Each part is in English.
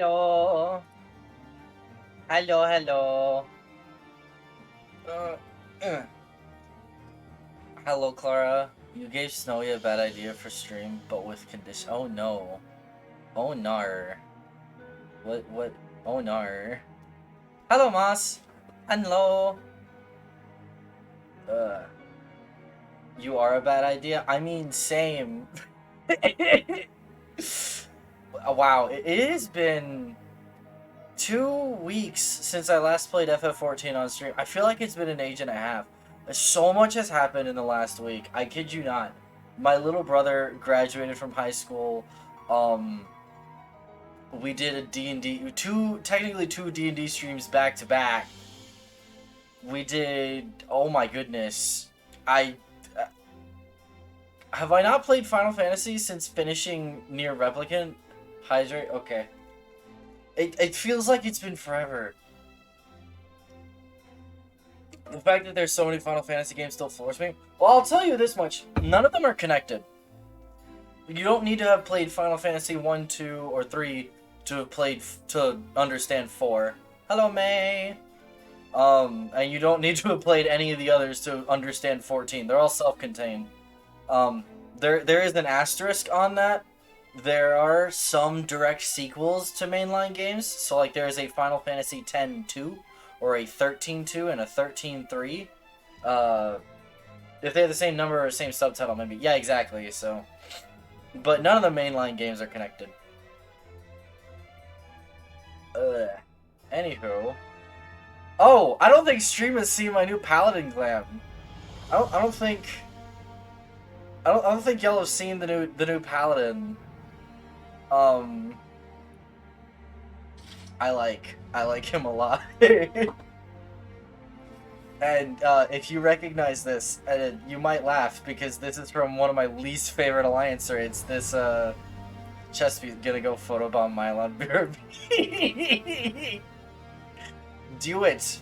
Hello. Hello, hello. Uh, uh. Hello, Clara. You gave Snowy a bad idea for stream, but with condition. Oh no. Oh nar. What? Oh nar. Hello, Moss. Hello. Uh, you are a bad idea? I mean, same. Wow, it has been 2 weeks since I last played FF14 on stream. I feel like it's been an age and a half. So much has happened in the last week. I kid you not. My little brother graduated from high school. Um, we did a D&D, technically two D&D streams back to back. We did, oh my goodness. I, have I not played Final Fantasy since finishing Near Replicant? Hydrate? Okay. It feels like it's been forever. The fact that there's so many Final Fantasy games still floors me. Well, I'll tell you this much. None of them are connected. You don't need to have played Final Fantasy 1, 2, or 3 to have played to understand 4. Hello, May. And you don't need to have played any of the others to understand 14. They're all self-contained. There is an asterisk on that. There are some direct sequels to mainline games. So, like, there's a Final Fantasy X-2, or a 13-2, and a 13-3. If they have the same number or same subtitle, maybe. Yeah, exactly, so. But none of the mainline games are connected. Anywho. Oh, I don't think stream has seen my new Paladin glam. I don't think y'all have seen the new Paladin. I like him a lot. And if you recognize this, you might laugh because this is from one of my least favorite alliance raids. This Chesapeake's gonna go photobomb Mylon BRB. Do it.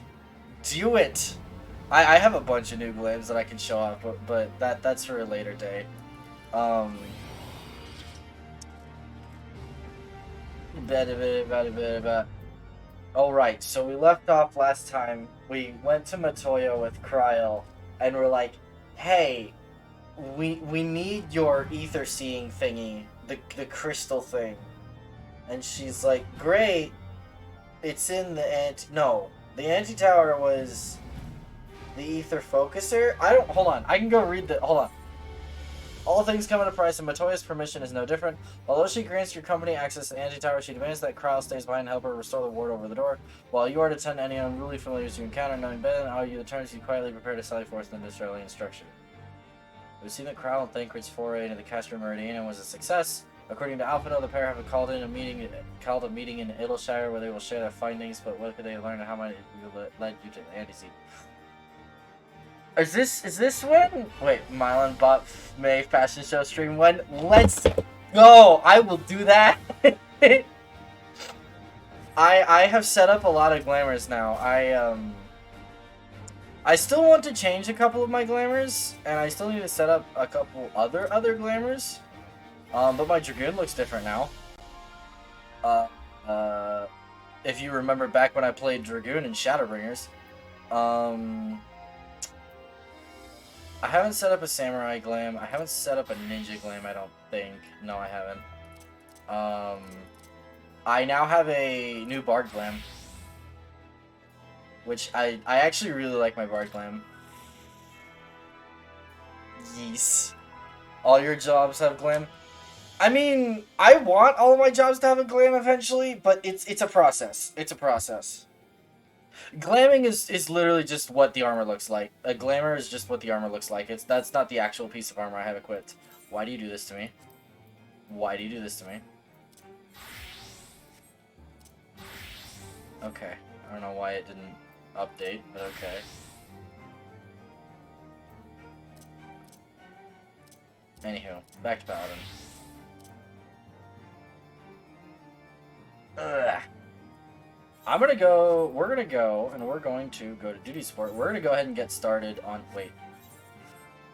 Do it. I have a bunch of new glaives that I can show off, but that's for a later day. Alright, so we left off last time. We went to Matoyo with Kryl, and we're like, hey, we need your ether seeing thingy, the crystal thing. And she's like, great, it's in the the anti-tower was the ether focuser. Hold on, I can go read hold on. All things come at a price, and Matoya's permission is no different. Although she grants your company access to the anti-tower, she demands that Kryl stays behind and help her restore the ward over the door. While you are to tend any unruly familiars you encounter, knowing better than all you the terms, you quietly prepare to sally forth in this alien structure. We've seen that Kryl and Thancred's foray into the Castro Meridian was a success. According to Alphino, the pair have called a meeting in Idleshire where they will share their findings, but what could they learn and how might it lead you to the anti-seat? Is this when? Wait, Mylan bought May fashion show stream when? Let's go! I will do that! I have set up a lot of glamours now. I still want to change a couple of my glamours, and I still need to set up a couple other glamours. But my Dragoon looks different now. If you remember back when I played Dragoon in Shadowbringers. I haven't set up a Samurai Glam. I haven't set up a Ninja Glam, I don't think. No, I haven't. I now have a new Bard Glam. Which I actually really like my Bard Glam. Yes. All your jobs have Glam? I mean, I want all of my jobs to have a Glam eventually, but it's a process. It's a process. Glamming is literally just what the armor looks like. A glamour is just what the armor looks like. That's not the actual piece of armor I have equipped. Why do you do this to me? Why do you do this to me? Okay. I don't know why it didn't update, but okay. Anywho, back to Paladin. Ugh. We're gonna go to duty sport. We're gonna go ahead and get started on, wait.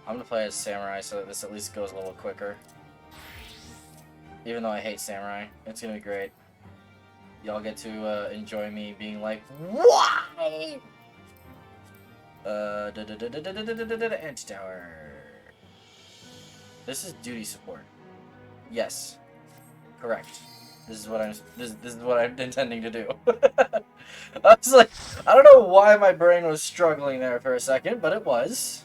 I'm gonna play as Samurai so that this at least goes a little quicker. Even though I hate Samurai. It's gonna be great. Y'all get to enjoy me being like, why? Anti-tower. This is duty support. Yes, correct. This is what I'm intending to do. I was like, I don't know why my brain was struggling there for a second, but it was.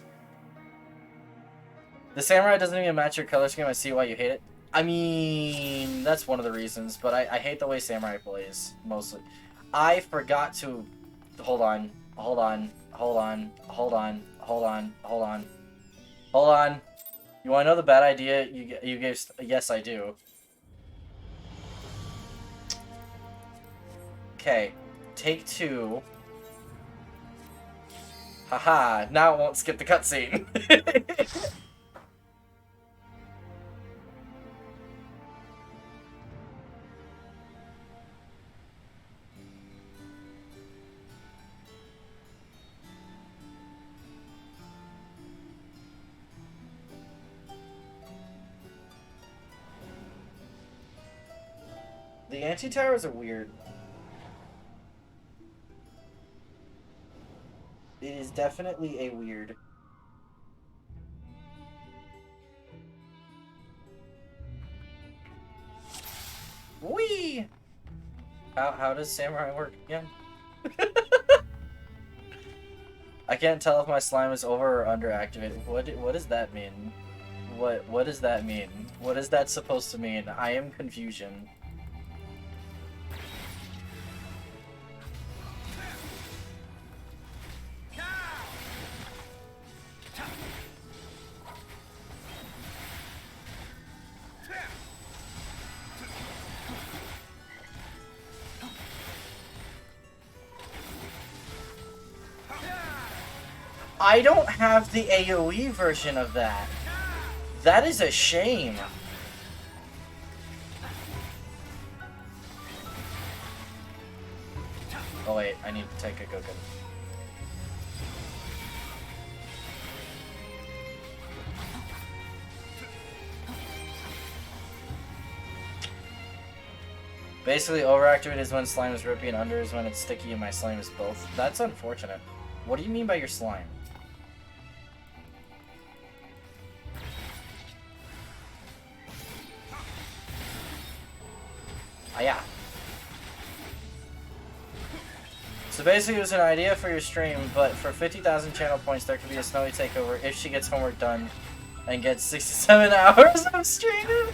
The samurai doesn't even match your color scheme. I see why you hate it. I mean, that's one of the reasons, but I hate the way samurai plays, mostly. I forgot to... Hold on. Hold on. Hold on. Hold on. Hold on. Hold on. Hold on. You want to know the bad idea you gave... Yes, I do. Okay. Take 2. Haha. Now it won't skip the cutscene. The anti-towers are weird. It is definitely a weird. Whee! How does samurai work again? I can't tell if my slime is over or under activated. What does that mean? What does that mean? What is that supposed to mean? I am confusion. I don't have the AoE version of that. That is a shame. Oh wait, I need to take a Goku. Basically, overactivate is when slime is rippy and under is when it's sticky and my slime is both. That's unfortunate. What do you mean by your slime? Ah, yeah. So basically it was an idea for your stream, but for 50,000 channel points there could be a Snowy takeover if she gets homework done and gets 67 hours of streaming.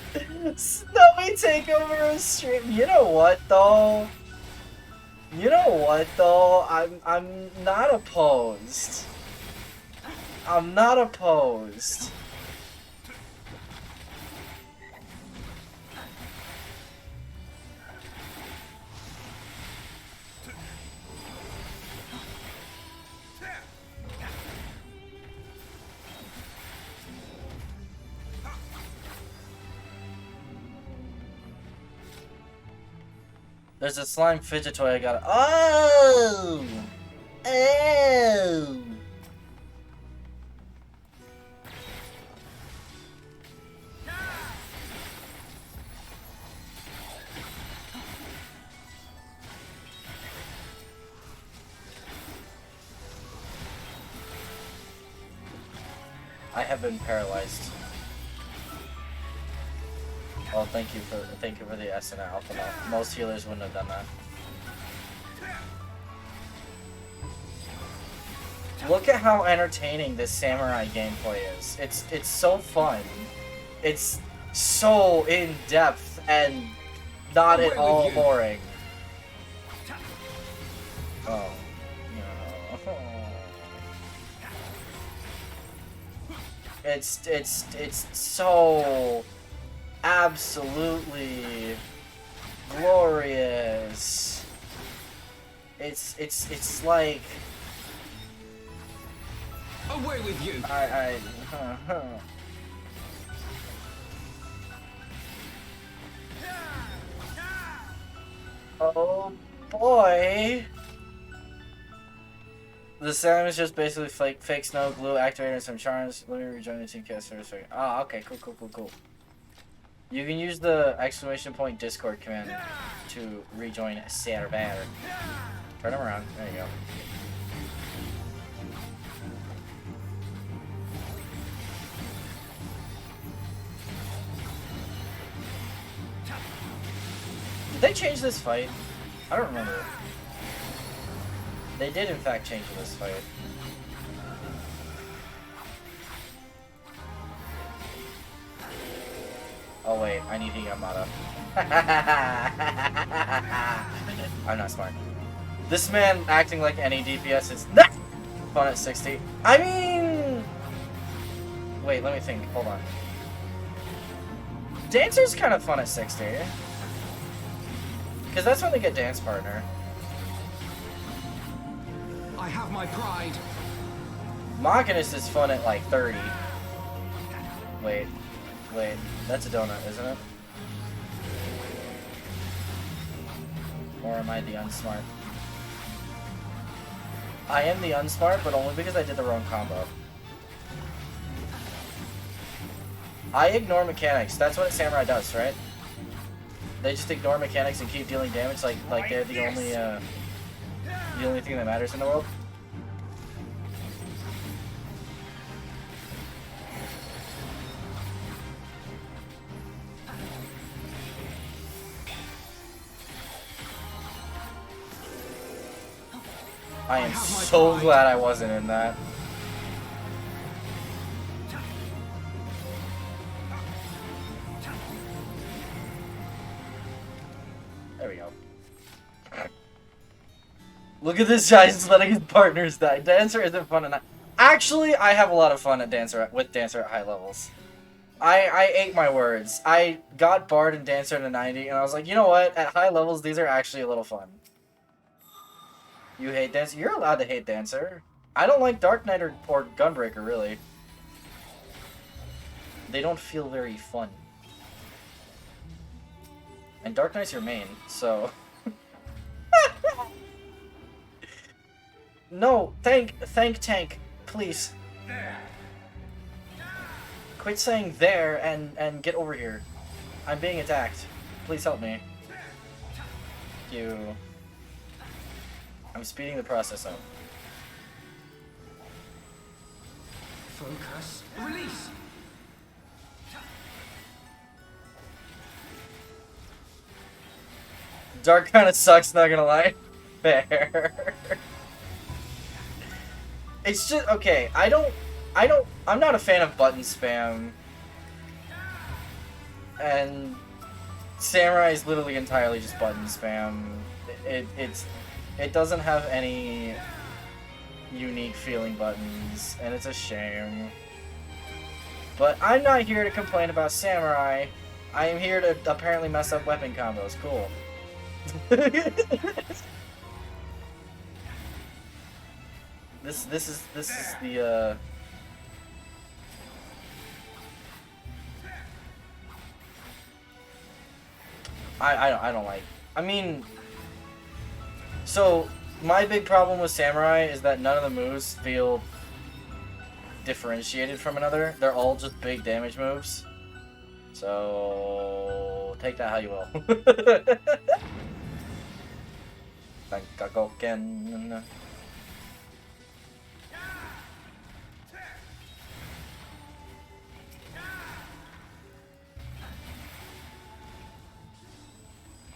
Snowy takeover of stream. You know what though? You know what though? I'm not opposed. I'm not opposed. There's a slime fidget toy I got. Oh! Oh! I have been paralyzed. Well, thank you for the S and Alpha. Most healers wouldn't have done that. Look at how entertaining this samurai gameplay is. It's so fun. It's so in depth and not at all boring. Oh no. It's so absolutely glorious. It's like away with you. Oh boy. The sound is just basically fake snow glue activating some charms. Let me rejoin the team cast service. Ah, okay, cool. You can use the exclamation point Discord command to rejoin a server. Turn him around. There you go. Did they change this fight? I don't remember. They did in fact change this fight. Oh wait, I need Yamada. I'm not smart. This man acting like any DPS is not fun at 60. I mean... Wait, let me think. Hold on. Dancer's kind of fun at 60. Because that's when they get dance partner. I have my pride. Machinist is fun at like 30. Wait, that's a donut, isn't it? Or am I the unsmart? I am the unsmart, but only because I did the wrong combo. I ignore mechanics. That's what a samurai does, right? They just ignore mechanics and keep dealing damage like they're the only thing that matters in the world. I am so glad I wasn't in that. There we go. Look at this guy just letting his partners die. Dancer isn't fun enough. Actually, I have a lot of fun at Dancer at high levels. I ate my words. I got Bard and Dancer in a 90, and I was like, you know what? At high levels, these are actually a little fun. You hate Dancer? You're allowed to hate Dancer. I don't like Dark Knight or Gunbreaker, really. They don't feel very fun. And Dark Knight's your main, so... No, thank tank, please. Quit saying there and get over here. I'm being attacked. Please help me. Thank you. I'm speeding the process up. Focus. Release. Dark kind of sucks, not gonna lie. Fair. It's just, okay, I'm not a fan of button spam. And Samurai is literally entirely just button spam. It doesn't have any unique feeling buttons, and it's a shame. But I'm not here to complain about Samurai. I am here to apparently mess up weapon combos. Cool. This is the I don't like. I mean, so my big problem with Samurai is that none of the moves feel differentiated from another. They're all just big damage moves. So take that how you will. Tankagoken.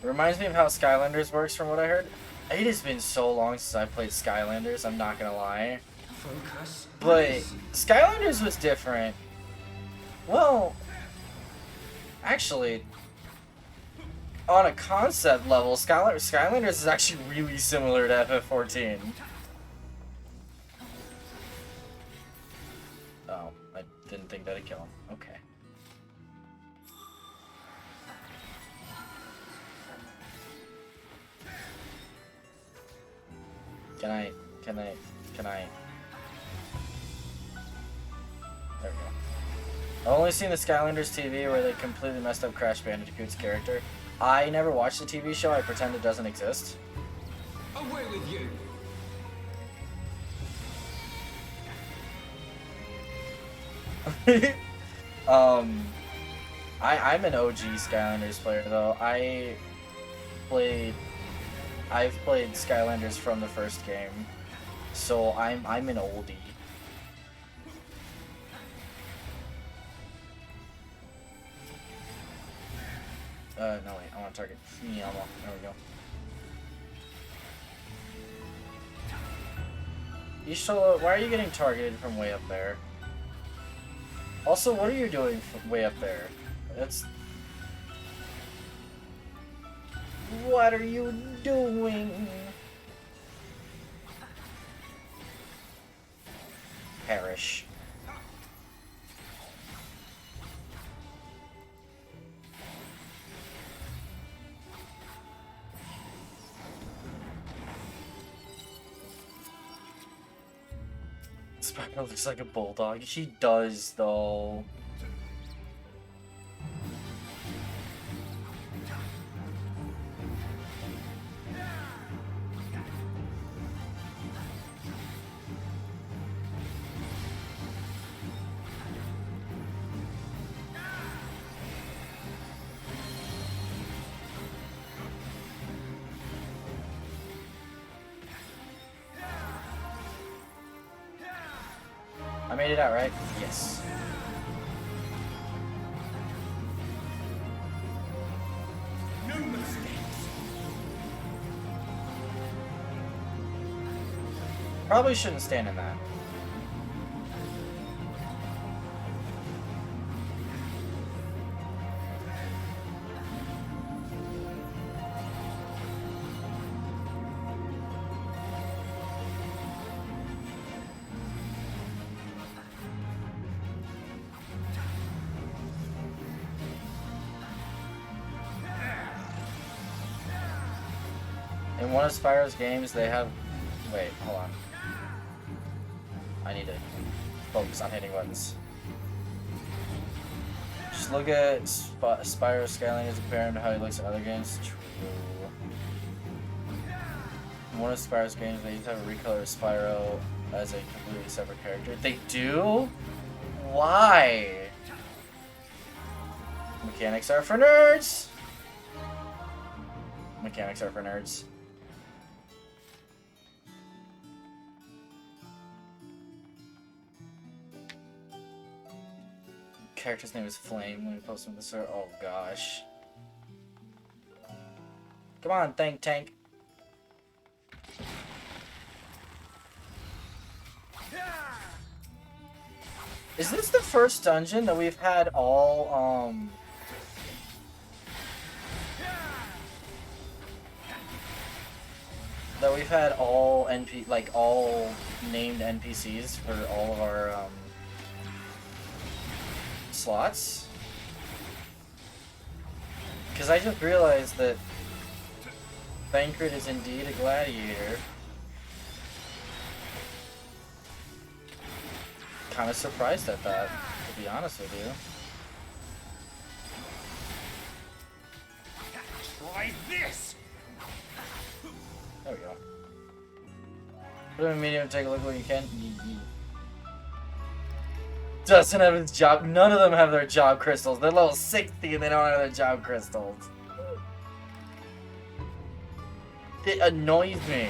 It reminds me of how Skylanders works from what I heard. It has been so long since I played Skylanders, I'm not gonna lie. Focus. But Skylanders was different. Well, actually, on a concept level, Skylanders is actually really similar to FF14. Oh, I didn't think that'd kill him. Okay. Can I? There we go. I've only seen the Skylanders TV where they completely messed up Crash Bandicoot's character. I never watched the TV show, I pretend it doesn't exist. Away with you. I'm an OG Skylanders player though. Played I've played Skylanders from the first game, so I'm an oldie. No wait, I want to target Miyama. There we go. Ishola, why are you getting targeted from way up there? Also, what are you doing from way up there? That's... What are you doing? Perish. Spider looks like a bulldog. She does, though. I made it out, right? Yes. No mistakes. Probably shouldn't stand in that. In one of Spyro's games, they have... Wait, hold on. I need to focus on hitting buttons. Just look at Spyro Skylanders compared to how he looks in other games. True. In one of Spyro's games, they used to have a recolor of Spyro as a completely separate character. They do? Why? Mechanics are for nerds! Mechanics are for nerds. Character's name is Flame when we post him this. Oh gosh. Come on, tank. Is this the first dungeon that we've had all all named NPCs for all of our slots? Because I just realized that Bankrit is indeed a gladiator. Kind of surprised at that, to be honest with you. Try this. There we go. Put him in medium and take a look when you can. Doesn't have his job. None of them have their job crystals. They're level 60 and they don't have their job crystals. It annoys me.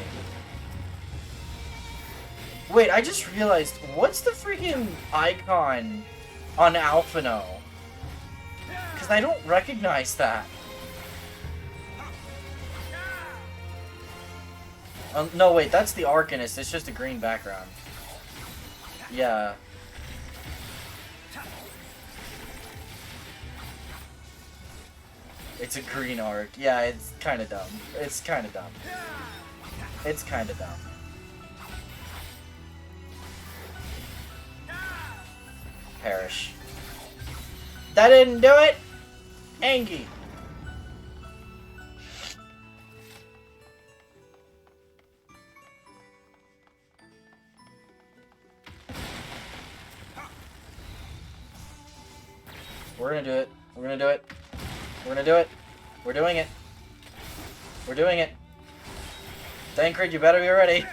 Wait, I just realized, what's the freaking icon on Alphino? Because I don't recognize that. No, wait, that's the Arcanist. It's just a green background. Yeah. It's a green arc. Yeah, it's kind of dumb. It's kind of dumb. It's kind of dumb. Perish. That didn't do it! Angie! We're gonna do it. We're gonna do it. We're gonna do it. We're doing it. We're doing it. Thancred, you better be ready.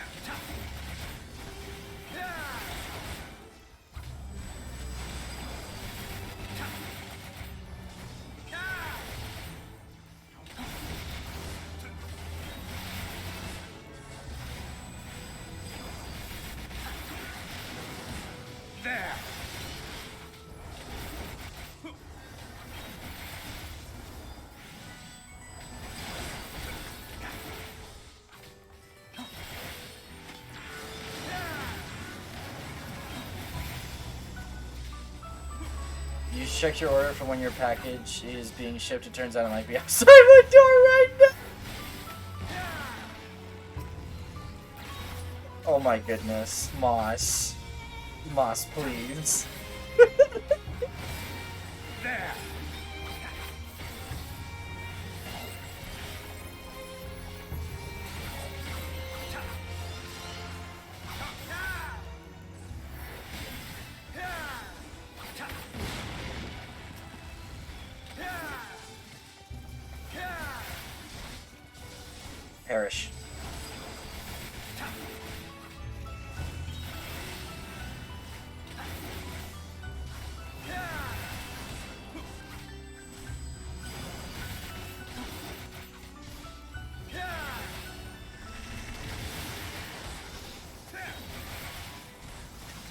You check your order for when your package is being shipped. It turns out it might be outside my door right now. Oh my goodness. Moss. Moss, please. There. Perish.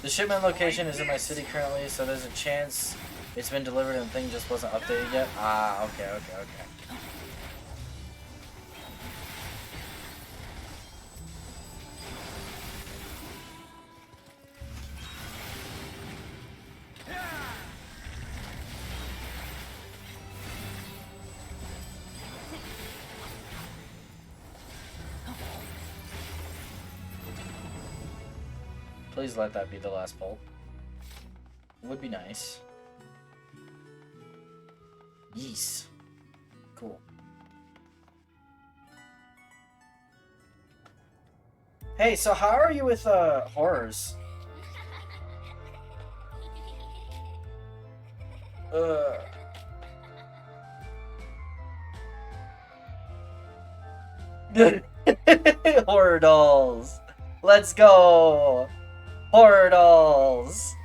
The shipment location is in my city currently, so there's a chance it's been delivered and the thing just wasn't updated yet. Ah, okay. Please let that be the last bolt. Would be nice. Yees. Cool. Hey, so how are you with horrors? Horror dolls. Let's go. Horror dolls.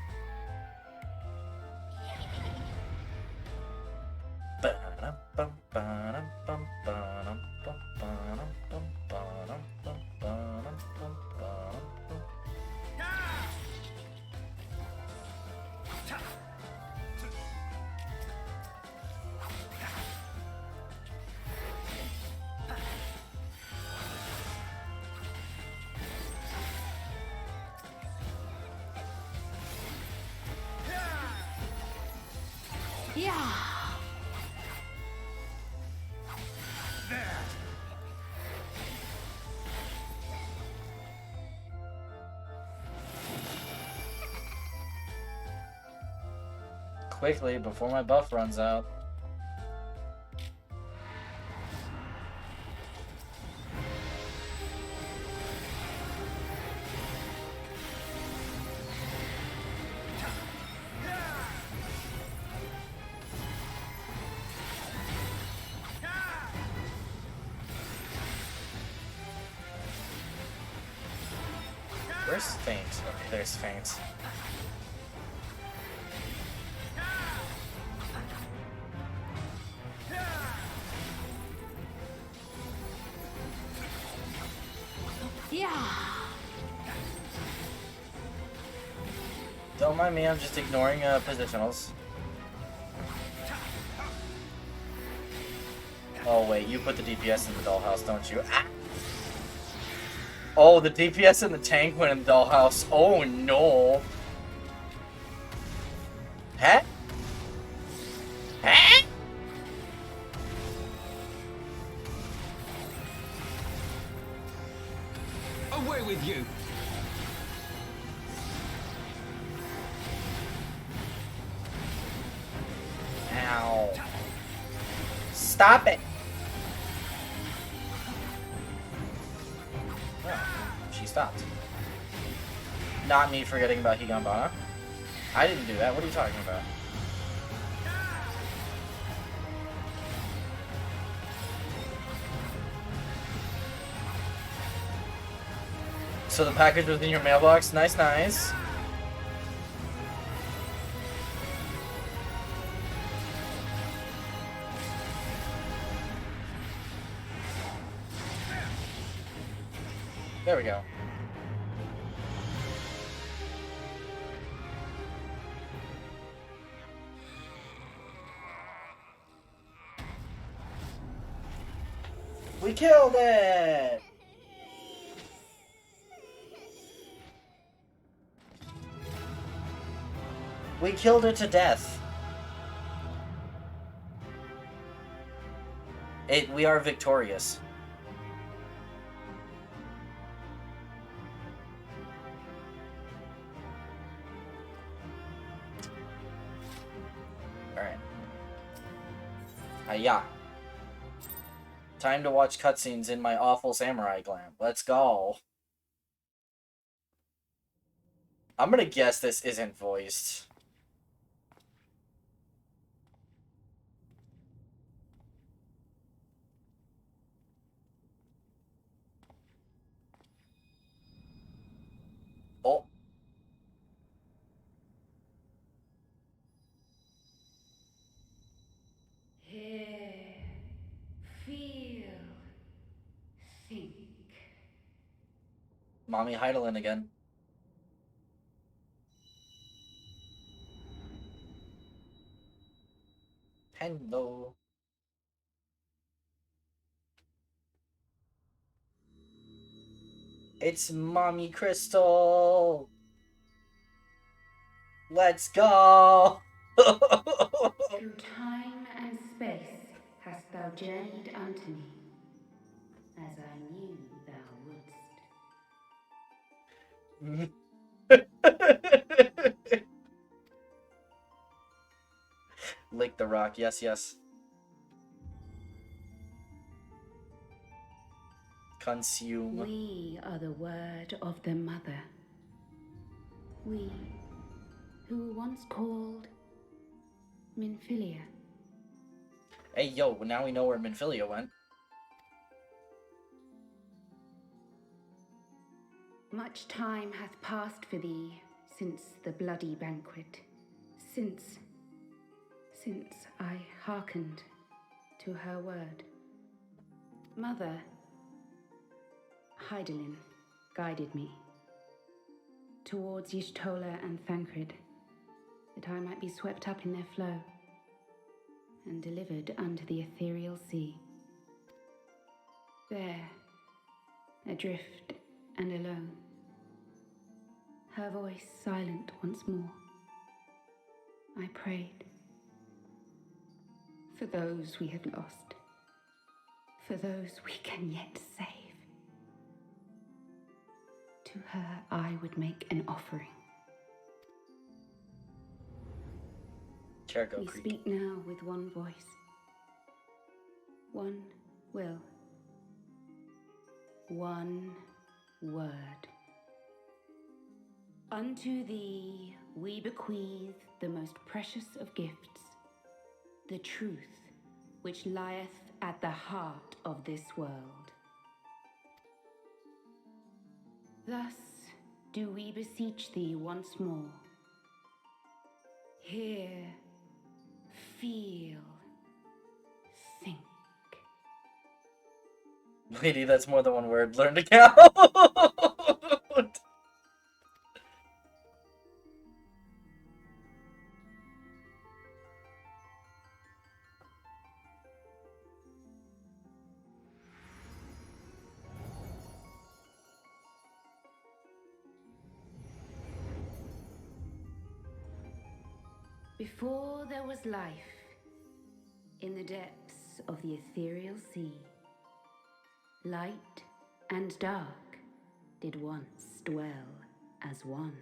Yeah. Quickly, before my buff runs out. Where's Faint? Okay, there's Faint. Yeah. Don't mind me, I'm just ignoring positionals. Oh wait, you put the DPS in the dollhouse, don't you? Ah! Oh, the DPS in the tank went in the dollhouse. Oh no. Huh? Huh? Away with you. Ow. Stop it. Oh, she stopped. Not me forgetting about Higambana. I didn't do that. What are you talking about? So the package was in your mailbox. Nice, nice. There we go. We killed it! We killed it to death. We are victorious. Alright. Hiya. Time to watch cutscenes in my awful samurai glam. Let's go. I'm gonna guess this isn't voiced. Oh. Hear, feel, think. Mommy Heidelin again. Hello. It's Mommy Crystal. Let's go. Through time and space hast thou journeyed unto me, as I knew thou wouldst. Lick the rock. Yes, yes. Consume. We are the word of the mother. We, who were once called Minfilia. Hey, yo, now we know where Minfilia went. Much time hath passed for thee since the bloody banquet, since I hearkened to her word. Mother, Heidelin, guided me towards Y'shtola and Thancred, that I might be swept up in their flow and delivered unto the ethereal sea. There, adrift and alone, her voice silent once more, I prayed for those we had lost, for those we can yet save. To her I would make an offering. Cargo We Creek. speak now with one voice, one will, one word. Unto thee we bequeath the most precious of gifts, the truth which lieth at the heart of this world. Thus do we beseech thee once more. Hear, feel, think. Lady, that's more than one word. Learn to count. Before there was life, in the depths of the ethereal sea, light and dark did once dwell as one.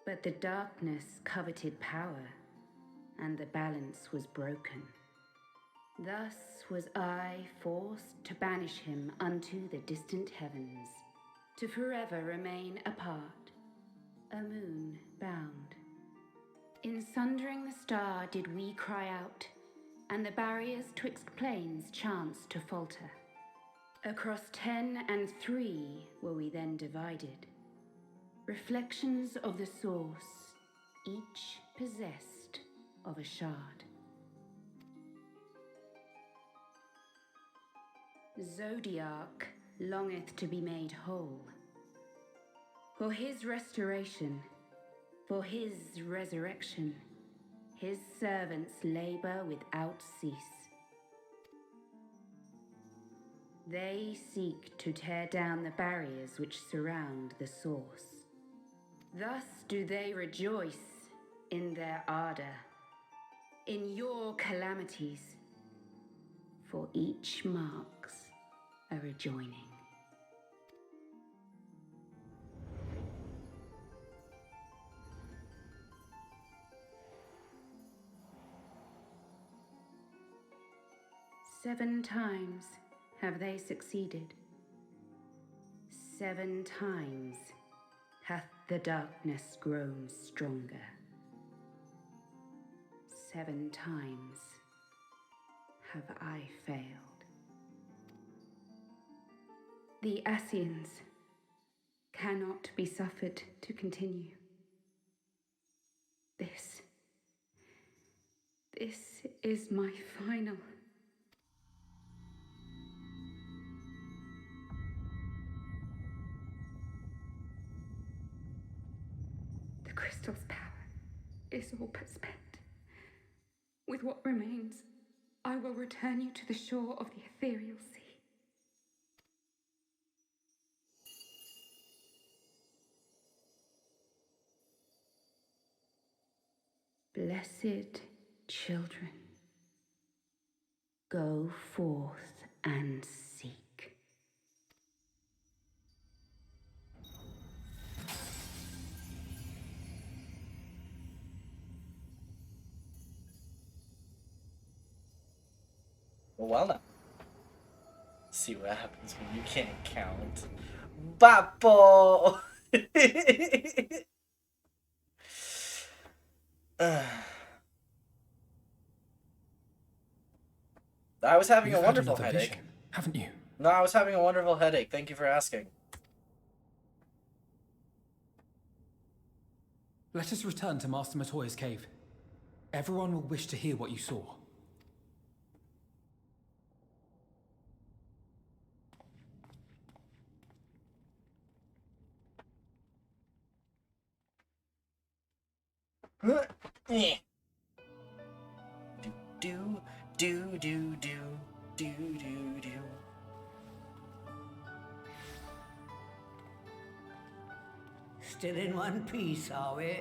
But the darkness coveted power, and the balance was broken. Thus was I forced to banish him unto the distant heavens, to forever remain apart, a moon bound. In sundering the star did we cry out, and the barriers twixt planes chanced to falter. Across 10 and 3 were we then divided, reflections of the source, each possessed of a shard. Zodiac longeth to be made whole. For his restoration, for his resurrection, his servants labor without cease. They seek to tear down the barriers which surround the source. Thus do they rejoice in their ardor, in your calamities, for each marks a rejoining. Seven times have they succeeded. 7 times hath the darkness grown stronger. 7 times have I failed. The Ascians cannot be suffered to continue. This is my final. The crystal's power is all but spent. With what remains, I will return you to the shore of the ethereal sea. Blessed children, go forth and seek. Well, now. See what happens when you can't count. Bappo! I was having You've a wonderful had another headache. vision, haven't you? No, I was having a wonderful headache. Thank you for asking. Let us return to Master Matoya's cave. Everyone will wish to hear what you saw. Do do do do do do do do. Still in one piece, are we?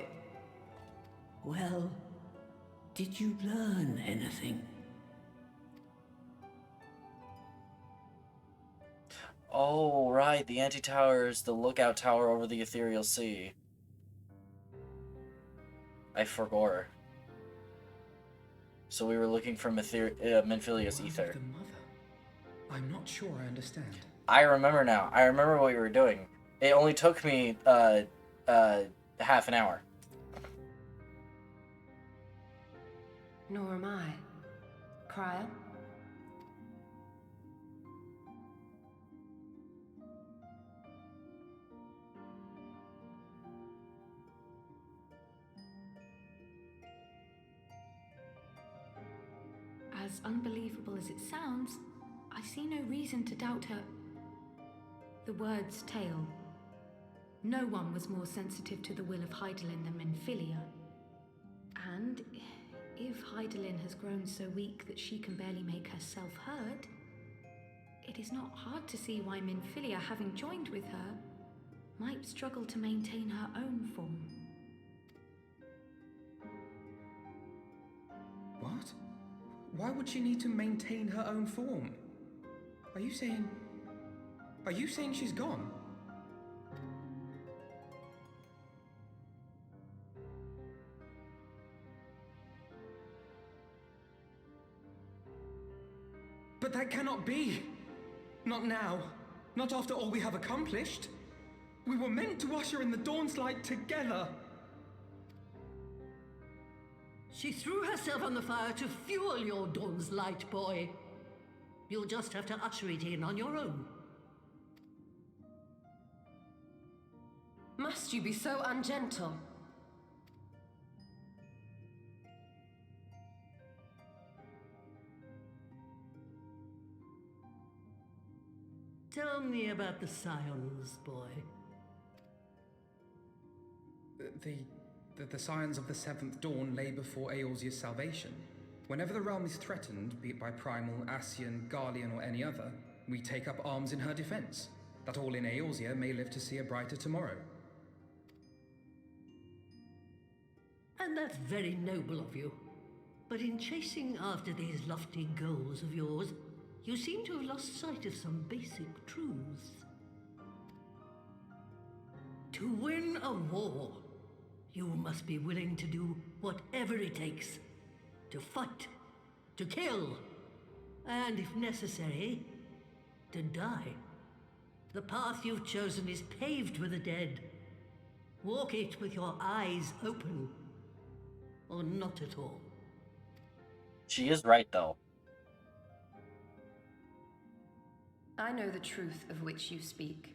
Well, did you learn anything? Oh, right. The anti-tower is the lookout tower over the ethereal sea. I forgot. So we were looking for Menphilia's ether. The mother. I'm not sure I understand. I remember now. I remember what we were doing. It only took me half an hour. Nor am I. Cryo? As unbelievable as it sounds, I see no reason to doubt her. The word's tale. No one was more sensitive to the will of Hydaelyn than Menphilia. And if Hydaelyn has grown so weak that she can barely make herself heard, it is not hard to see why Menphilia, having joined with her, might struggle to maintain her own form. What? Why would she need to maintain her own form? Are you saying she's gone? But that cannot be! Not now. Not after all we have accomplished. We were meant to usher in the dawn's light together. She threw herself on the fire to fuel your dawn's light, boy. You'll just have to usher it in on your own. Must you be so ungentle? Tell me about the Scions, boy. The scions of the Seventh Dawn lay before Eorzea's salvation. Whenever the realm is threatened, be it by Primal, Ascian, Garlean, or any other, we take up arms in her defense, that all in Eorzea may live to see a brighter tomorrow. And that's very noble of you. But in chasing after these lofty goals of yours, you seem to have lost sight of some basic truths. To win a war, you must be willing to do whatever it takes. To fight, to kill, and if necessary, to die. The path you've chosen is paved with the dead. Walk it with your eyes open, or not at all. She is right, though. I know the truth of which you speak,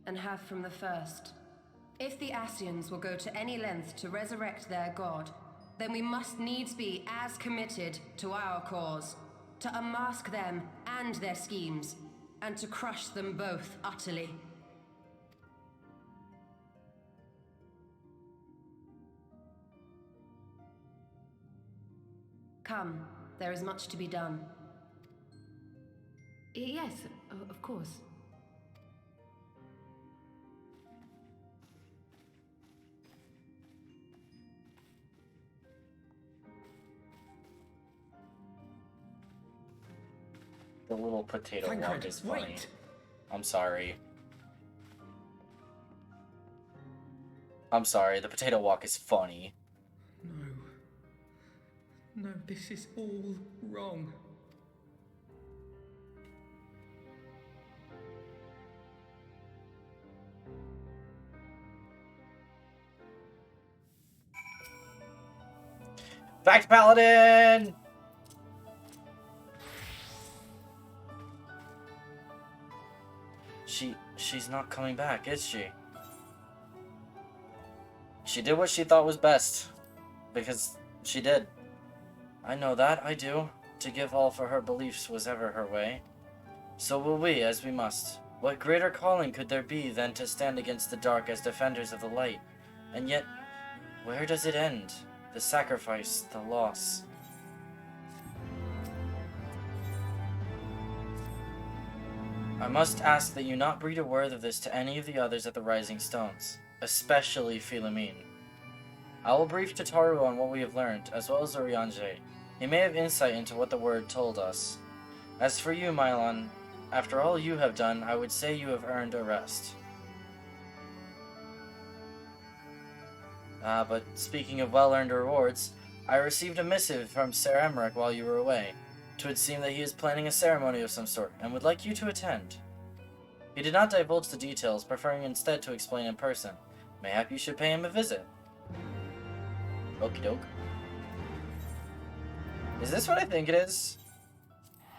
and have from the first. If the Ascians will go to any length to resurrect their god, then we must needs be as committed to our cause, to unmask them and their schemes, and to crush them both utterly. Come, there is much to be done. Yes, of course. The little potato walk Thancred, is funny. wait! I'm sorry. I'm sorry, the potato walk is funny. No, this is all wrong. Fact Paladin! She's not coming back, is she? She did what she thought was best. Because she did. I know that, I do. To give all for her beliefs was ever her way. So will we, as we must. What greater calling could there be than to stand against the dark as defenders of the light? And yet, where does it end? The sacrifice, the loss. I must ask that you not breathe a word of this to any of the others at the Rising Stones, especially Philomene. I will brief Tataru on what we have learned, as well as Oriange. He may have insight into what the word told us. As for you, Mylon, after all you have done, I would say you have earned a rest. But speaking of well-earned rewards, I received a missive from Ser Emmerich while you were away. 'Twould seem that he is planning a ceremony of some sort, and would like you to attend. He did not divulge the details, preferring instead to explain in person. Mayhap you should pay him a visit. Okie doke. Is this what I think it is?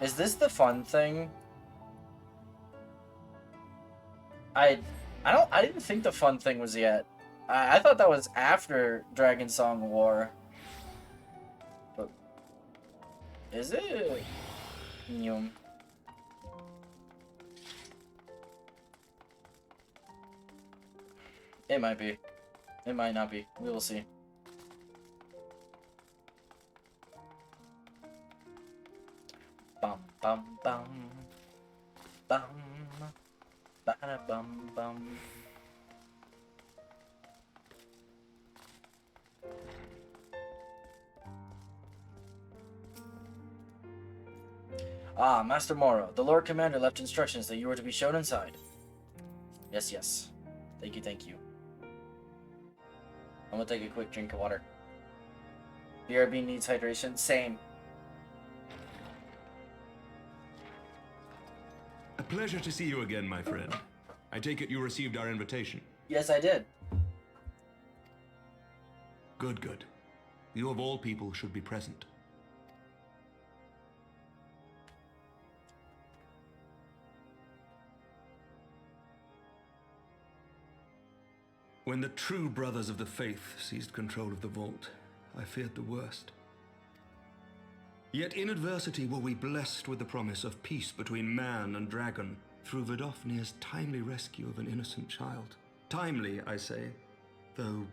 Is this the fun thing? I didn't think the fun thing was yet. I thought that was after Dragonsong War. But is it? Yum. It might be. It might not be. We will see. Bum bum bum. Bum. Bada bum bum. Ah, Master Moro, the Lord Commander left instructions that you were to be shown inside. Yes, yes. Thank you, thank you. I'm gonna take a quick drink of water. BRB needs hydration. Same. A pleasure to see you again, my friend. I take it you received our invitation. Yes, I did. Good, good. You of all people should be present. When the true brothers of the faith seized control of the vault, I feared the worst. Yet in adversity were we blessed with the promise of peace between man and dragon through Vidofnir's timely rescue of an innocent child. Timely, I say, though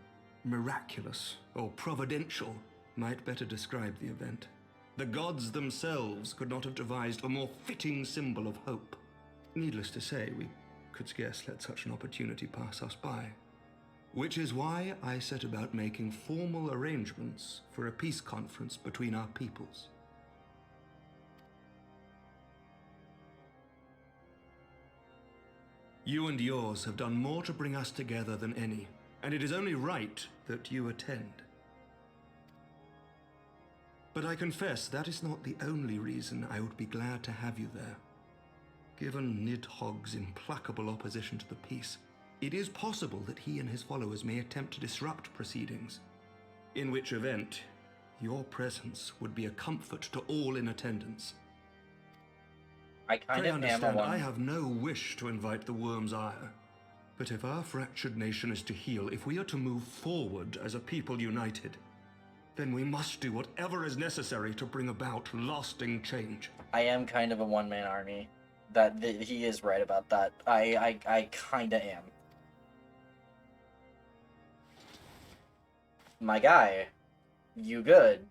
miraculous or providential might better describe the event. The gods themselves could not have devised a more fitting symbol of hope. Needless to say, we could scarce let such an opportunity pass us by. Which is why I set about making formal arrangements for a peace conference between our peoples. You and yours have done more to bring us together than any, and it is only right that you attend. But I confess that is not the only reason I would be glad to have you there. Given Nidhogg's implacable opposition to the peace, it is possible that he and his followers may attempt to disrupt proceedings, in which event your presence would be a comfort to all in attendance. I kind Pray of am a understand, one. I have no wish to invite the worm's ire. But if our fractured nation is to heal, if we are to move forward as a people united, then we must do whatever is necessary to bring about lasting change. I am kind of a one-man army. That he is right about that. I kind of am. My guy, you good?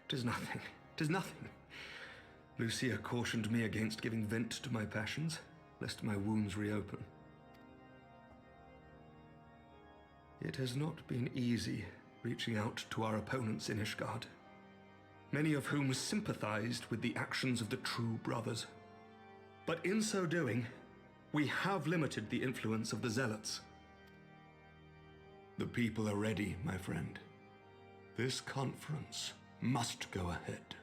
Tis nothing. Tis nothing. Lucia cautioned me against giving vent to my passions, lest my wounds reopen. It has not been easy reaching out to our opponents in Ishgard, many of whom sympathized with the actions of the true brothers. But in so doing, we have limited the influence of the zealots. The people are ready, my friend. This conference must go ahead.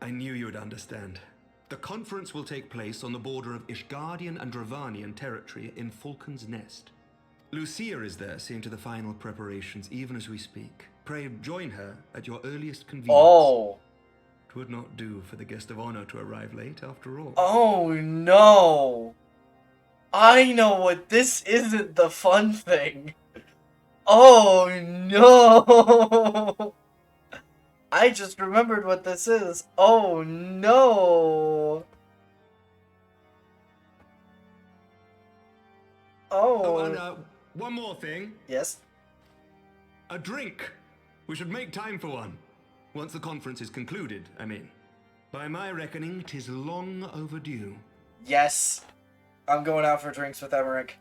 I knew you would understand. The conference will take place on the border of Ishgardian and Dravanian territory in Falcon's Nest. Lucia is there, seeing to the final preparations even as we speak. Pray join her at your earliest convenience. Oh. It would not do for the guest of honor to arrive late, after all. Oh no. I know what this isn't the fun thing. Oh no. I just remembered what this is. Oh no. Oh. And one more thing. Yes? A drink. We should make time for one. Once the conference is concluded, I mean. By my reckoning, 'tis long overdue. Yes. I'm going out for drinks with Emmerich.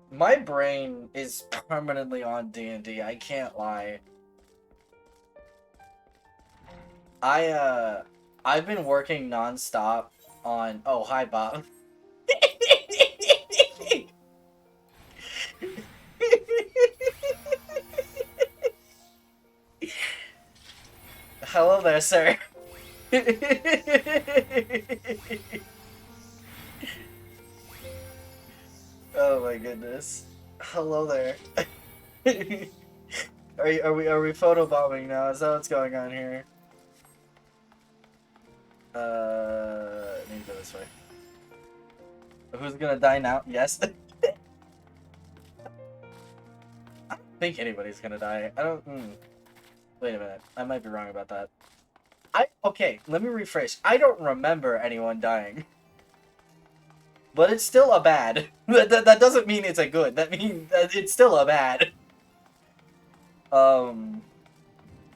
My brain is permanently on D&D, I can't lie. I've been working non-stop on... Oh, hi, Bob. Hello there, sir. Oh my goodness. Hello there. Are we photobombing now? Is that what's going on here? I need to go this way. Who's gonna die now? Yes. I don't think anybody's gonna die. I don't. Wait a minute. I might be wrong about that. Okay, let me rephrase. I don't remember anyone dying. But it's still a bad. That doesn't mean it's a good. That means that it's still a bad.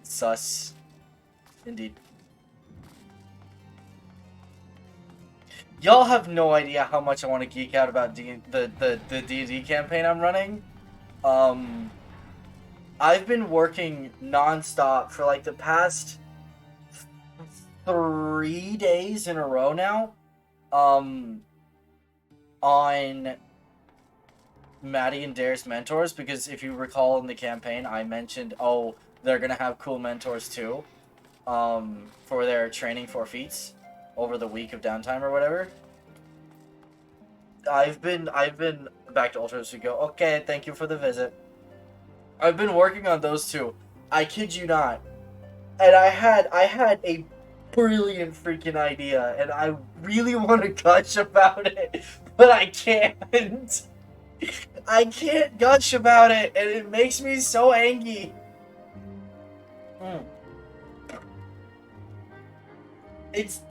Sus. Indeed. Y'all have no idea how much I want to geek out about the D&D campaign I'm running. I've been working non-stop for like the past 3 days in a row now. On Maddie and Dare's mentors, because if you recall in the campaign, I mentioned, oh, they're gonna have cool mentors too, for their training for feats over the week of downtime or whatever. I've been back to Ultras. We go. Okay, thank you for the visit. I've been working on those two. I kid you not, and I had a brilliant freaking idea, and I really want to gush about it, but I can't. I can't gush about it, and it makes me so angry. It's...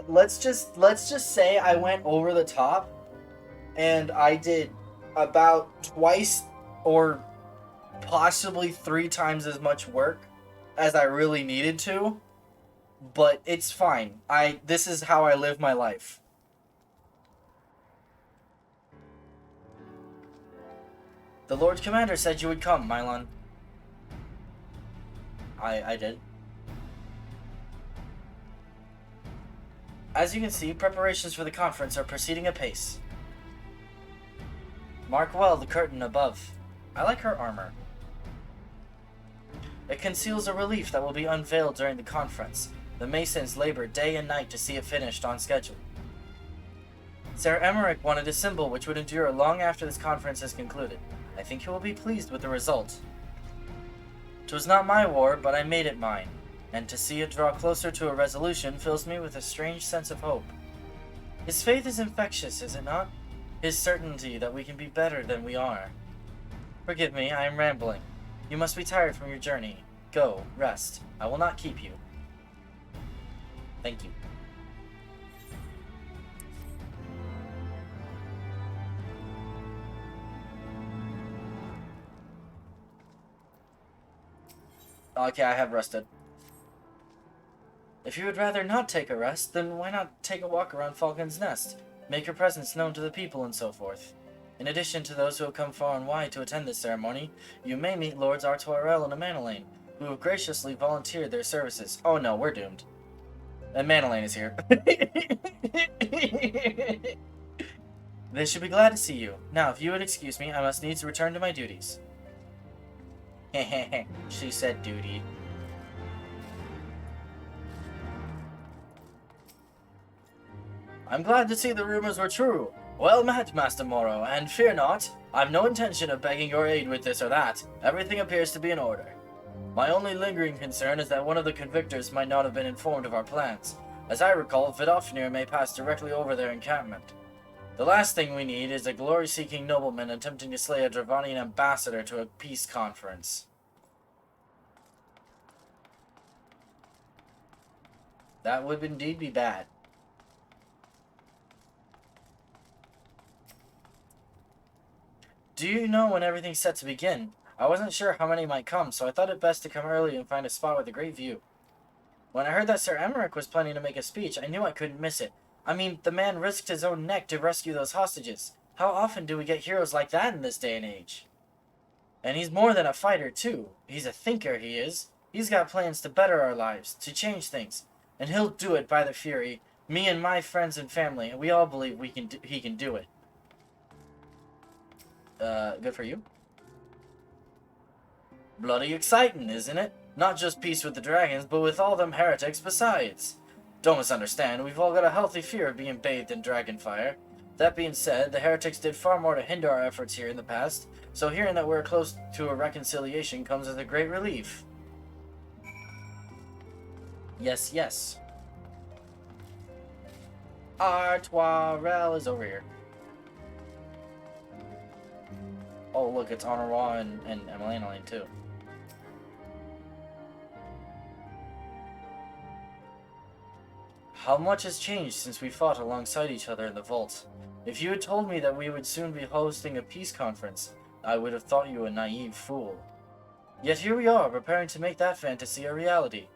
let's just say I went over the top, and I did about twice or possibly 3 times as much work as I really needed to, but it's fine. This is how I live my life. The Lord Commander said you would come, Mylon. I did. As you can see, preparations for the conference are proceeding apace. Mark well the curtain above. I like her armor. It conceals a relief that will be unveiled during the conference. The Masons labor day and night to see it finished on schedule. Sir Emmerich wanted a symbol which would endure long after this conference is concluded. I think he will be pleased with the result. 'Twas not my war, but I made it mine, and to see it draw closer to a resolution fills me with a strange sense of hope. His faith is infectious, is it not? His certainty that we can be better than we are. Forgive me, I am rambling. You must be tired from your journey. Go, rest. I will not keep you. Thank you. Okay, I have rested. If you would rather not take a rest, then why not take a walk around Falcon's Nest? Make your presence known to the people and so forth. In addition to those who have come far and wide to attend this ceremony, you may meet Lords Artoirel and Amanelaine, who have graciously volunteered their services. Oh no, we're doomed. Amanelaine is here. They should be glad to see you. Now, if you would excuse me, I must needs return to my duties. Hehehe, she said duty. I'm glad to see the rumors were true. Well met, Master Moro, and fear not. I've no intention of begging your aid with this or that. Everything appears to be in order. My only lingering concern is that one of the convictors might not have been informed of our plans. As I recall, Vidofnir may pass directly over their encampment. The last thing we need is a glory-seeking nobleman attempting to slay a Dravanian ambassador to a peace conference. That would indeed be bad. Do you know when everything's set to begin? I wasn't sure how many might come, so I thought it best to come early and find a spot with a great view. When I heard that Sir Emmerich was planning to make a speech, I knew I couldn't miss it. I mean, the man risked his own neck to rescue those hostages. How often do we get heroes like that in this day and age? And he's more than a fighter, too. He's a thinker, he is. He's got plans to better our lives, to change things. And he'll do it by the Fury. Me and my friends and family, we all believe he can do it. Good for you. Bloody exciting, isn't it? Not just peace with the dragons, but with all them heretics besides. Don't misunderstand, we've all got a healthy fear of being bathed in dragon fire. That being said, the heretics did far more to hinder our efforts here in the past, so hearing that we're close to a reconciliation comes as a great relief. Yes, yes. Artoirel is over here. Oh, look, it's Honorwa and Amanelaine, too. How much has changed since we fought alongside each other in the vault? If you had told me that we would soon be hosting a peace conference, I would have thought you a naive fool. Yet here we are, preparing to make that fantasy a reality.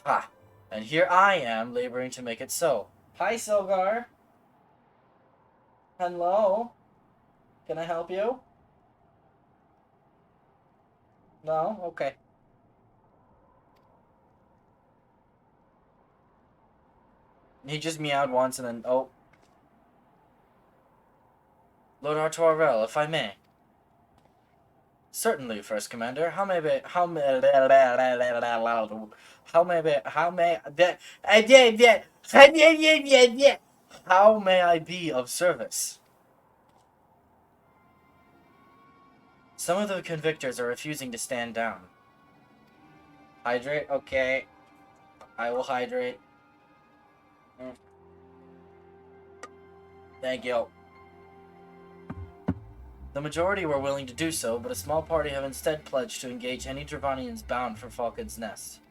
Ha! And here I am, laboring to make it so. Hi, Silgar. Hello? Can I help you? No? Okay. He just meowed once and then, oh. Lord Artoirel, if I may. Certainly, First Commander. How may I be of service? Some of the convictors are refusing to stand down. Hydrate? Okay. I will hydrate. Thank you. The majority were willing to do so, but a small party have instead pledged to engage any Dravanians bound for Falcon's Nest.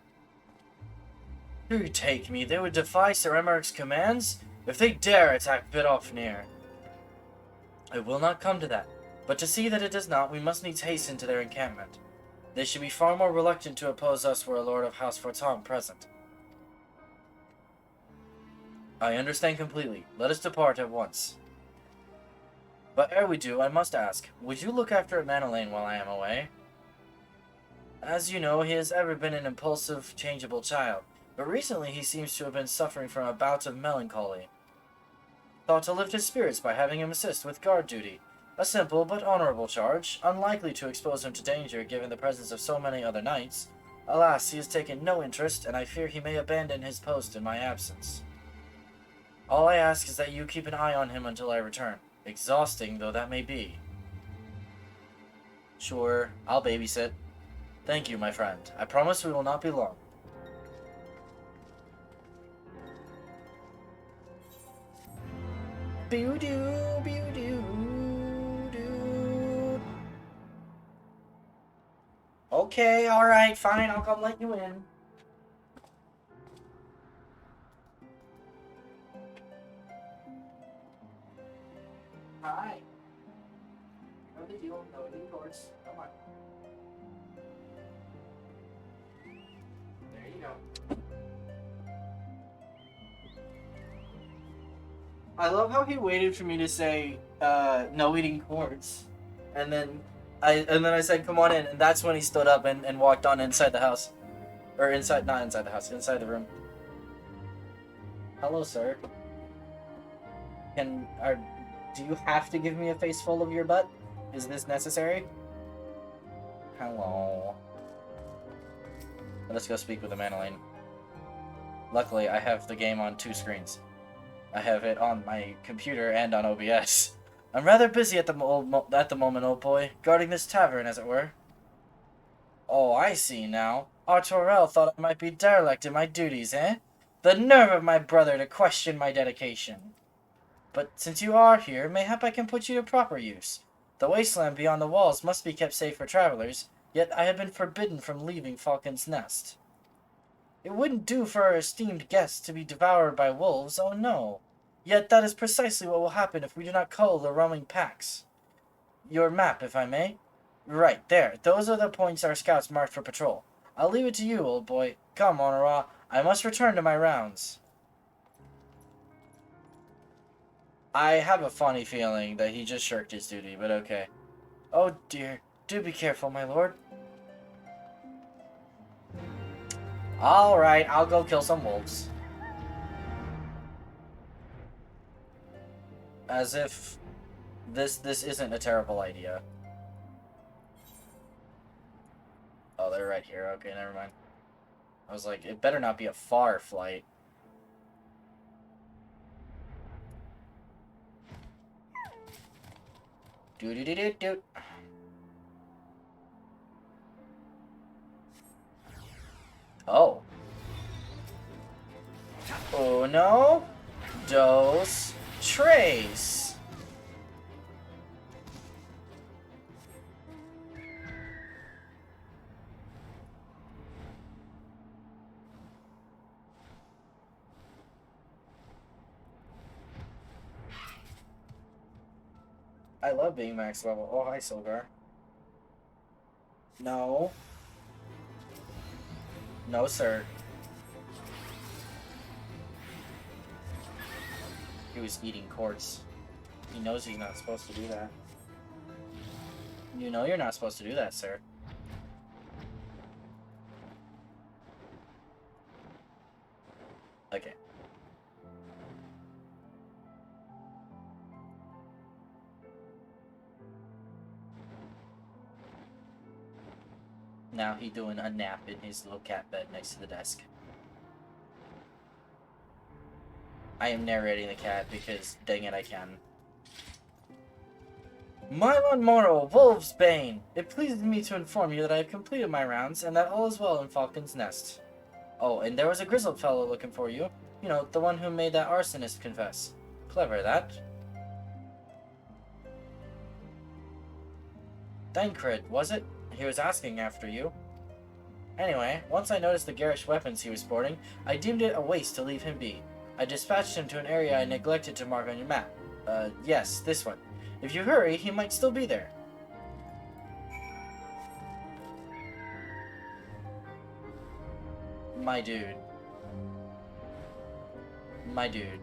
Do you take me? They would defy Sir Emeric's commands? If they dare attack Vidofnir. It will not come to that, but to see that it does not, we must needs hasten to their encampment. They should be far more reluctant to oppose us were a Lord of House Forton present. I understand completely. Let us depart at once. But ere we do, I must ask, would you look after Manolaine while I am away? As you know, he has ever been an impulsive, changeable child, but recently he seems to have been suffering from a bout of melancholy. Thought to lift his spirits by having him assist with guard duty. A simple but honorable charge, unlikely to expose him to danger given the presence of so many other knights. Alas, he has taken no interest, and I fear he may abandon his post in my absence. All I ask is that you keep an eye on him until I return, exhausting though that may be. Sure, I'll babysit. Thank you, my friend. I promise we will not be long. Boo-doo, boo-doo, doo. Okay, alright, fine, I'll come let you in. Hi. No big deal, no big course. Come on. There you go. I love how he waited for me to say, no eating quartz. And then I said, come on in, and that's when he stood up and walked on inside the house. Or not inside the house, inside the room. Hello, sir. Do you have to give me a face full of your butt? Is this necessary? Hello. Let us go speak with the Manolaine. Luckily, I have the game on 2 screens. I have it on my computer and on OBS. I'm rather busy at the moment, old boy, guarding this tavern, as it were. Oh, I see now. Artorel thought I might be derelict in my duties, eh? The nerve of my brother to question my dedication. But since you are here, mayhap I can put you to proper use. The wasteland beyond the walls must be kept safe for travelers, yet I have been forbidden from leaving Falcon's Nest. It wouldn't do for our esteemed guests to be devoured by wolves, oh no. Yet that is precisely what will happen if we do not cull the roaming packs. Your map, if I may. Right, there. Those are the points our scouts marked for patrol. I'll leave it to you, old boy. Come, Honora. I must return to my rounds. I have a funny feeling that he just shirked his duty, but okay. Oh dear. Do be careful, my lord. Alright, I'll go kill some wolves. As if this isn't a terrible idea. Oh, they're right here. Okay, never mind. I was like, it better not be a far flight. Do-do-do-do-do. Oh. Uno, dos, tres. I love being max level. Oh, hi, Silgar. No. No, sir. He was eating quartz. He knows he's not supposed to do that. You know you're not supposed to do that, sir. Okay. Now he doing a nap in his little cat bed next to the desk. I am narrating the cat because, dang it, I can. Mylon Moro, Wolf's Bane! It pleases me to inform you that I have completed my rounds and that all is well in Falcon's Nest. Oh, and there was a grizzled fellow looking for you. You know, the one who made that arsonist confess. Clever, that. Thancred, was it? He was asking after you. Anyway, once I noticed the garish weapons he was sporting, I deemed it a waste to leave him be. I dispatched him to an area I neglected to mark on your map. Yes, this one. If you hurry, he might still be there. My dude. My dude.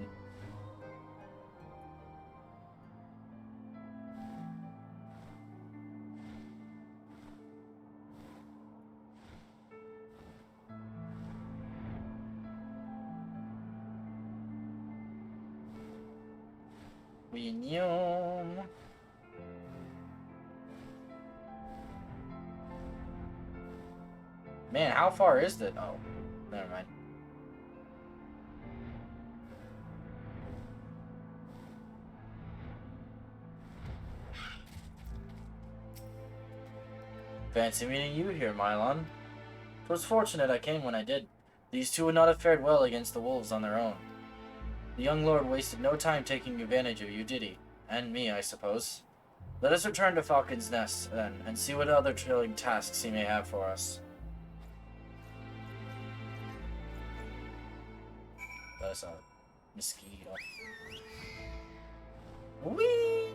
Mignon. Man, how far is it? Oh, never mind. Fancy meeting you here, Mylon. 'Twas fortunate I came when I did. These two would not have fared well against the wolves on their own. The young lord wasted no time taking advantage of you, did he? And me, I suppose. Let us return to Falcon's Nest, then, and see what other thrilling tasks he may have for us. That's a mosquito. Whee!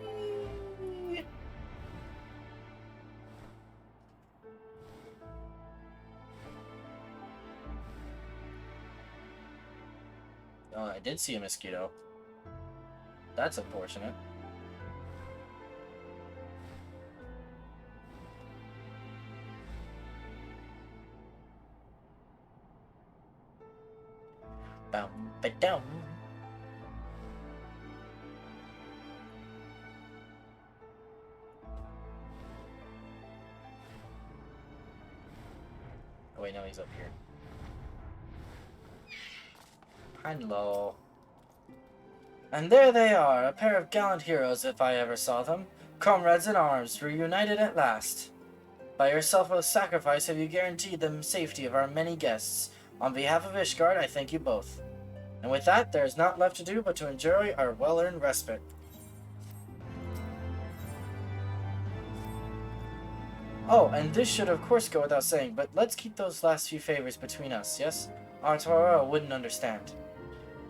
Oh, I did see a mosquito. That's unfortunate. Bum, ba-dum. Oh wait, no, he's up here. Hello. And there they are, a pair of gallant heroes if I ever saw them. Comrades in arms, reunited at last. By your selfless sacrifice have you guaranteed the safety of our many guests. On behalf of Ishgard, I thank you both. And with that, there is not left to do but to enjoy our well-earned respite. Oh, and this should of course go without saying, but let's keep those last few favors between us, yes? Arturo wouldn't understand.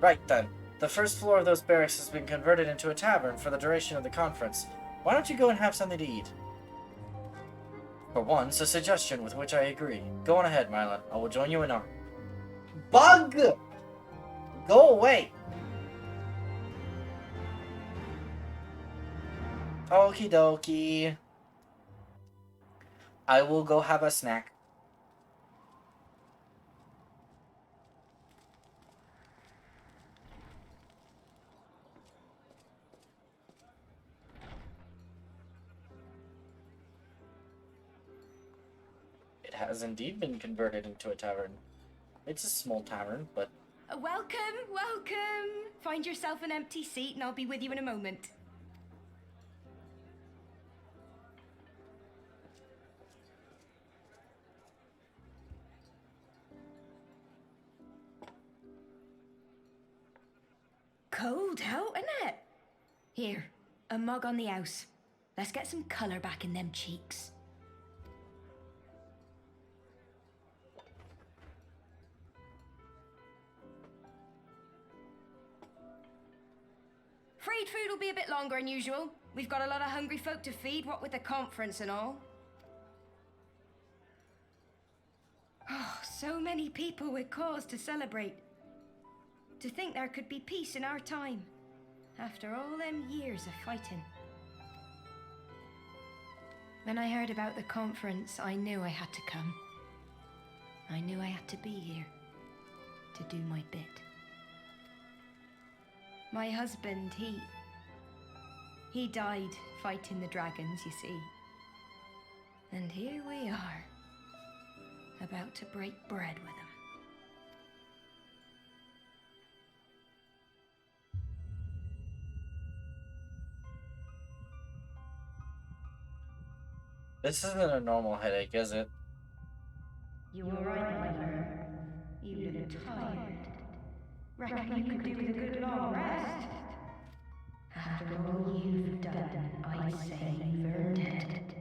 Right then. The first floor of those barracks has been converted into a tavern for the duration of the conference. Why don't you go and have something to eat? For once, a suggestion with which I agree. Go on ahead, Mylon. I will join you in arm. Bug! Go away! Okie dokie. I will go have a snack. It has indeed been converted into a tavern. It's a small tavern, but... Welcome, welcome! Find yourself an empty seat and I'll be with you in a moment. Cold out, isn't it? Here, a mug on the house. Let's get some colour back in them cheeks. Afraid food will be a bit longer than usual. We've got a lot of hungry folk to feed, what with the conference and all. Oh, so many people with cause to celebrate. To think there could be peace in our time, after all them years of fighting. When I heard about the conference, I knew I had to come. I knew I had to be here, to do my bit. My husband, he died fighting the dragons, you see. And here we are, about to break bread with him. This isn't a normal headache, is it? You were right, my friend. You look tired. Reckon you could do with a good long rest? After all you've done, I'd say you've earned it.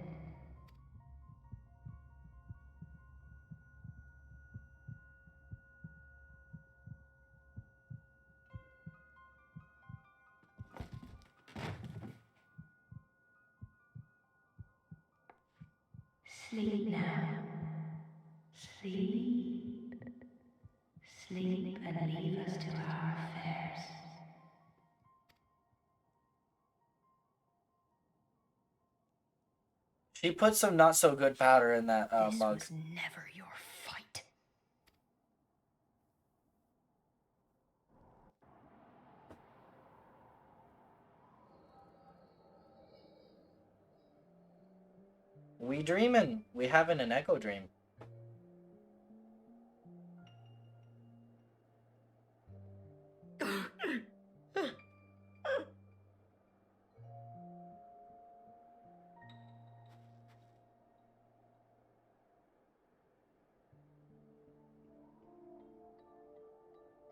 Sleep now. Sleep. Sleep and leave us to our affairs. She put some not so good powder in that This mug. was never your fight. We dreaming. We having an echo dream.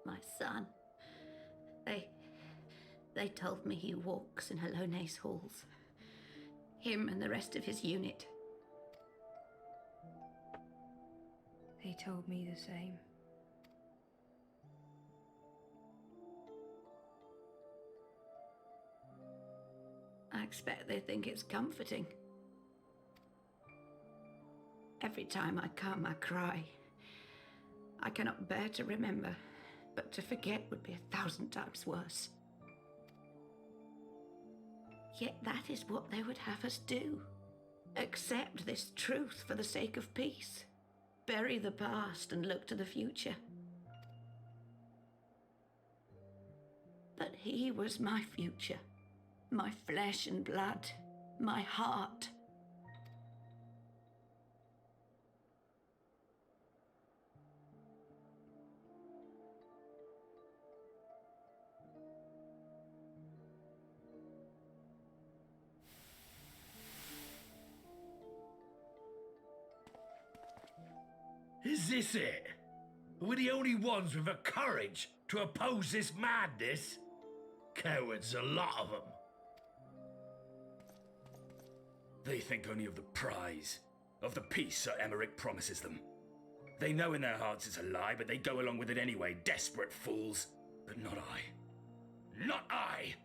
My son. They told me he walks in Halone's halls. Him and the rest of his unit. They told me the same. I expect they think it's comforting. Every time I come, I cry. I cannot bear to remember, but to forget would be 1,000 times worse. Yet that is what they would have us do. Accept this truth for the sake of peace. Bury the past and look to the future. But he was my future. My flesh and blood. My heart. Is this it? We're the only ones with the courage to oppose this madness? Cowards, a lot of them. They think only of the prize, of the peace Sir Emmerich promises them. They know in their hearts it's a lie, but they go along with it anyway, desperate fools. But not I. Not I!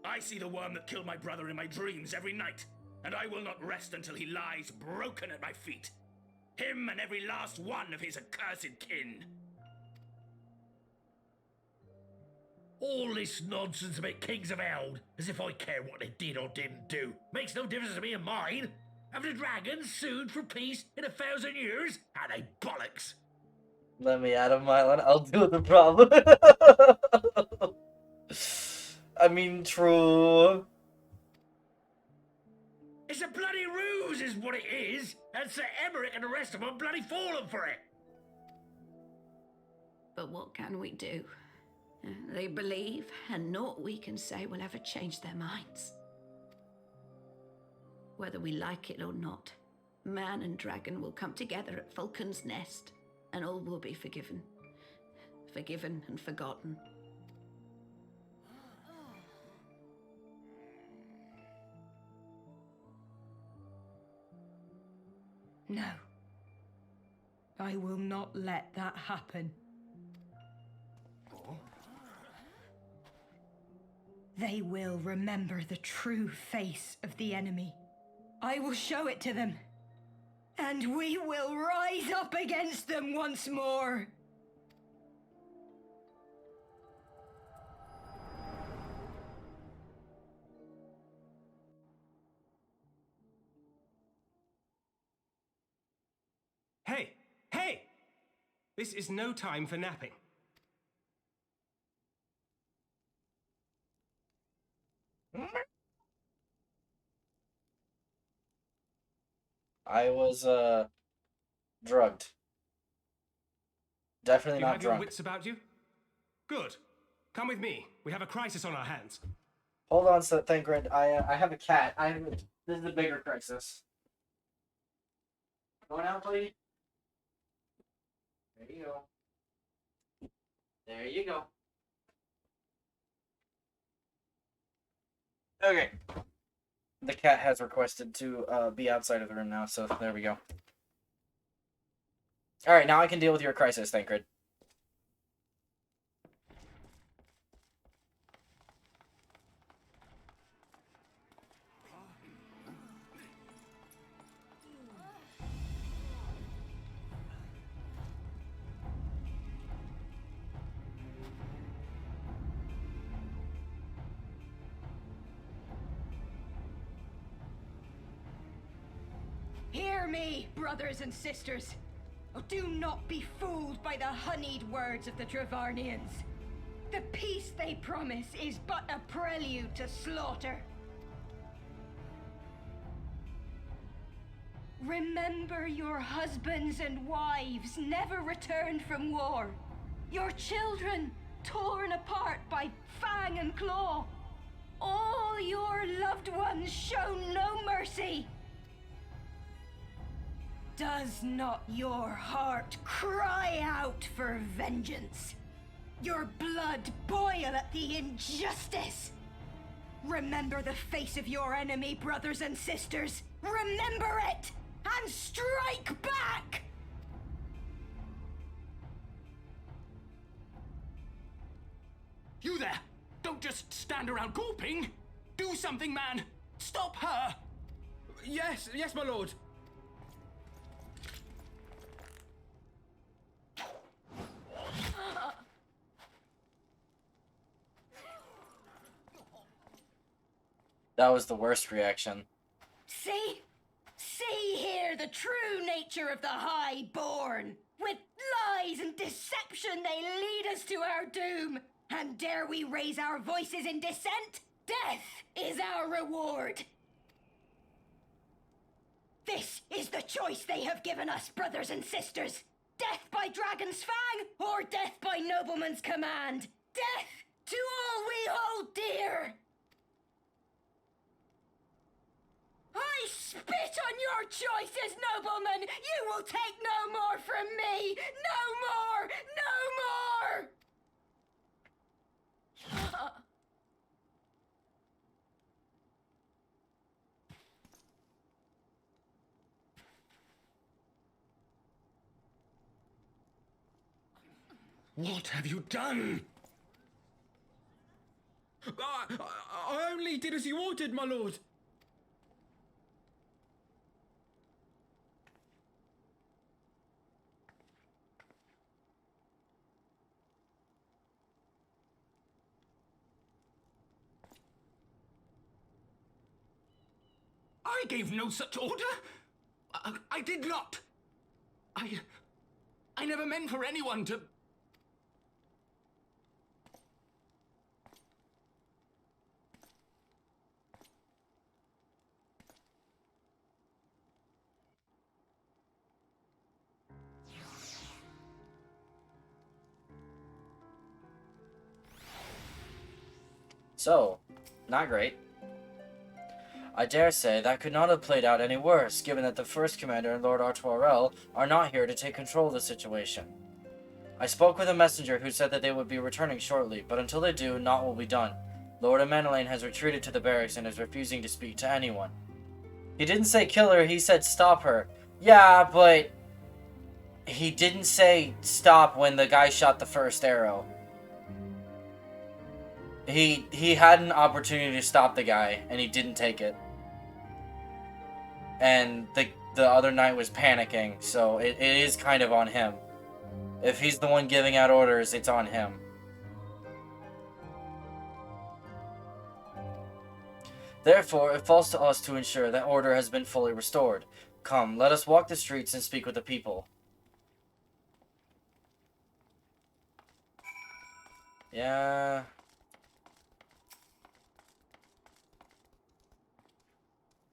I see the worm that killed my brother in my dreams every night, and I will not rest until he lies broken at my feet. Him and every last one of his accursed kin. All this nonsense about Kings of Eld, as if I care what they did or didn't do. Makes no difference to me and mine. Have the dragons sued for peace in 1,000 years? Are they bollocks? Let me out of my line. I'll deal with the problem. I mean, true. It's a bloody ruse is what it is, and Sir Emmerich and the rest of them bloody fallen for it. But what can we do? They believe, and naught we can say will ever change their minds. Whether we like it or not, man and dragon will come together at Vulcan's Nest, and all will be forgiven. Forgiven and forgotten. No. I will not let that happen. They will remember the true face of the enemy. I will show it to them. And we will rise up against them once more. Hey! Hey! This is no time for napping. I was, drugged. Definitely You not have your drunk. wits about you? Good. Come with me. We have a crisis on our hands. Hold on, Thancred. I have a cat. This is a bigger crisis. Going out, buddy? There you go. There you go. Okay. The cat has requested to be outside of the room now, so there we go. Alright, now I can deal with your crisis, Thancred. Hear me, brothers and sisters. Oh, do not be fooled by the honeyed words of the Travarnians. The peace they promise is but a prelude to slaughter. Remember your husbands and wives never returned from war. Your children torn apart by fang and claw. All your loved ones shown no mercy. Does not your heart cry out for vengeance? Your blood boil at the injustice? Remember the face of your enemy, brothers and sisters. Remember it, and strike back! You there! Don't just stand around gawping! Do something, man! Stop her! Yes, my lord. That was the worst reaction. See? See here the true nature of the Highborn. With lies and deception they lead us to our doom. And dare we raise our voices in dissent? Death is our reward. This is the choice they have given us, brothers and sisters. Death by Dragon's Fang, or death by Nobleman's command. Death to all we hold dear. I spit on your choices, noblemen! You will take no more from me! No more! No more! What have you done? I only did as you ordered, my lord. I gave no such order. I did not. I never meant for anyone to... So, not great. I dare say that could not have played out any worse, given that the First Commander and Lord Artoirel are not here to take control of the situation. I spoke with a messenger who said that they would be returning shortly, but until they do, naught will be done. Lord Amenelaine has retreated to the barracks and is refusing to speak to anyone. He didn't say kill her, he said stop her. Yeah, but he didn't say stop when the guy shot the first arrow. He had an opportunity to stop the guy, and he didn't take it. And the other knight was panicking, so it is kind of on him. If he's the one giving out orders, it's on him. Therefore, it falls to us to ensure that order has been fully restored. Come, let us walk the streets and speak with the people. Yeah...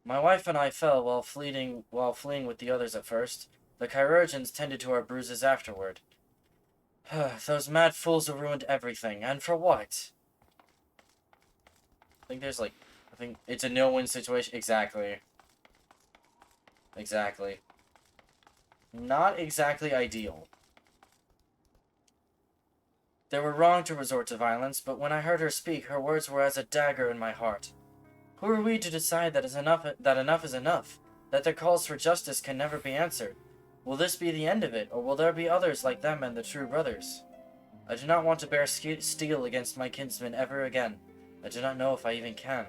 My wife and I fell while fleeing with the others at first. The chirurgeons tended to our bruises afterward. Those mad fools have ruined everything, and for what? I think it's a no-win situation. Exactly. Exactly. Not exactly ideal. They were wrong to resort to violence, but when I heard her speak, her words were as a dagger in my heart. Who are we to decide that enough is enough? That their calls for justice can never be answered? Will this be the end of it, or will there be others like them and the true brothers? I do not want to bear steel against my kinsmen ever again. I do not know if I even can.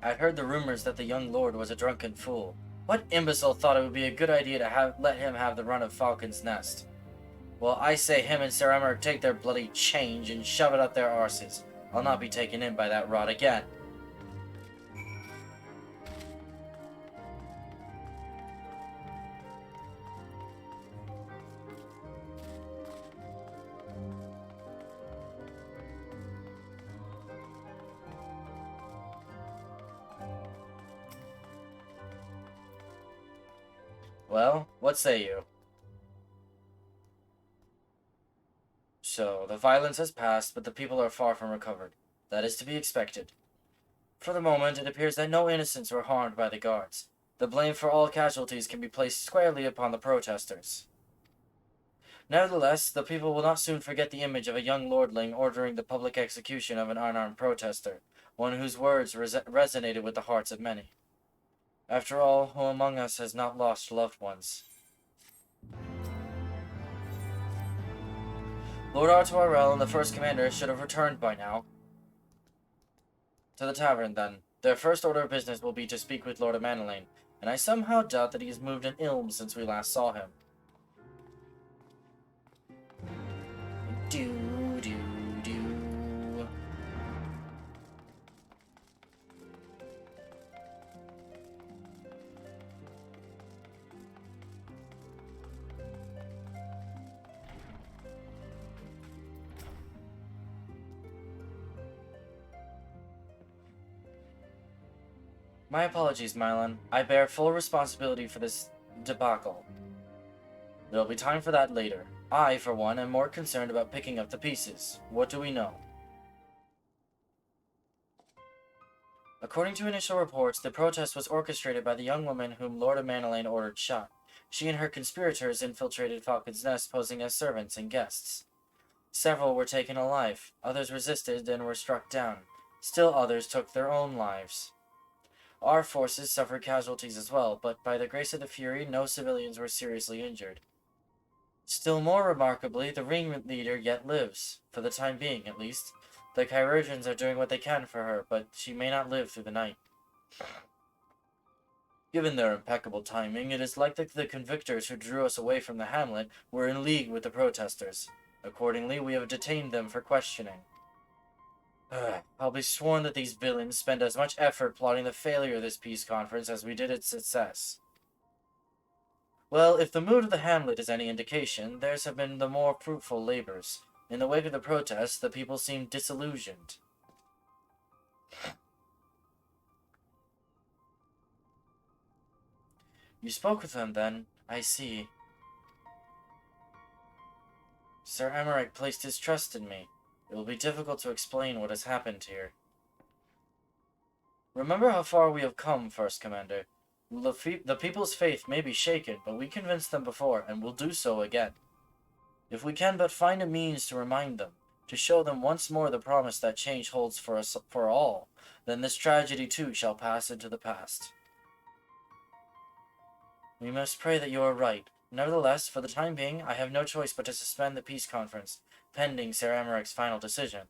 I had heard the rumors that the young lord was a drunken fool. What imbecile thought it would be a good idea to let him have the run of Falcon's Nest? Well, I say him and Sir Emmer take their bloody change and shove it up their arses. I'll not be taken in by that rot again. Well, what say you? So, the violence has passed, but the people are far from recovered. That is to be expected. For the moment, it appears that no innocents were harmed by the guards. The blame for all casualties can be placed squarely upon the protesters. Nevertheless, the people will not soon forget the image of a young lordling ordering the public execution of an unarmed protester, one whose words resonated with the hearts of many. After all, who among us has not lost loved ones? Lord Artoirel and the first commander should have returned by now. To the tavern, then. Their first order of business will be to speak with Lord Amanelaine, and I somehow doubt that he has moved an ilm since we last saw him. My apologies, Mylon. I bear full responsibility for this debacle. There'll be time for that later. I, for one, am more concerned about picking up the pieces. What do we know? According to initial reports, the protest was orchestrated by the young woman whom Lord Amanelaine ordered shot. She and her conspirators infiltrated Falcon's Nest, posing as servants and guests. Several were taken alive, others resisted and were struck down. Still others took their own lives. Our forces suffered casualties as well, but by the grace of the Fury, no civilians were seriously injured. Still more remarkably, the ringleader yet lives, for the time being at least. The Chirurgeons are doing what they can for her, but she may not live through the night. Given their impeccable timing, it is likely the convictors who drew us away from the hamlet were in league with the protesters. Accordingly, we have detained them for questioning. I'll be sworn that these villains spend as much effort plotting the failure of this peace conference as we did its success. Well, if the mood of the hamlet is any indication, theirs have been the more fruitful labors. In the wake of the protests, the people seemed disillusioned. You spoke with them, then? I see. Sir Emmerich placed his trust in me. It will be difficult to explain what has happened here. Remember how far we have come, First Commander. The people's faith may be shaken, but we convinced them before, and will do so again. If we can but find a means to remind them, to show them once more the promise that change holds for us for all, then this tragedy too shall pass into the past. We must pray that you are right. Nevertheless, for the time being, I have no choice but to suspend the peace conference, pending Sir Emmerich's final decision.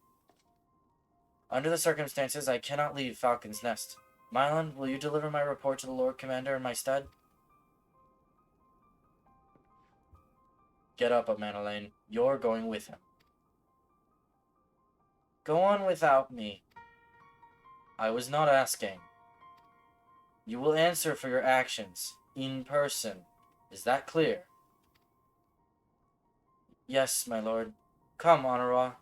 Under the circumstances, I cannot leave Falcon's Nest. Mylon, will you deliver my report to the Lord Commander in my stead? Get up, Amanelaine. You're going with him. Go on without me. I was not asking. You will answer for your actions, in person. Is that clear? Yes, my lord. Come, Honorat.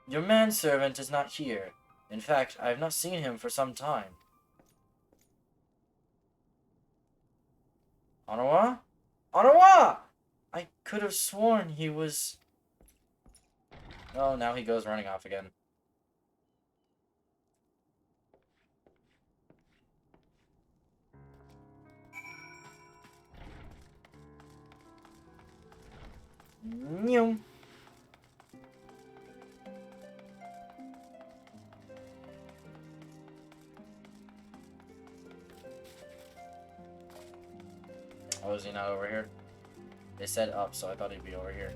Your manservant is not here. In fact, I have not seen him for some time. Honorat? Honorat! I could have sworn he was... Oh, now he goes running off again. Meow. Oh, is he not over here? They said up, so I thought he'd be over here.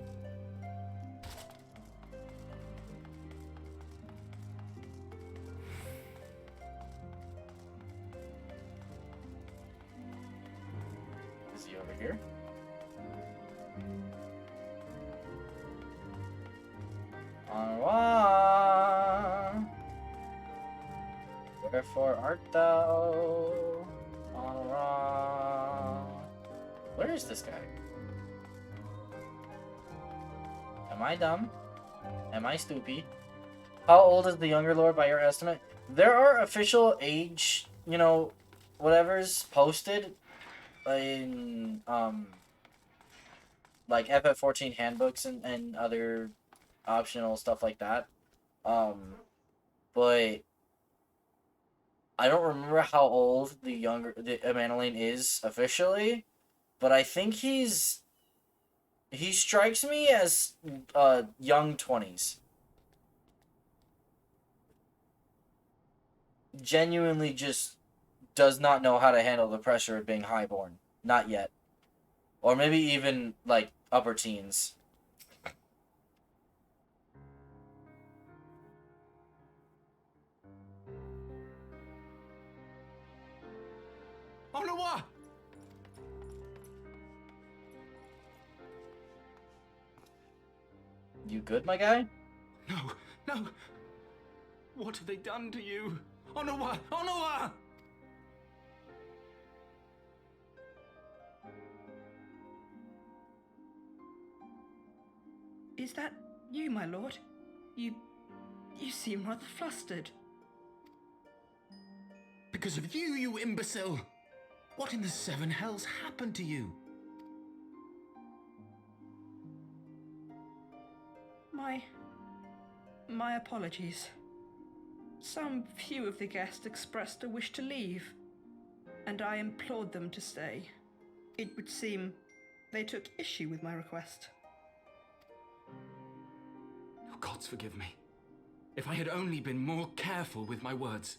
Is he over here? Honorat! Wherefore art thou on wrong? Where is this guy? Am I dumb? Am I stupid? How old is the younger lord by your estimate? There are official age, you know, whatever's posted in like FF14 handbooks and other optional stuff like that. But I don't remember how old the Emmanuel is officially, but I think he strikes me as young 20s. Genuinely just does not know how to handle the pressure of being highborn. Not yet. Or maybe even, like, upper teens. Oh no, what? You good, my guy? No, no. What have they done to you? Oh no, what? Oh no, what? Is that you, my lord? You seem rather flustered. Because of you, you imbecile! What in the seven hells happened to you? My apologies. Some few of the guests expressed a wish to leave, and I implored them to stay. It would seem they took issue with my request. Oh, gods forgive me. If I had only been more careful with my words.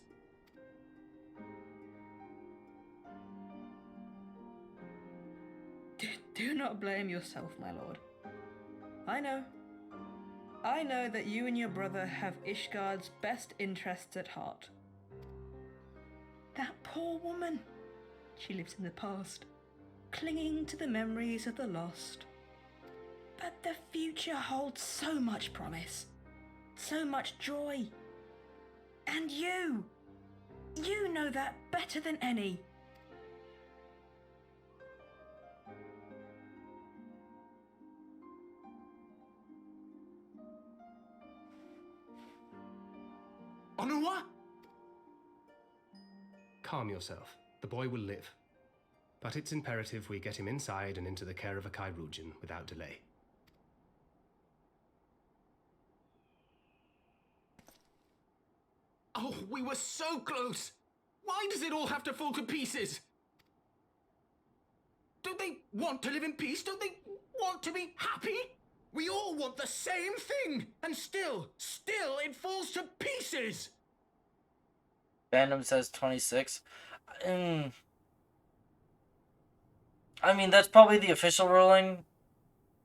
Do not blame yourself, my lord. I know that you and your brother have Ishgard's best interests at heart. That poor woman. She lives in the past, clinging to the memories of the lost. But the future holds so much promise, so much joy. And you know that better than any. Onua? Calm yourself. The boy will live. But it's imperative we get him inside and into the care of a Kairoujian without delay. Oh, we were so close! Why does it all have to fall to pieces? Don't they want to live in peace? Don't they want to be happy? We all want the same thing! And still it falls to pieces! Fandom says 26. I mean, that's probably the official ruling.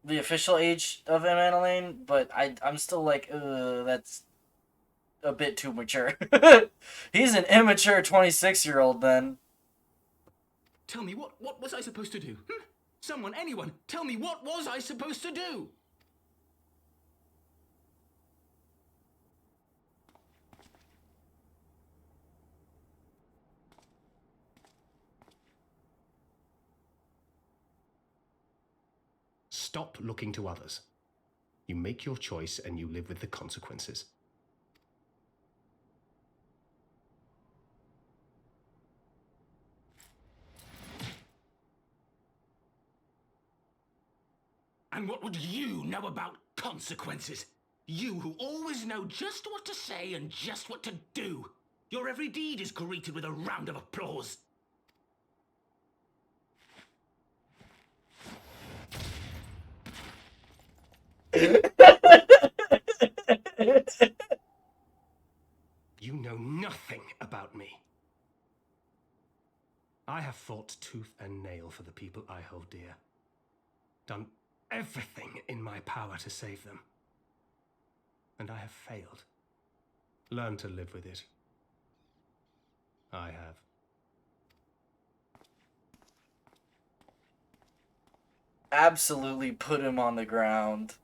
The official age of Emmanuel, but I'm still like, that's a bit too mature. He's an immature 26-year-old then. Tell me, what was I supposed to do? Someone, anyone, tell me, what was I supposed to do? Stop looking to others. You make your choice and you live with the consequences. And what would you know about consequences? You who always know just what to say and just what to do. Your every deed is greeted with a round of applause. You know nothing about me. I have fought tooth and nail for the people I hold dear. Done everything in my power to save them. And I have failed. Learn to live with it. I have. Absolutely put him on the ground.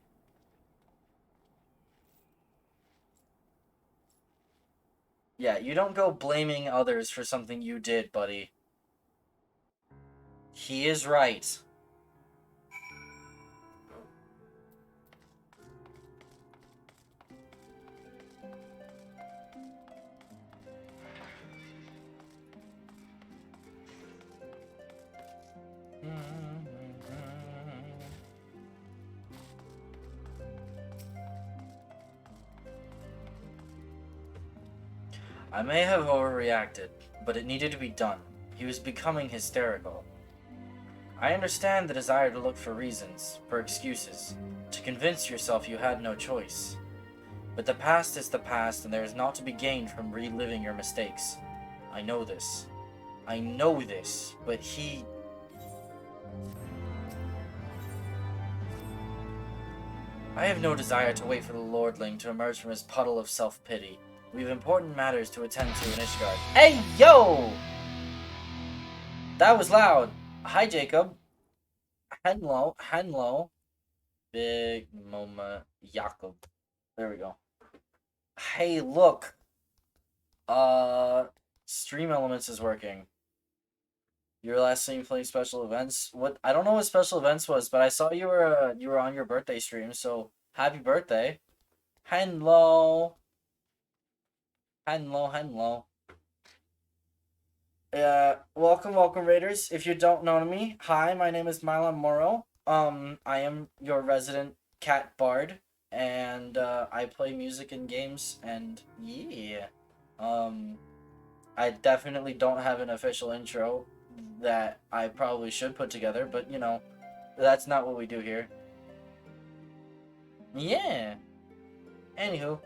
Yeah, you don't go blaming others for something you did, buddy. He is right. I may have overreacted, but it needed to be done. He was becoming hysterical. I understand the desire to look for reasons, for excuses, to convince yourself you had no choice. But the past is the past, and there is naught to be gained from reliving your mistakes. I know this. I know this, but he... I have no desire to wait for the Lordling to emerge from his puddle of self-pity. We have important matters to attend to in Ishgard. Hey, yo! That was loud. Hi, Jacob. Hello. Big Moma Jakob. There we go. Hey, look. Stream Elements is working. Your last stream playing special events? What? I don't know what special events was, but I saw you were on your birthday stream, so happy birthday. Hello. Welcome, Raiders. If you don't know me, hi, my name is Milan Moro. I am your resident cat bard, and I play music and games, and yeah. I definitely don't have an official intro that I probably should put together, but you know, that's not what we do here. Yeah. Anywho,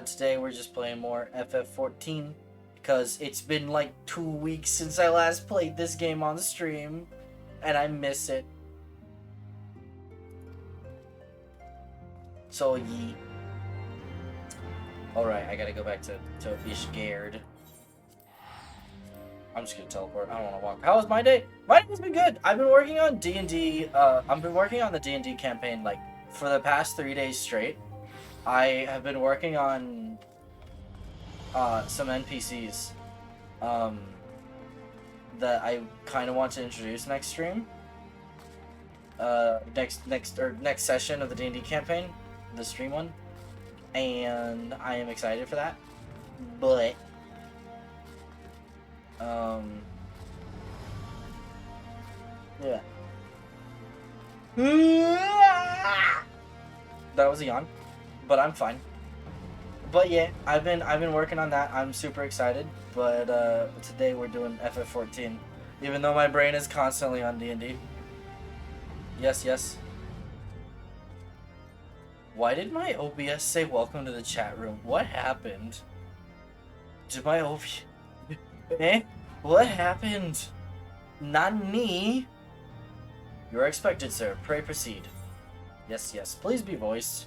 today we're just playing more FF14 because it's been like 2 weeks since I last played this game on the stream, and I miss it. So ye. Alright, I gotta go back to Ishgard. I'm just gonna teleport. I don't want to walk. How was my day? My day's been good. I've been working on D&D. I've been working on the D&D campaign like for the past 3 days straight. I have been working on some NPCs that I kind of want to introduce next stream. Next session of the D&D campaign, the stream one, and I am excited for that. But yeah. That was a yawn, but I'm fine. But yeah, I've been working on that. I'm super excited. But today we're doing FF14, even though my brain is constantly on D&D. Yes. Why did my OBS say welcome to the chat room? What happened? Did my OBS... Eh? What happened? Not me. You are expected, sir. Pray proceed. Yes. Please be voiced.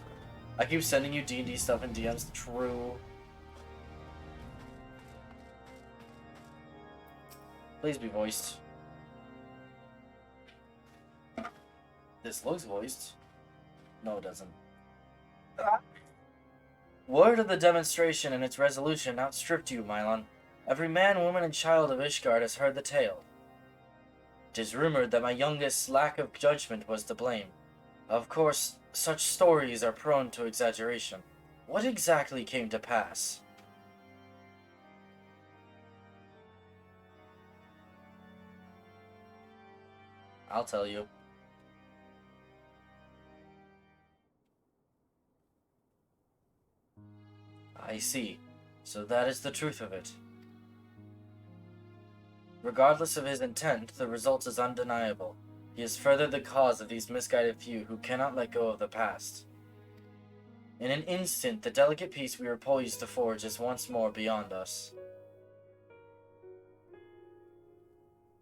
I keep sending you D&D stuff in DMs. True. Please be voiced. This looks voiced. No, it doesn't. Word of the demonstration and its resolution outstripped you, Mylon. Every man, woman, and child of Ishgard has heard the tale. It is rumored that my youngest's lack of judgment was to blame. Of course, such stories are prone to exaggeration. What exactly came to pass? I'll tell you. I see. So that is the truth of it. Regardless of his intent, the result is undeniable. He has furthered the cause of these misguided few who cannot let go of the past. In an instant, the delicate peace we were poised to forge is once more beyond us.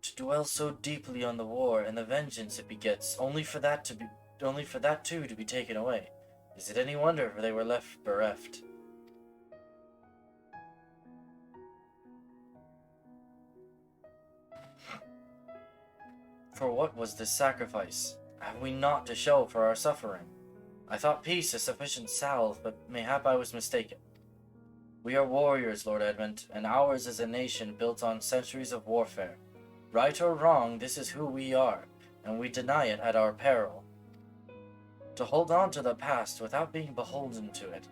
To dwell so deeply on the war and the vengeance it begets, only for that too to be taken away. Is it any wonder they were left bereft? For what was this sacrifice? Have we naught to show for our suffering? I thought peace a sufficient salve, but mayhap I was mistaken. We are warriors, Lord Edmund, and ours is a nation built on centuries of warfare. Right or wrong, this is who we are, and we deny it at our peril. To hold on to the past without being beholden to it.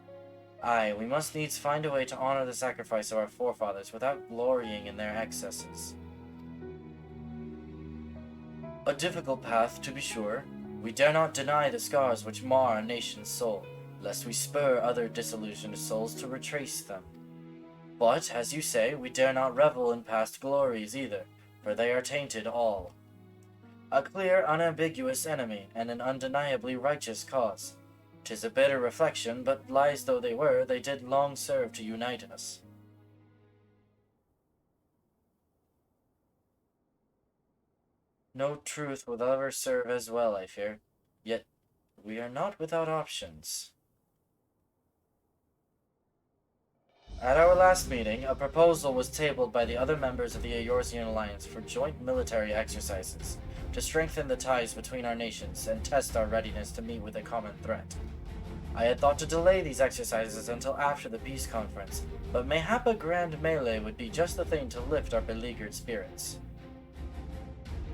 Aye, we must needs find a way to honor the sacrifice of our forefathers without glorying in their excesses. A difficult path, to be sure. We dare not deny the scars which mar a nation's soul, lest we spur other disillusioned souls to retrace them. But, as you say, we dare not revel in past glories either, for they are tainted all. A clear, unambiguous enemy, and an undeniably righteous cause. 'Tis a bitter reflection, but lies though they were, they did long serve to unite us. No truth will ever serve as well, I fear. Yet, we are not without options. At our last meeting, a proposal was tabled by the other members of the Eorzean Alliance for joint military exercises, to strengthen the ties between our nations and test our readiness to meet with a common threat. I had thought to delay these exercises until after the peace conference, but mayhap a grand melee would be just the thing to lift our beleaguered spirits.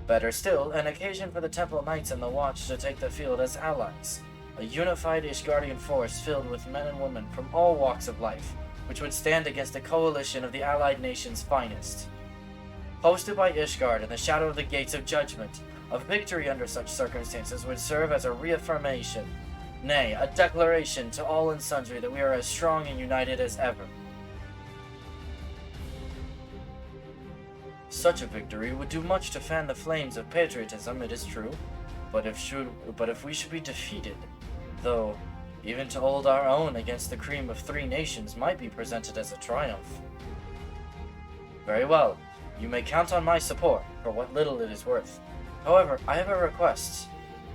Better still, an occasion for the Temple Knights and the Watch to take the field as allies, a unified Ishgardian force filled with men and women from all walks of life, which would stand against a coalition of the allied nations' finest. Hosted by Ishgard in the shadow of the Gates of Judgment, a victory under such circumstances would serve as a reaffirmation, nay, a declaration to all and sundry that we are as strong and united as ever. Such a victory would do much to fan the flames of patriotism, it is true, but if we should be defeated, though even to hold our own against the cream of 3 nations might be presented as a triumph. Very well, you may count on my support, for what little it is worth. However, I have a request.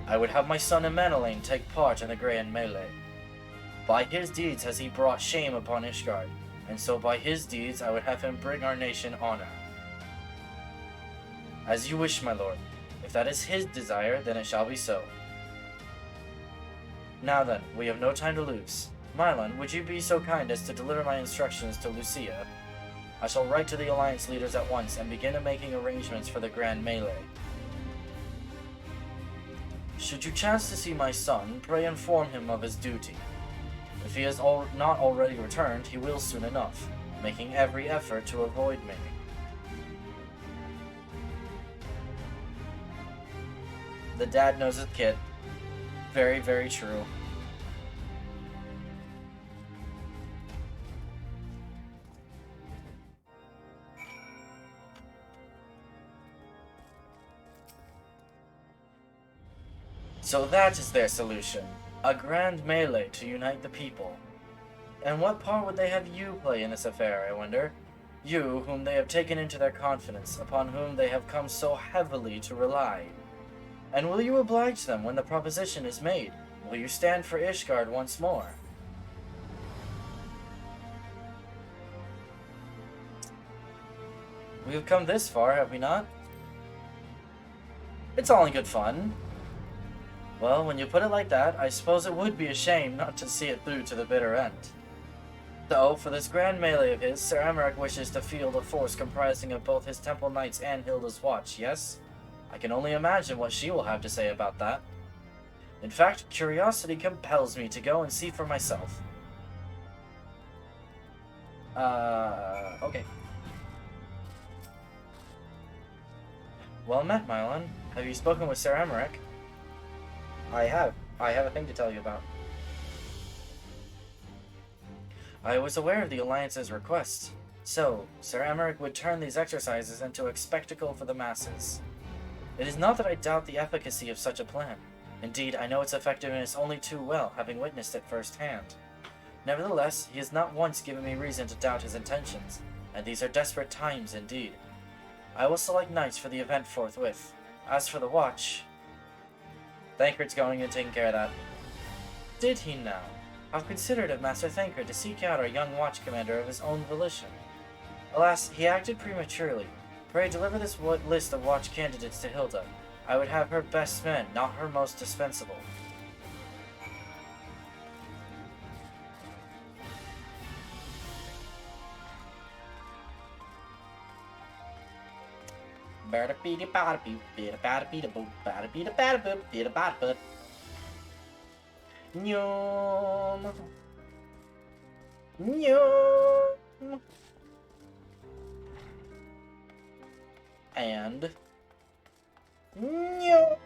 I would have my son Emmanuel take part in the grand melee. By his deeds has he brought shame upon Ishgard, and so by his deeds I would have him bring our nation honor. As you wish, my lord. If that is his desire, then it shall be so. Now then, we have no time to lose. Mylon, would you be so kind as to deliver my instructions to Lucia? I shall write to the Alliance leaders at once and begin making arrangements for the grand melee. Should you chance to see my son, pray inform him of his duty. If he has not already returned, he will soon enough, making every effort to avoid me. The dad knows his kid. Very, very true. So that is their solution. A grand melee to unite the people. And what part would they have you play in this affair, I wonder? You, whom they have taken into their confidence, upon whom they have come so heavily to rely. And will you oblige them when the proposition is made? Will you stand for Ishgard once more? We have come this far, have we not? It's all in good fun. Well, when you put it like that, I suppose it would be a shame not to see it through to the bitter end. Though, for this grand melee of his, Sir Emmerich wishes to field a force comprising of both his Temple Knights and Hilda's Watch, yes? I can only imagine what she will have to say about that. In fact, curiosity compels me to go and see for myself. Okay. Well met, Mylon. Have you spoken with Sir Emmerich? I have. I have a thing to tell you about. I was aware of the Alliance's request. So, Sir Emmerich would turn these exercises into a spectacle for the masses. It is not that I doubt the efficacy of such a plan. Indeed, I know its effectiveness only too well, having witnessed it firsthand. Nevertheless, he has not once given me reason to doubt his intentions, and these are desperate times indeed. I will select knights for the event forthwith. As for the watch... Thancred's going and taking care of that. Did he now? How considerate of Master Thancred to seek out our young watch commander of his own volition. Alas, he acted prematurely. Pray deliver this list of watch candidates to Hilda. I would have her best men, not her most dispensable. Nyom. Nyom. And nyom.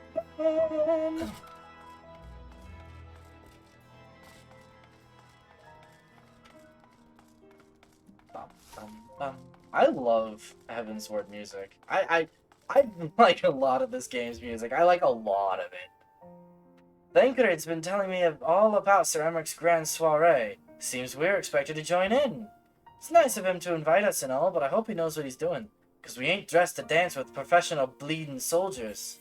Bum, bum, bum. I love Heavensward music. I like a lot of this game's music. I like a lot of it. Thancred's been telling me all about Sir Emmerich's grand soiree. Seems we're expected to join in. It's nice of him to invite us and all, but I hope he knows what he's doing. Because we ain't dressed to dance with professional bleeding soldiers.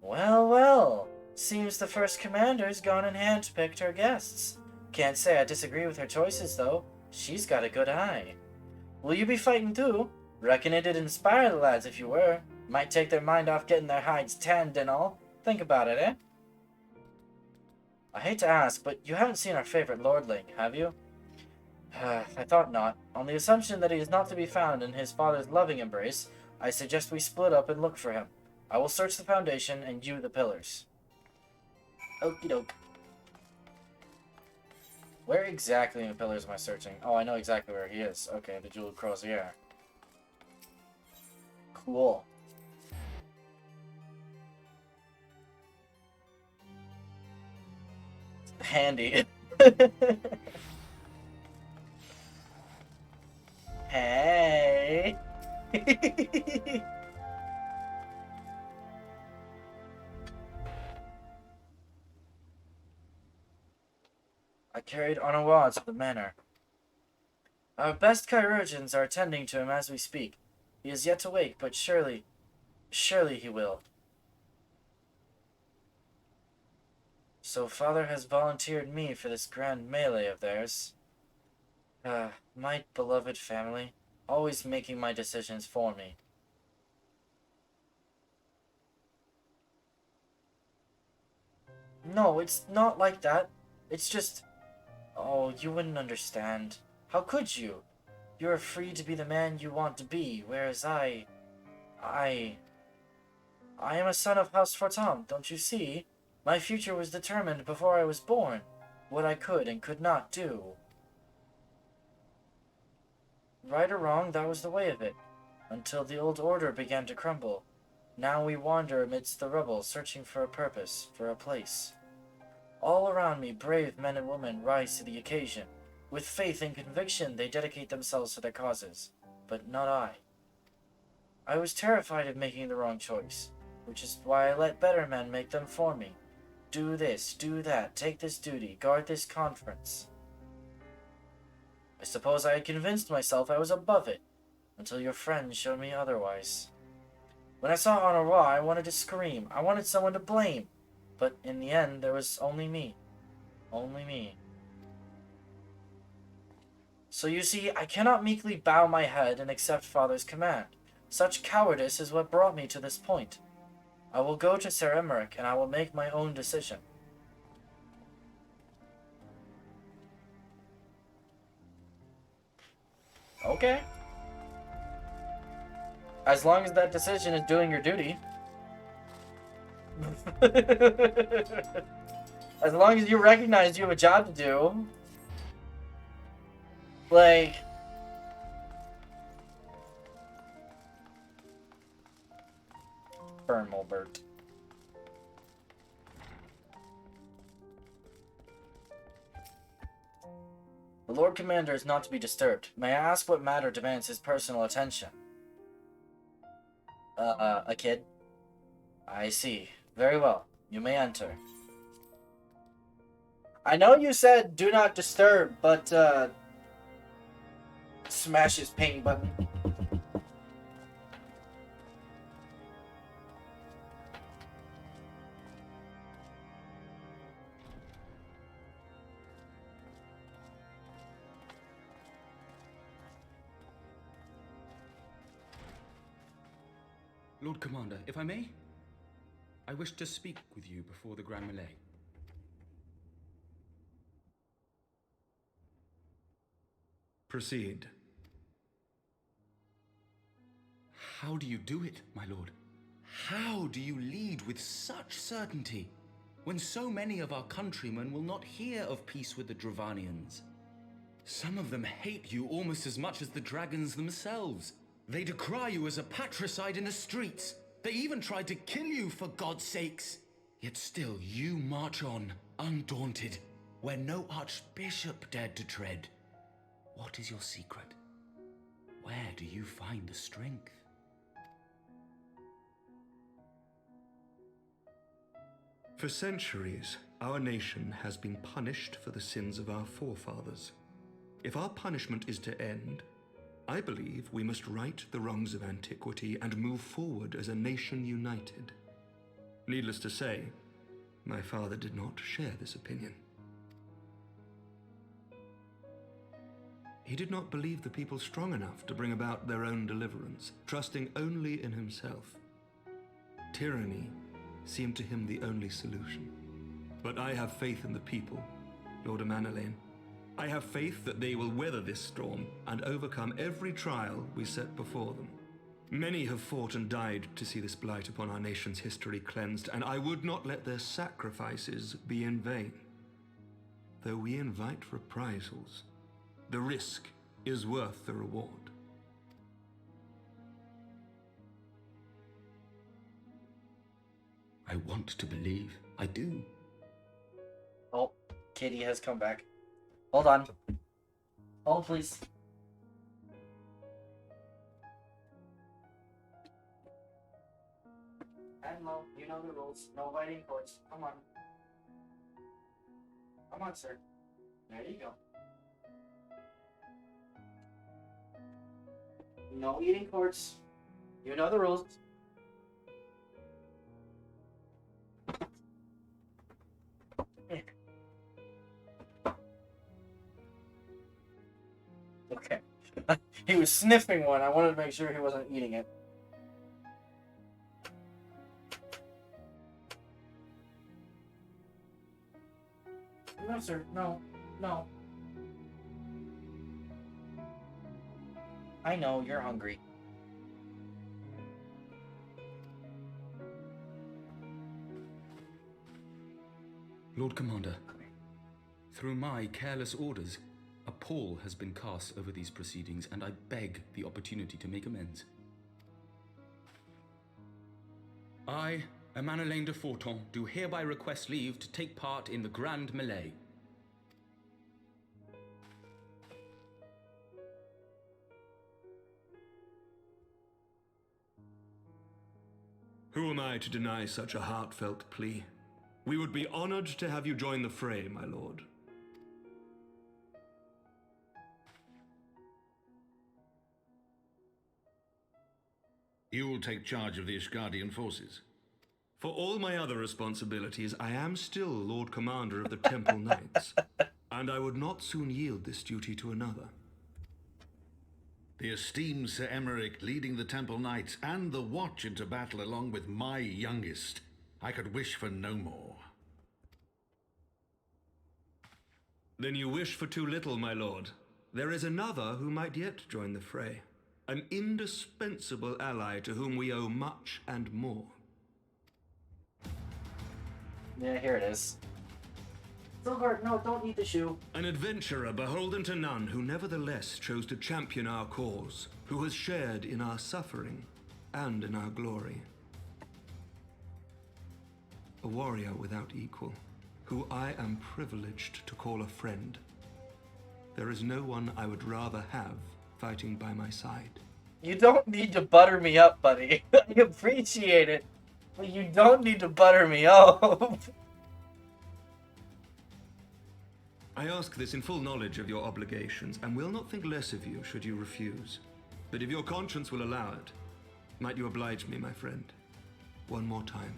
Well, well. Seems the first commander's gone and handpicked her guests. Can't say I disagree with her choices, though. She's got a good eye. Will you be fighting too? Reckon it'd inspire the lads if you were. Might take their mind off getting their hides tanned and all. Think about it, eh? I hate to ask, but you haven't seen our favorite lordling, have you? I thought not. On the assumption that he is not to be found in his father's loving embrace, I suggest we split up and look for him. I will search the foundation and you the pillars. Okie doke. Where exactly in the pillars am I searching? Oh, I know exactly where he is. Okay, the Jewel Crozier. Cool. Handy. Hey. I carried Onawa to the manor. Our best chirurgeons are attending to him as we speak. He is yet to wake, but surely he will. So father has volunteered me for this grand melee of theirs. My beloved family, always making my decisions for me. No, it's not like that. It's just... Oh, you wouldn't understand. How could you? You are free to be the man you want to be, whereas I am a son of House Fortin, don't you see? My future was determined before I was born. What I could and could not do. Right or wrong, that was the way of it. Until the old order began to crumble. Now we wander amidst the rubble, searching for a purpose, for a place. All around me, brave men and women rise to the occasion. With faith and conviction, they dedicate themselves to their causes. But not I. I was terrified of making the wrong choice, which is why I let better men make them for me. Do this, do that, take this duty, guard this conference. I suppose I had convinced myself I was above it, until your friends showed me otherwise. When I saw Honorat, I wanted to scream. I wanted someone to blame. But in the end, there was only me. Only me. So you see, I cannot meekly bow my head and accept Father's command. Such cowardice is what brought me to this point. I will go to Sir Emmerich, and I will make my own decision. Okay. As long as that decision is doing your duty. As long as you recognize you have a job to do. Like... Bert. The Lord Commander is not to be disturbed. May I ask what matter demands his personal attention? A kid? I see. Very well. You may enter. I know you said do not disturb, but, smash his ping button. Lord Commander, if I may, I wish to speak with you before the Grand Melee. Proceed. How do you do it, my lord? How do you lead with such certainty, when so many of our countrymen will not hear of peace with the Dravanians? Some of them hate you almost as much as the dragons themselves. They decry you as a patricide in the streets. They even tried to kill you, for God's sakes. Yet still you march on, undaunted, where no archbishop dared to tread. What is your secret? Where do you find the strength? For centuries, our nation has been punished for the sins of our forefathers. If our punishment is to end, I believe we must right the wrongs of antiquity and move forward as a nation united. Needless to say, my father did not share this opinion. He did not believe the people strong enough to bring about their own deliverance, trusting only in himself. Tyranny seemed to him the only solution. But I have faith in the people, Lord Amanalain. I have faith that they will weather this storm and overcome every trial we set before them. Many have fought and died to see this blight upon our nation's history cleansed, and I would not let their sacrifices be in vain. Though we invite reprisals, the risk is worth the reward. I want to believe. I do. Oh, Kitty has come back. Hold on. Hold, please. Admiral, you know the rules. No biting courts. Come on. Come on, sir. There you go. No eating courts. You know the rules. Okay. He was sniffing one. I wanted to make sure he wasn't eating it. No, sir. No. No. I know, you're hungry. Lord Commander, through my careless orders, a pall has been cast over these proceedings, and I beg the opportunity to make amends. I, Amanalain de Forton, do hereby request leave to take part in the Grand Melee. Who am I to deny such a heartfelt plea? We would be honored to have you join the fray, my lord. You will take charge of the Ishgardian forces. For all my other responsibilities, I am still Lord Commander of the Temple Knights, and I would not soon yield this duty to another. The esteemed Sir Emeric leading the Temple Knights and the Watch into battle along with my youngest. I could wish for no more. Then you wish for too little, my lord. There is another who might yet join the fray. An indispensable ally to whom we owe much and more. Yeah, here it is. Silgard, no, don't eat the shoe. An adventurer beholden to none, who nevertheless chose to champion our cause, who has shared in our suffering and in our glory. A warrior without equal, who I am privileged to call a friend. There is no one I would rather have fighting by my side. You don't need to butter me up, buddy. I appreciate it, but you don't need to butter me up. I ask this in full knowledge of your obligations, and will not think less of you should you refuse. But if your conscience will allow it, might you oblige me, my friend, one more time?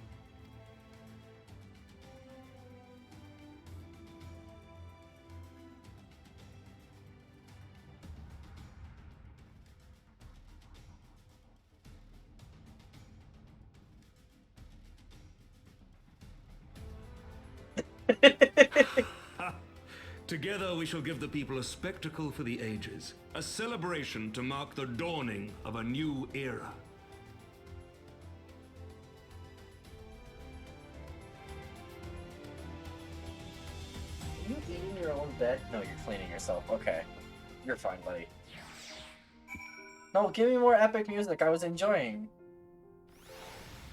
Together we shall give the people a spectacle for the ages, a celebration to mark the dawning of a new era. bed? No, you're cleaning yourself. Okay. You're fine, buddy. No, give me more epic music. I was enjoying.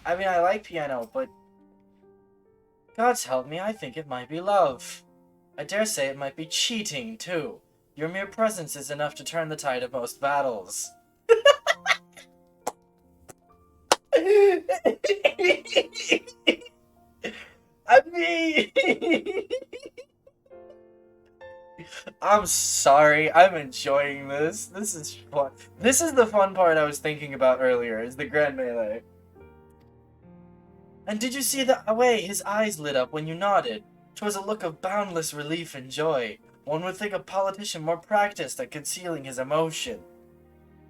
I mean, I like piano, but... God's help me, I think it might be love. I dare say it might be cheating, too. Your mere presence is enough to turn the tide of most battles. I mean... I'm sorry, I'm enjoying this. This is fun. This is the fun part I was thinking about earlier, is the Grand Melee. And did you see the way his eyes lit up when you nodded? 'Twas a look of boundless relief and joy. One would think a politician more practiced at concealing his emotion.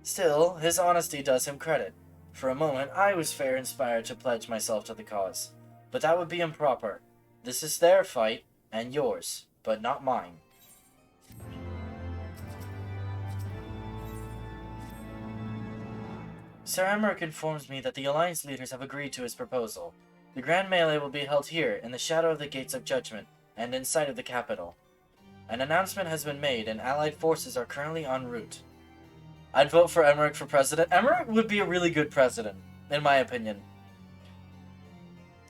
Still, his honesty does him credit. For a moment, I was fair inspired to pledge myself to the cause. But that would be improper. This is their fight, and yours, but not mine. Sir Emmerich informs me that the Alliance leaders have agreed to his proposal. The Grand Melee will be held here, in the shadow of the Gates of Judgment, and in sight of the capital. An announcement has been made, and Allied forces are currently en route. I'd vote for Emmerich for president. Emmerich would be a really good president, in my opinion.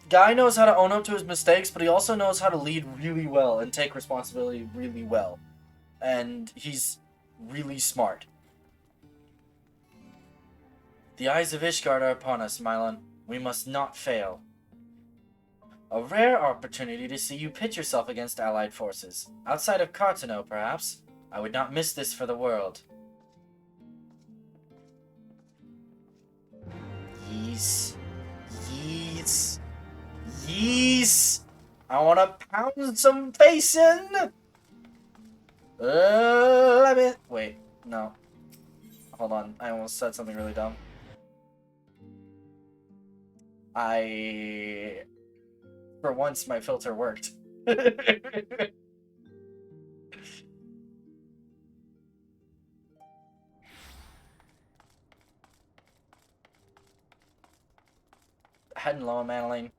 Guy knows how to own up to his mistakes, but he also knows how to lead really well and take responsibility really well. And he's really smart. The eyes of Ishgard are upon us, Mylon. We must not fail. A rare opportunity to see you pit yourself against Allied forces. Outside of Cartano, perhaps. I would not miss this for the world. Yees. Yees. Yees. I want to pound some face in. Let me... Wait, no. Hold on, I almost said something really dumb. For once, my filter worked. Hello, Madeline.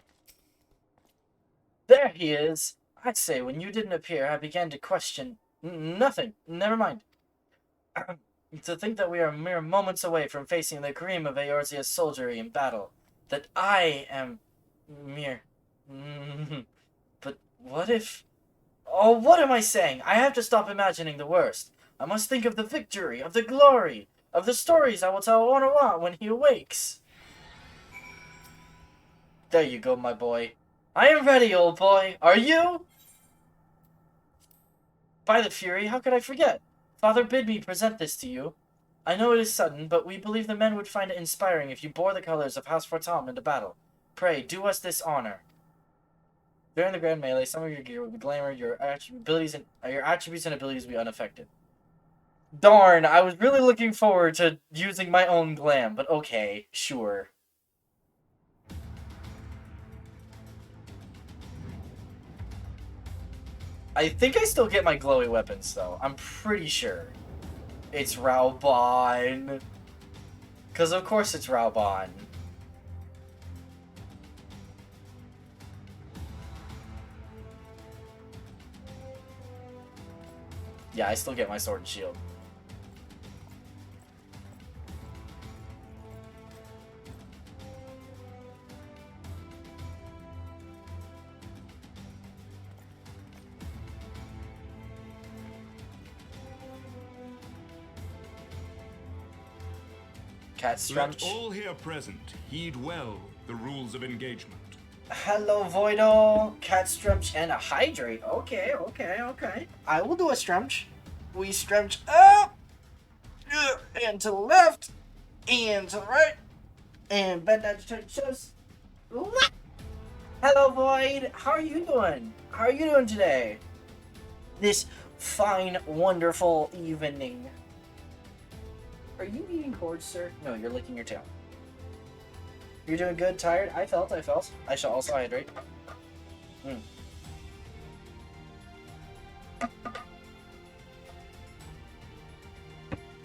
There he is! I'd say, when you didn't appear, I began to question... Nothing. Never mind. To think that we are mere moments away from facing the cream of Eorzea's soldiery in battle. That I am... mere... But what if... Oh, what am I saying? I have to stop imagining the worst. I must think of the victory, of the glory, of the stories I will tell Onawa when he awakes. There you go, my boy. I am ready, old boy. Are you? By the Fury, how could I forget? Father bid me present this to you. I know it is sudden, but we believe the men would find it inspiring if you bore the colors of House Fortam into battle. Pray, do us this honor. During the Grand Melee, some of your gear will be glamour, your attributes and abilities will be unaffected. Darn, I was really looking forward to using my own glam, but okay, sure. I think I still get my glowy weapons, though. I'm pretty sure. It's Raubon. Because of course it's Raubon. Yeah, I still get my sword and shield. Let all here present heed well the rules of engagement. Hello, Voidal, Cat Strumch, and a Hydrate. Okay. I will do a Strumch. We Strumch up, and to the left, and to the right, and bend down to turn chest. Hello, Void. How are you doing? How are you doing today? This fine, wonderful evening. Are you eating cords, sir? No, you're licking your tail. You're doing good, tired? I felt. I shall also hydrate.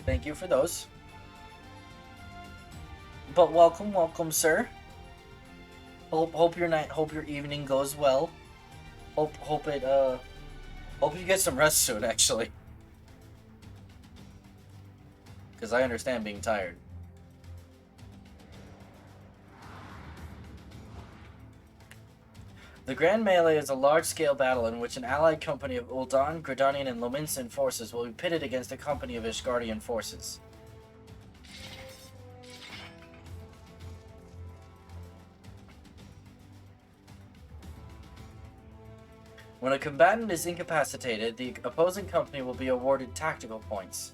Thank you for those. But welcome, sir. Hope your evening goes well. Hope it Hope you get some rest soon, actually. Because I understand being tired. The Grand Melee is a large-scale battle in which an allied company of Ul'dan, Gridanian, and Lominsan forces will be pitted against a company of Ishgardian forces. When a combatant is incapacitated, the opposing company will be awarded tactical points,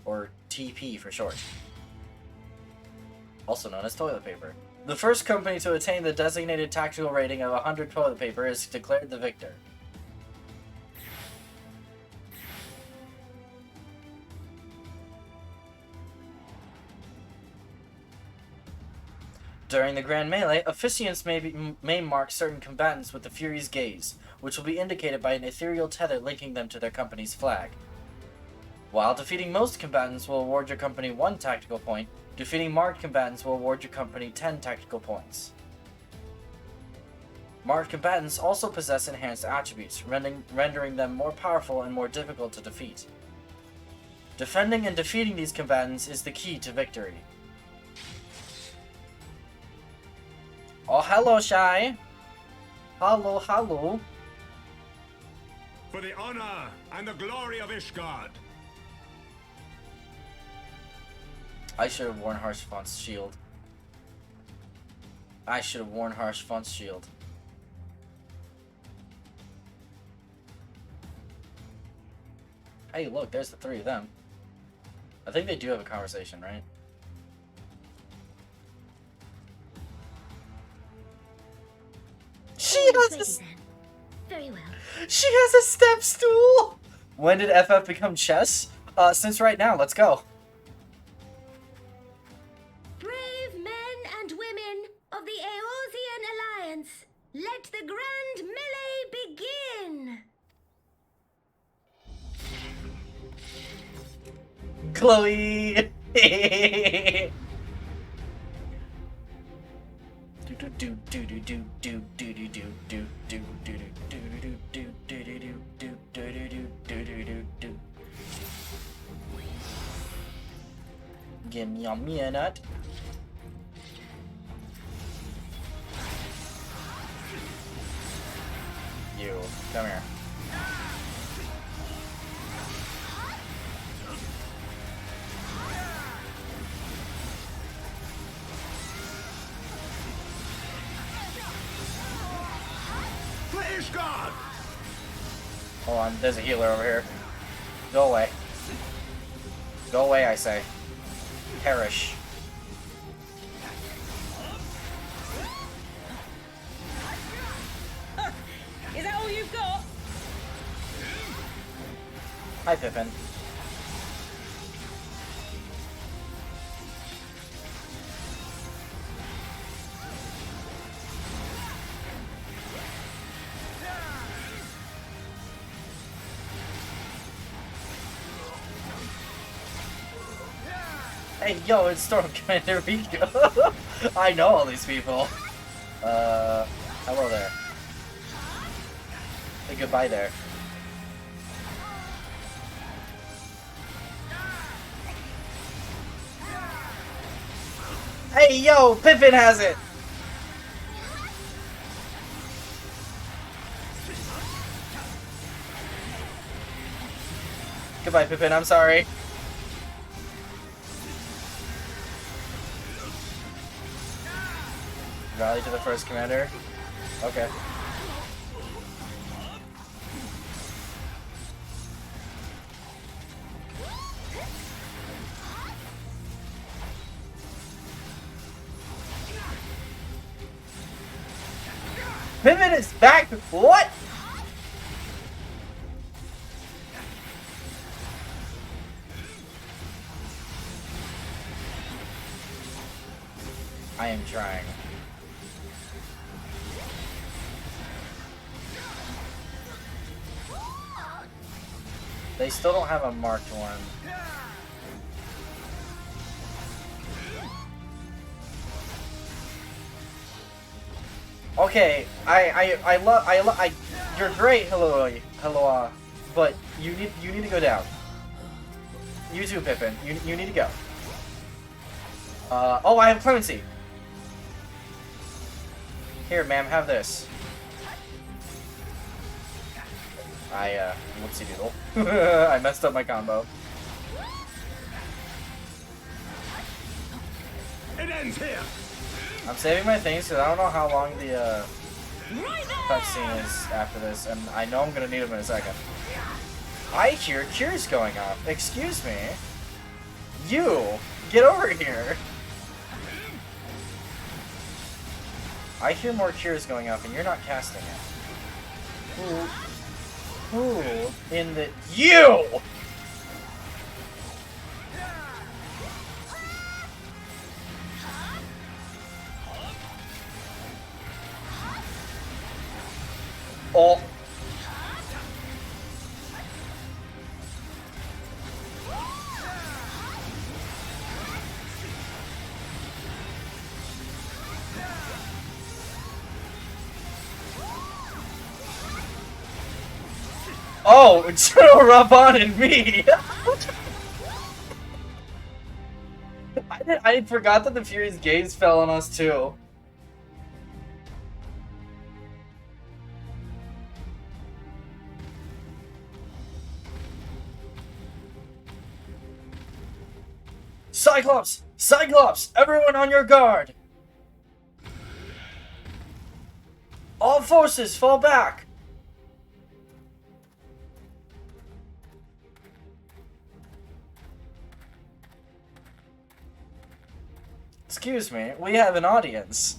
or TP for short, also known as toilet paper. The first company to attain the designated tactical rating of 100 toilet paper is declared the victor. During the Grand Melee, officiants may mark certain combatants with the Fury's Gaze, which will be indicated by an ethereal tether linking them to their company's flag. While defeating most combatants will award your company 1 tactical point, defeating marked combatants will award your company 10 tactical points. Marked combatants also possess enhanced attributes, rendering them more powerful and more difficult to defeat. Defending and defeating these combatants is the key to victory. Oh, hello, Shy! Hello, hello! For the honor and the glory of Ishgard! I should have worn Harshfont's shield. I should have worn Harshfont's shield. Hey, look, there's the 3 of them. I think they do have a conversation, right? She has a... Very well. She has a step stool! When did FF become chess? Since right now, let's go. Brave men and women of the Eorzean Alliance, let the Grand Melee begin! Chloe! Give me a minute. You, come here. Ishgard! Hold on, there's a healer over here. Go away. Go away, I say. Perish. Is that all you've got? Hi, Pippin. Hey, yo, it's Storm Commander Rico. I know all these people. Hello there. Hey, goodbye there. Hey, yo, Pippin has it! Goodbye, Pippin, I'm sorry. Rally to the first commander. Okay. Pippin is back! What? I am trying. They still don't have a marked one. Okay, I love, you're great, hello, but you need to go down. You too, Pippin. You need to go. Oh, I have clemency. Here, ma'am, have this. Whoopsie doodle. I messed up my combo. It ends here. I'm saving my things because I don't know how long the cutscene is after this, and I know I'm gonna need them in a second. I hear cures going off. Excuse me. You get over here. I hear more cures going off, and you're not casting it. Who in the you? Oh. Oh, it's gonna rub on in me! I forgot that the Fury's gaze fell on us too. Cyclops! Cyclops! Everyone on your guard! All forces, fall back! Excuse me, we have an audience.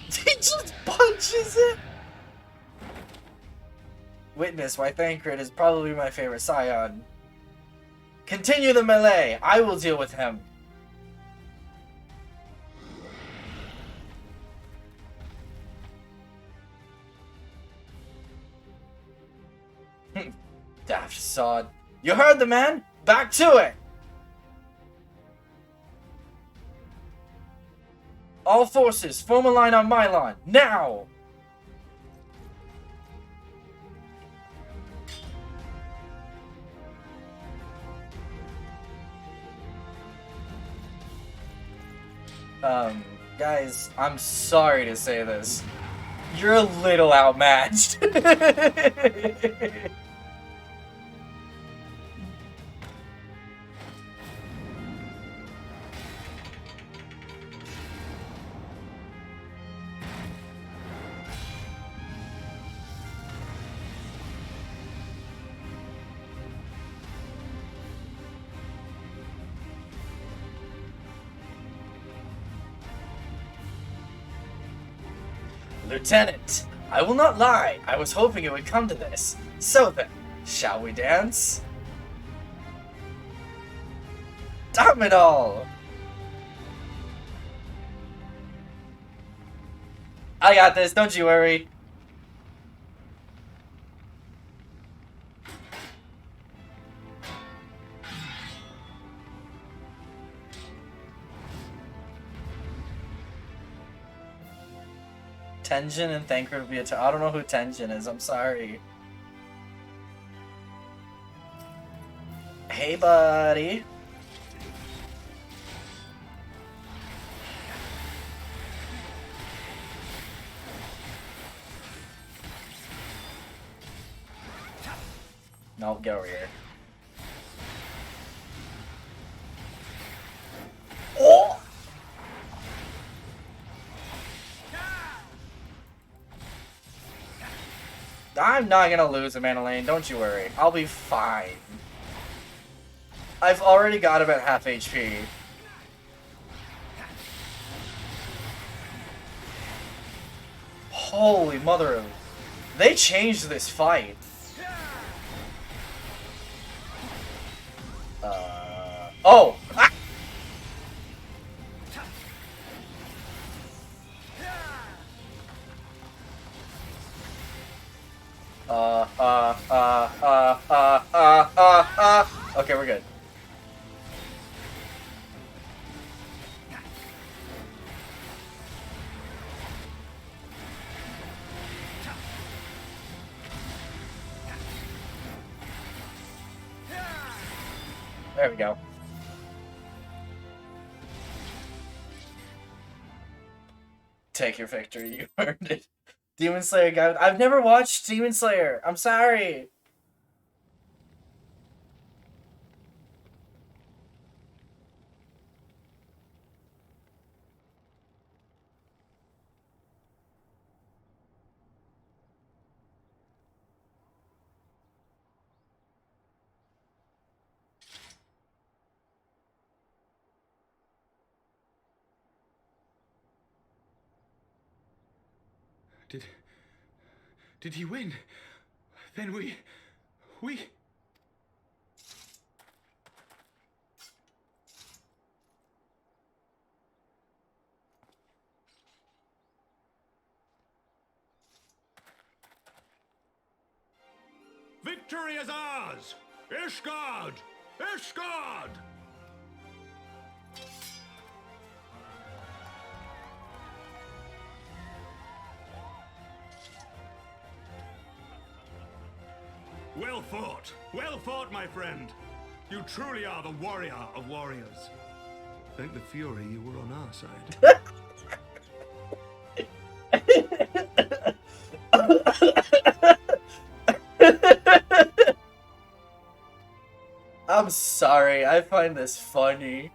He just punches it! Witness why Thancred is probably my favorite scion. Continue the melee! I will deal with him. Daft sod. You heard the man! Back to it! All forces, form a line on my line, now! Guys, I'm sorry to say this. You're a little outmatched. Lieutenant, I will not lie. I was hoping it would come to this. So then, shall we dance? Damn it all! I got this, don't you worry. Tenjin and Thancred would be I don't know who Tenjin is, I'm sorry. Hey, buddy. No, get over here. Oh! I'm not gonna lose him, Annalane, don't you worry. I'll be fine. I've already got him at half HP. Holy mother of... They changed this fight. Oh! Ah! Okay, we're good. There we go. Take your victory. You earned it. Demon Slayer guy. I've never watched Demon Slayer. I'm sorry. Did he win? Then we... Victory is ours! Ishgard! Ishgard! Well fought! Well fought, my friend! You truly are the warrior of warriors. Thank the Fury you were on our side. I'm sorry, I find this funny.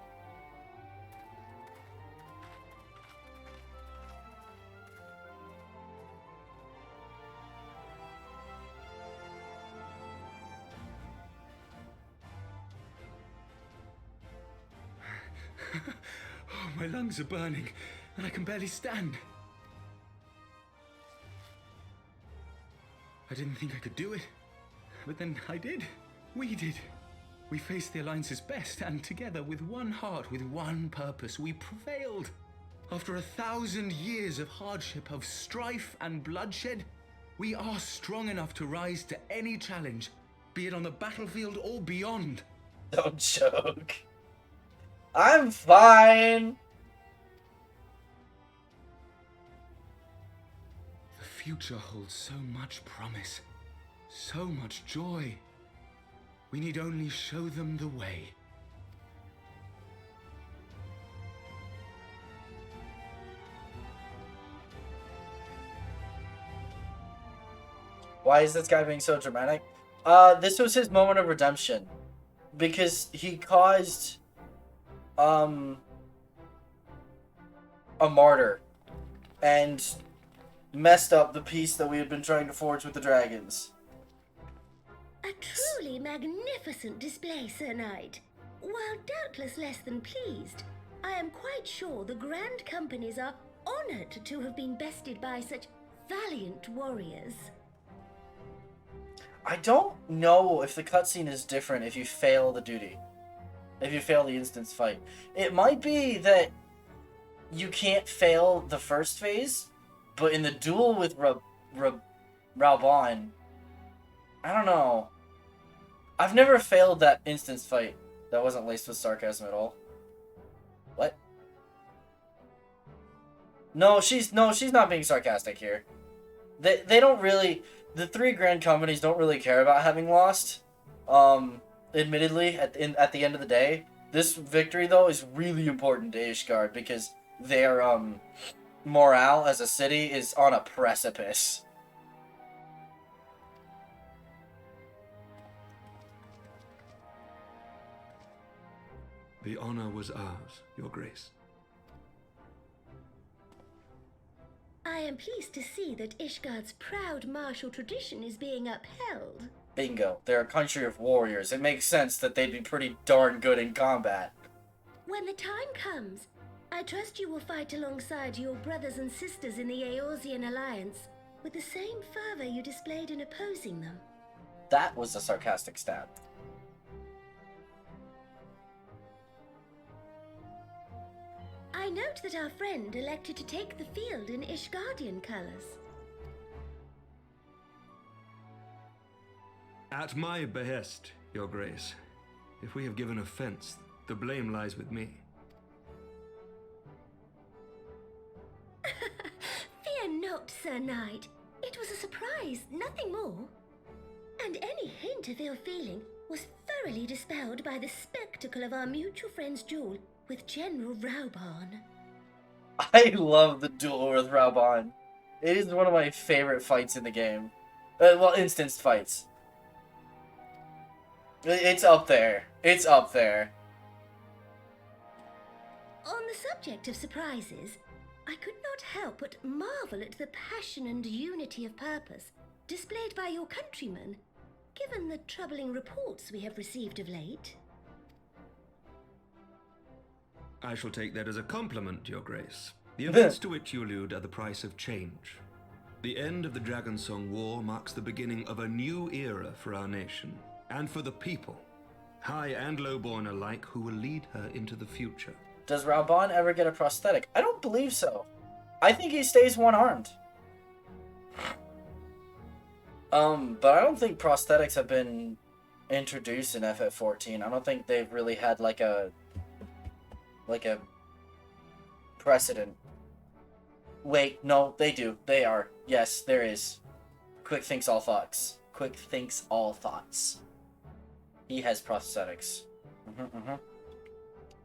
Oh, my lungs are burning, and I can barely stand. I didn't think I could do it, but then I did. We did. We faced the Alliance's best, and together, with one heart, with one purpose, we prevailed. After 1,000 years of hardship, of strife and bloodshed, we are strong enough to rise to any challenge, be it on the battlefield or beyond. Don't joke. I'm fine. The future holds so much promise, so much joy. We need only show them the way. Why is this guy being so dramatic? This was his moment of redemption. Because he caused, a martyr. And messed up the peace that we had been trying to forge with the dragons. A truly magnificent display, Sir Knight. While doubtless less than pleased, I am quite sure the Grand Companies are honored to have been bested by such valiant warriors. I don't know if the cutscene is different if you fail the duty. If you fail the instance fight. It might be that you can't fail the first phase, but in the duel with Raubon, I don't know. I've never failed that instance fight that wasn't laced with sarcasm at all. What? No, she's not being sarcastic here. They don't really... The three Grand Companies don't really care about having lost. Admittedly, at the end of the day. This victory, though, is really important to Ishgard because their, morale as a city is on a precipice. The honor was ours, Your Grace. I am pleased to see that Ishgard's proud martial tradition is being upheld. Bingo. They're a country of warriors. It makes sense that they'd be pretty darn good in combat. When the time comes, I trust you will fight alongside your brothers and sisters in the Eorzean Alliance with the same fervor you displayed in opposing them. That was a sarcastic stab. I note that our friend elected to take the field in Ishgardian colors. At my behest, Your Grace. If we have given offense, the blame lies with me. Fear not, Sir Knight. It was a surprise, nothing more. And any hint of ill feeling was thoroughly dispelled by the spectacle of our mutual friend's duel with General Rauban. I love the duel with Rauban. It is one of my favorite fights in the game. Well, instanced fights. It's up there. It's up there. On the subject of surprises, I could not help but marvel at the passion and unity of purpose displayed by your countrymen, given the troubling reports we have received of late. I shall take that as a compliment, Your Grace. The events to which you allude are the price of change. The end of the Dragonsong War marks the beginning of a new era for our nation, and for the people, high and lowborn alike, who will lead her into the future. Does Rauban ever get a prosthetic? I don't believe so. I think he stays one-armed. But I don't think prosthetics have been introduced in FF14. I don't think they've really had like a precedent. Wait, no, they do. They are. Yes, there is. Quick thinks all thoughts. Quick thinks all thoughts. He has prosthetics.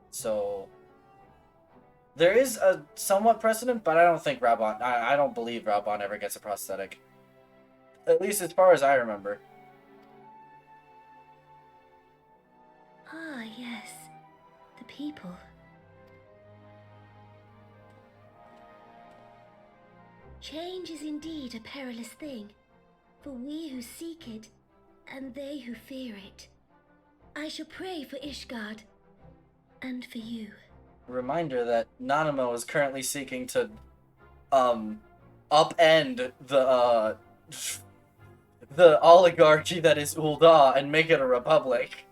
So there is a somewhat precedent, but I don't think Rauban. I don't believe Rauban ever gets a prosthetic. At least as far as I remember. Ah, yes. The people. Change is indeed a perilous thing, for we who seek it, and they who fear it. I shall pray for Ishgard, and for you. Reminder that Nanamo is currently seeking to, upend the oligarchy that is Ul'dah and make it a republic.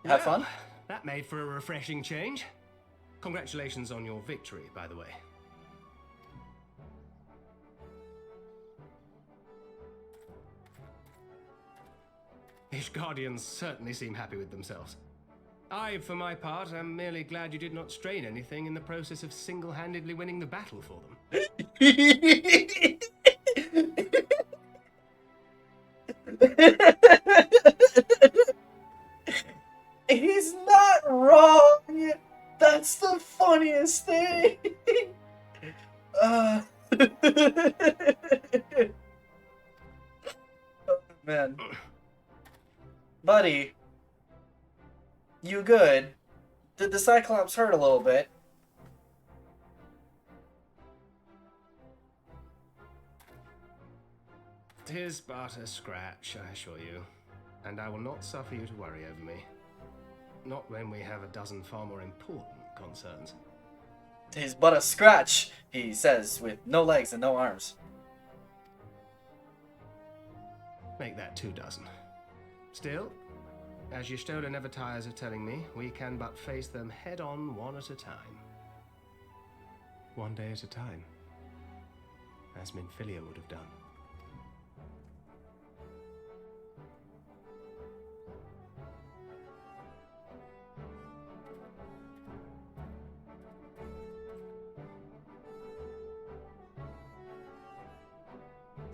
Have fun? That made for a refreshing change. Congratulations on your victory, by the way. Ishgardians certainly seem happy with themselves. I, for my part, am merely glad you did not strain anything in the process of single-handedly winning the battle for them. He's not wrong! That's the funniest thing! Oh, man. Buddy. You good? Did the Cyclops hurt a little bit? Tis but a scratch, I assure you. And I will not suffer you to worry over me. Not when we have a dozen far more important concerns. "'Tis but a scratch," he says, with no legs and no arms. Make that 24. Still, as Y'shtola never tires of telling me, we can but face them head-on one at a time. One day at a time. As Minfilia would have done.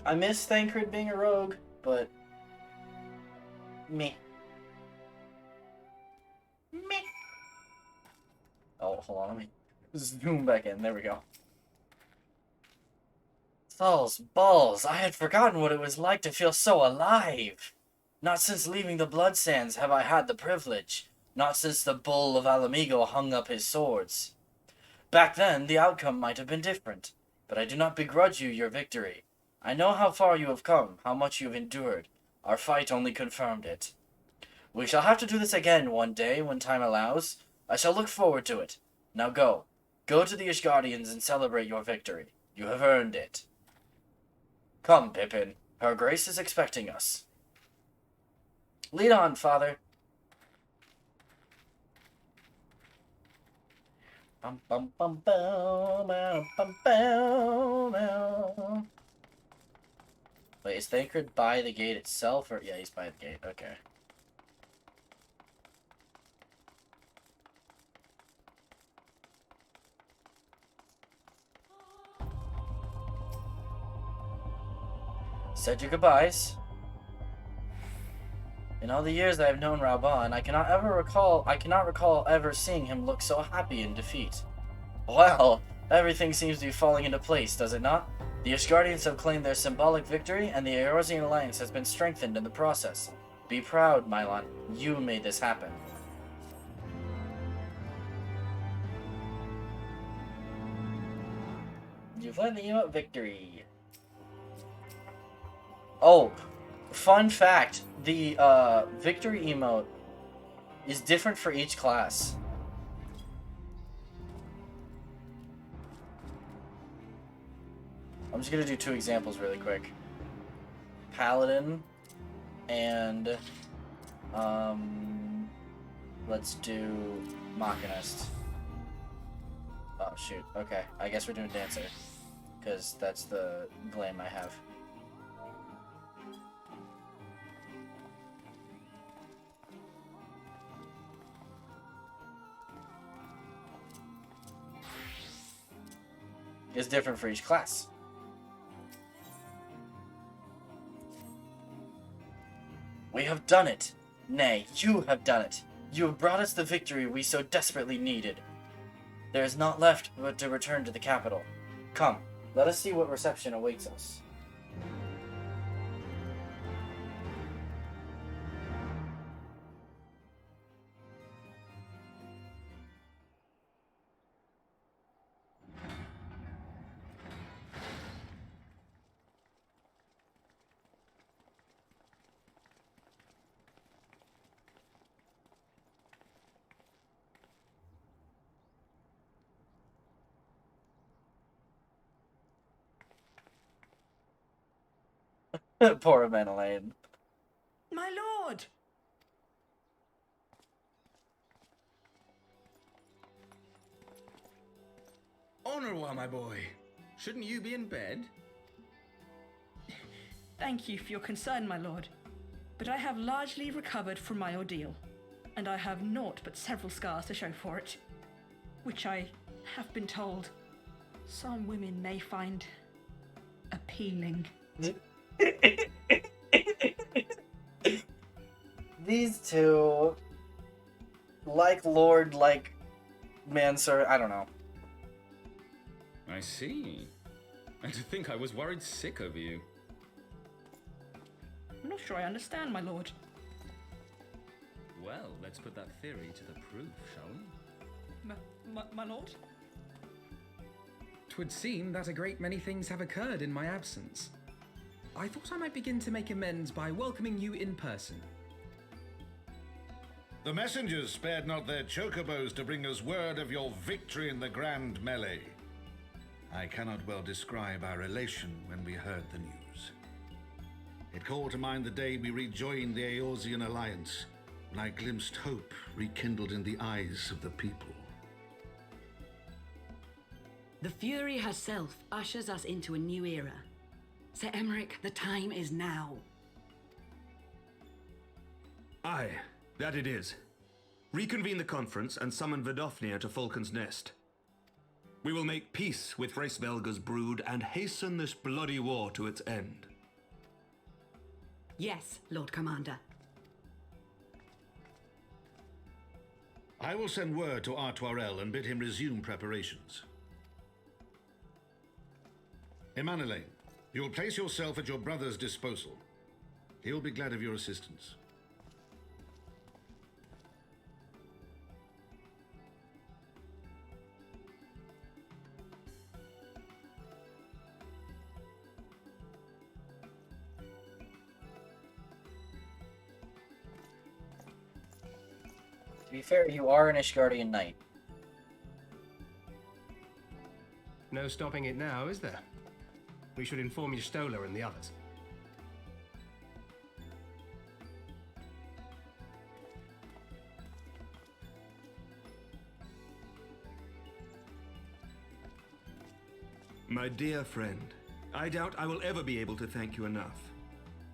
I miss Thancred being a rogue, but... meh. Oh, hold on, let me zoom back in. There we go. Thal's balls, I had forgotten what it was like to feel so alive. Not since leaving the Blood Sands have I had the privilege. Not since the Bull of Alamigo hung up his swords. Back then, the outcome might have been different, but I do not begrudge you your victory. I know how far you have come, how much you have endured. Our fight only confirmed it. We shall have to do this again one day when time allows. I shall look forward to it. Now go. Go to the Ishgardians and celebrate your victory. You have earned it. Come, Pippin. Her Grace is expecting us. Lead on, Father. Bum, bum, bum, bum, bum, bum, bum. Wait, is Thancred by the gate itself, or yeah, he's by the gate. Okay. Said your goodbyes. In all the years I have known Raban, I cannot recall ever seeing him look so happy in defeat. Well, everything seems to be falling into place, does it not? The Ishgardians have claimed their symbolic victory, and the Eorzean alliance has been strengthened in the process. Be proud, Mylon. You made this happen. You've led the emote victory. Oh, fun fact. The victory emote is different for each class. I'm just gonna do 2 examples really quick. Paladin and let's do Machinist. Oh shoot, okay. I guess we're doing Dancer. Because that's the blame I have. It's different for each class. We have done it! Nay, you have done it! You have brought us the victory we so desperately needed. There is naught left but to return to the capital. Come, let us see what reception awaits us. Poor Menelaine. My lord! Honorwa, my boy. Shouldn't you be in bed? Thank you for your concern, my lord. But I have largely recovered from my ordeal, and I have naught but several scars to show for it, which I have been told some women may find appealing. These two, like Lord, like Mansur, I don't know. I see. And to think I was worried sick of you. I'm not sure I understand, my lord. Well, let's put that theory to the proof, shall we? My lord? 'Twould seem that a great many things have occurred in my absence. I thought I might begin to make amends by welcoming you in person. The messengers spared not their chocobos to bring us word of your victory in the grand melee. I cannot well describe our elation when we heard the news. It called to mind the day we rejoined the Eorzean alliance, when I glimpsed hope rekindled in the eyes of the people. The Fury herself ushers us into a new era. Sir Emmerich, the time is now. Aye, that it is. Reconvene the conference and summon Vidofnir to Falcon's Nest. We will make peace with Hraesvelga's brood and hasten this bloody war to its end. Yes, Lord Commander. I will send word to Artoirel and bid him resume preparations. Emanuele, you will place yourself at your brother's disposal. He will be glad of your assistance. To be fair, you are an Ishgardian knight. No stopping it now, is there? We should inform Y'shtola and the others. My dear friend, I doubt I will ever be able to thank you enough.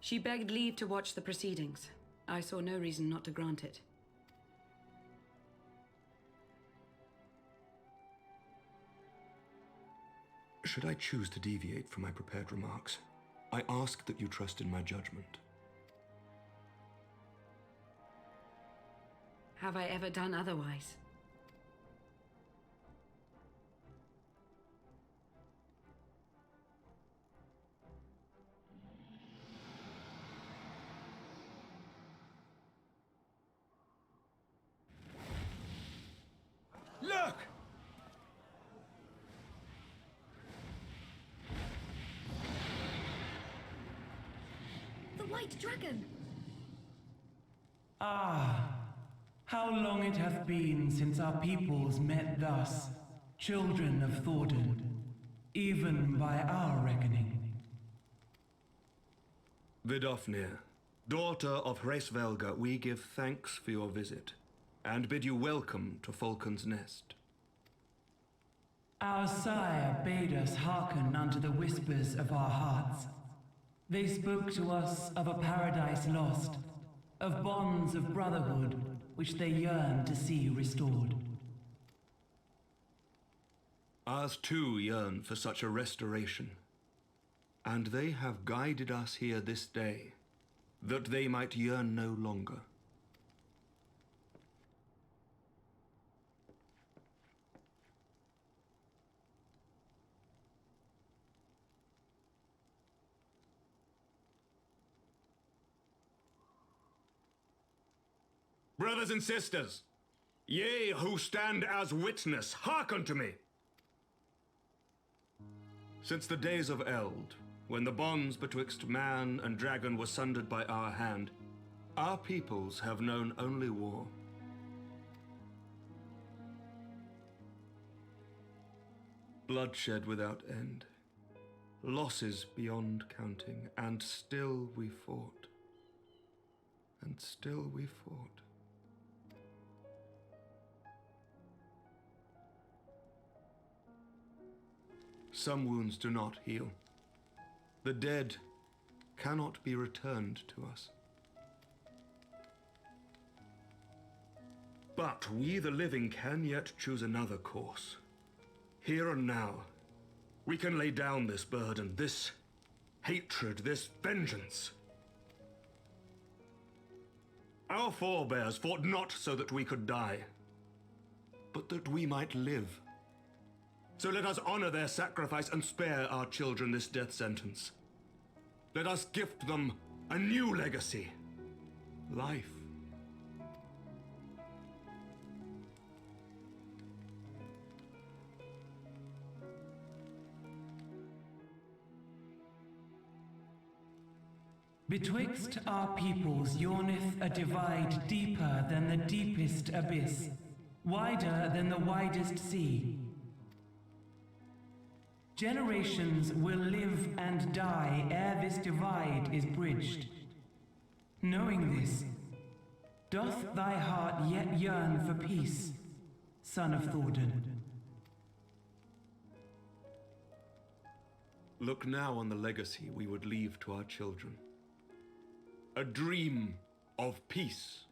She begged leave to watch the proceedings. I saw no reason not to grant it. Should I choose to deviate from my prepared remarks, I ask that you trust in my judgment. Have I ever done otherwise? Look! The White Dragon! Ah, how long it hath been since our peoples met thus, children of Thordan, even by our reckoning. Vidofnir, daughter of Hraesvelga, we give thanks for your visit, and bid you welcome to Falcon's Nest. Our sire bade us hearken unto the whispers of our hearts. They spoke to us of a paradise lost, of bonds of brotherhood which they yearn to see restored. Ours too yearn for such a restoration, and they have guided us here this day, that they might yearn no longer. Brothers and sisters, ye who stand as witness, hearken to me. Since the days of Eld, when the bonds betwixt man and dragon were sundered by our hand, our peoples have known only war. Bloodshed without end, losses beyond counting, and still we fought. And still we fought. Some wounds do not heal. The dead cannot be returned to us. But we, the living, can yet choose another course. Here and now, we can lay down this burden, this hatred, this vengeance. Our forebears fought not so that we could die, but that we might live. So let us honor their sacrifice and spare our children this death sentence. Let us gift them a new legacy. Life. Betwixt our peoples yawneth a divide deeper than the deepest abyss, wider than the widest sea. Generations will live and die ere this divide is bridged. Knowing this, doth thy heart yet yearn for peace, son of Thordan? Look now on the legacy we would leave to our children. A dream of peace,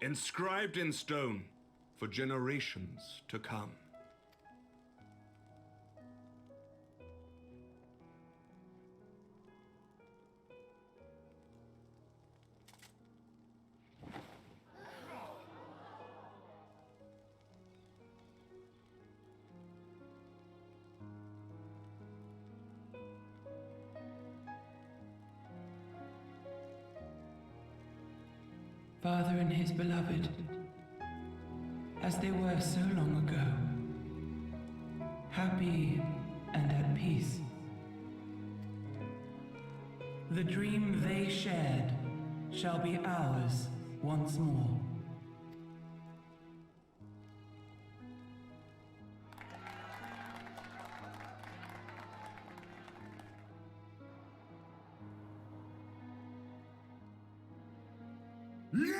inscribed in stone for generations to come. Father and his beloved, as they were so long ago, happy and at peace. The dream they shared shall be ours once more. Never!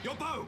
Your bow!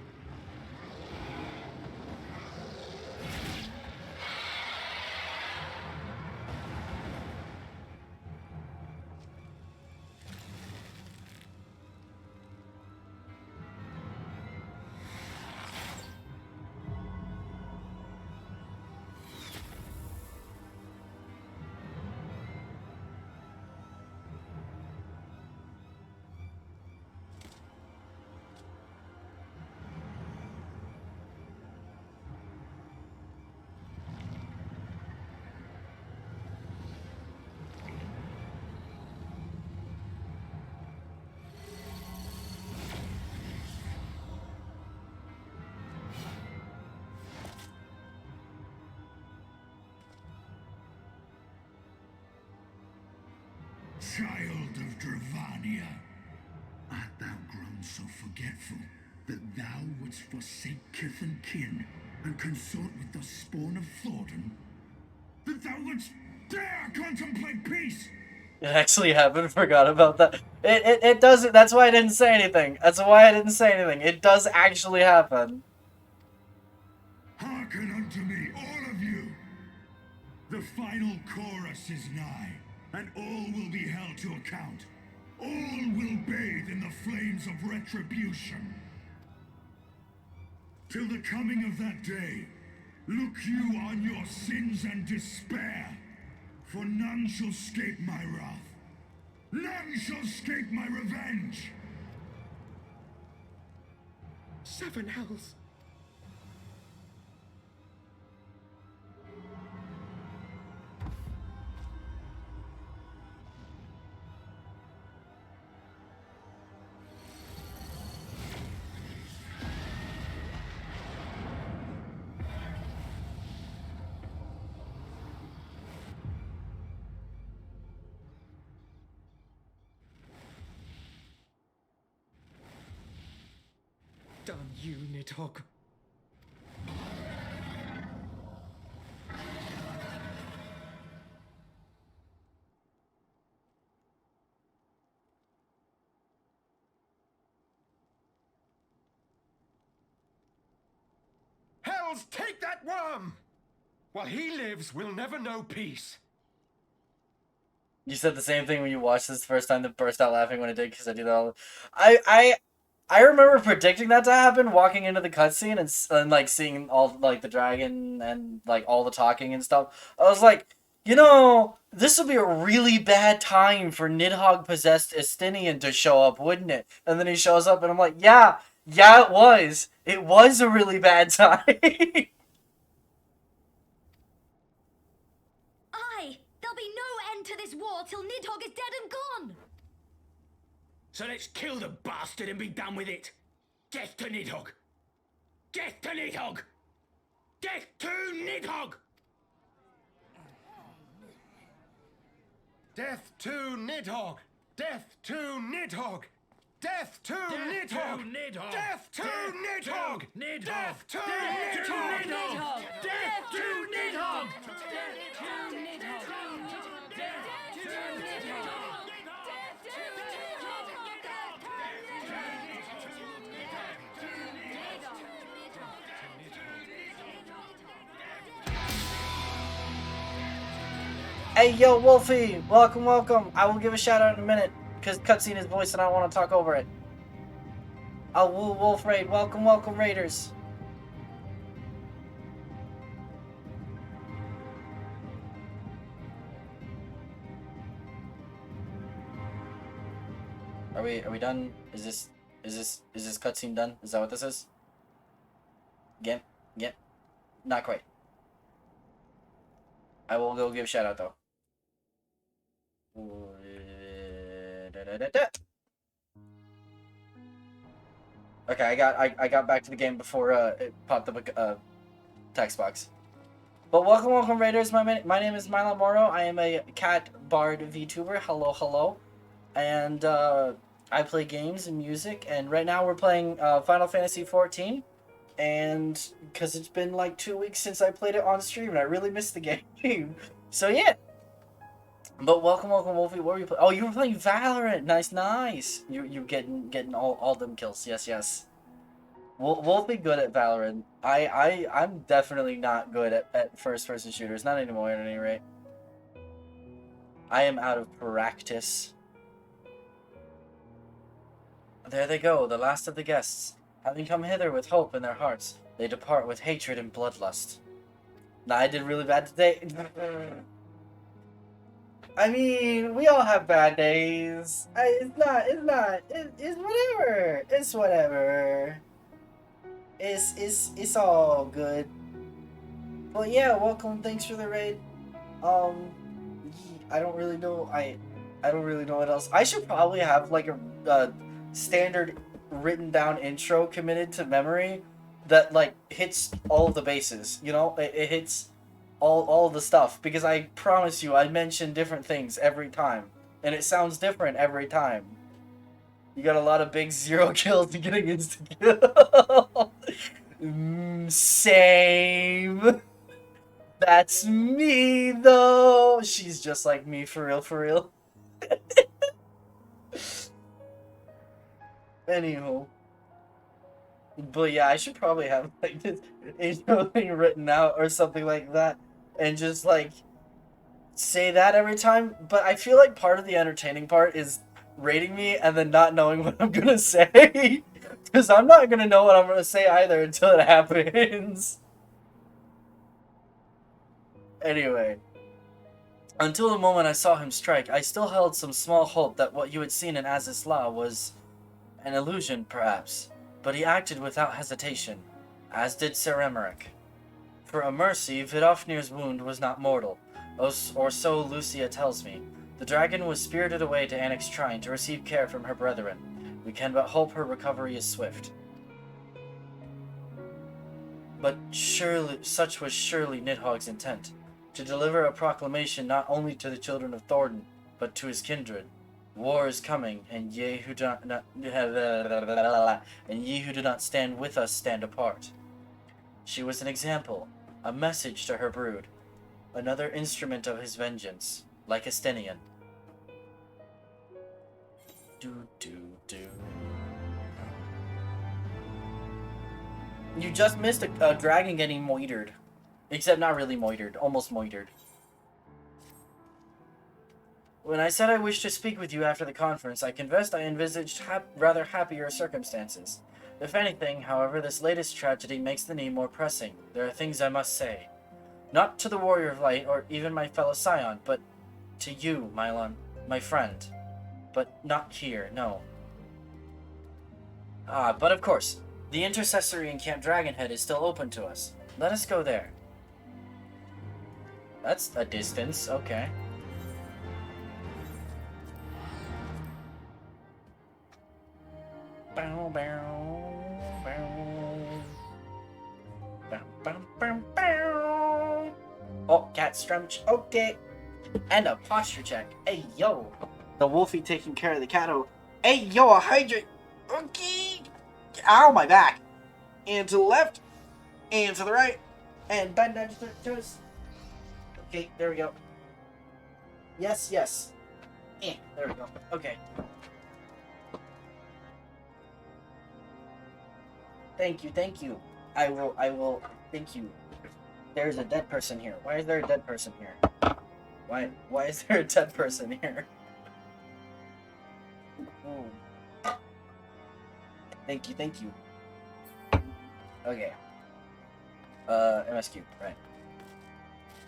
Child of Dravania, art thou grown so forgetful that thou wouldst forsake kith and kin and consort with the spawn of Thornton? That thou wouldst dare contemplate peace? It actually happened. Forgot about that. It doesn't. That's why I didn't say anything. That's why I didn't say anything. It does actually happen. Hearken unto me, all of you. The final chorus is nigh, and all will be held to account. All will bathe in the flames of retribution. Till the coming of that day, look you on your sins and despair, for none shall escape my wrath. None shall escape my revenge. Seven hells. Damn you, Nidhogg. Hells, take that worm! While he lives, we'll never know peace. You said the same thing when you watched this the first time, that burst out laughing when it did, because I do that all. I remember predicting that to happen, walking into the cutscene and like seeing all like the dragon and like all the talking and stuff. I was like, you know, this would be a really bad time for Nidhogg possessed Estinian to show up, wouldn't it? And then he shows up, and I'm like, yeah, it was. It was a really bad time. Aye, there'll be no end to this war till Nidhogg is dead and gone. So let's kill the bastard and be done with it. Death to Nidhogg! Death to Nidhogg! Death to Nidhogg! Death to Nidhogg! Death to Nidhogg! Death to Nidhogg! Death to Nidhogg! Death to Nidhogg! Death to Nidhogg! Hey, yo, Wolfie! Welcome, welcome! I will give a shout out in a minute, because cutscene is voiced and I don't want to talk over it. Oh, woo, Wolf Raid. Welcome, welcome, Raiders. Are we done? Is this cutscene done? Is that what this is? Again? Not quite. I will go give a shout out though. Okay, I got back to the game before it popped up a text box. But welcome Raiders. My name is Milo Moro. I am a cat bard VTuber. Hello. And I play games and music, and right now we're playing Final Fantasy XIV. And because it's been like 2 weeks since I played it on stream, and I really missed the game. So yeah. But welcome, Wolfie. What were you playing? Oh, you were playing Valorant. Nice. You getting all them kills. Yes. We'll be good at Valorant. I'm definitely not good at first-person shooters. Not anymore, at any rate. I am out of practice. There they go, the last of the guests. Having come hither with hope in their hearts, they depart with hatred and bloodlust. Nah, I did really bad today. I mean, we all have bad days. It's whatever. It's whatever. It's all good. Well, yeah, welcome. Thanks for the raid. I don't really know. I don't really know what else. I should probably have like a standard written down intro committed to memory that like hits all of the bases. You know, it hits all the stuff, because I promise you I mention different things every time, and it sounds different every time. You got a lot of big 0 kills and getting insta kill. Same. That's me though. She's just like me, for real, for real. Anywho. But yeah, I should probably have like this intro thing written out or something like that, and just like say that every time. But I feel like part of the entertaining part is rating me and then not knowing what I'm gonna say, because I'm not gonna know what I'm gonna say either until it happens. Anyway, until the moment I saw him strike, I still held some small hope that what you had seen in Aziz's Law was an illusion, perhaps. But he acted without hesitation, as did Sir Emmerich. For a mercy, Vidofnir's wound was not mortal, or so Lucia tells me. The dragon was spirited away to Annick's shrine to receive care from her brethren. We can but hope her recovery is swift. But surely, such was surely Nidhogg's intent, to deliver a proclamation not only to the children of Thornton, but to his kindred. War is coming, and ye who do not stand with us stand apart. She was an example, a message to her brood, another instrument of his vengeance, like Estinian. You just missed a dragon getting moitered. Except not really moitered, almost moitered. When I said I wished to speak with you after the conference, I confessed I envisaged rather happier circumstances. If anything, however, this latest tragedy makes the need more pressing. There are things I must say. Not to the Warrior of Light, or even my fellow Scion, but to you, Mylon, my friend. But not here, no. But of course, the intercessory in Camp Dragonhead is still open to us. Let us go there. That's a distance, okay. Bow, bow, bow. Bow, bow, bow, bow. Oh, cat stretch. Okay. And a posture check. Hey, yo. The wolfie taking care of the catto. Hey, yo, a hydrate. Okay. Ow, my back. And to the left. And to the right. And bend down to us. Okay, there we go. Yes, yes. There we go. Okay. Thank you, thank you. I will, thank you. There's a dead person here. Why is there a dead person here? Why is there a dead person here? Ooh. Thank you, thank you. Okay. MSQ, right.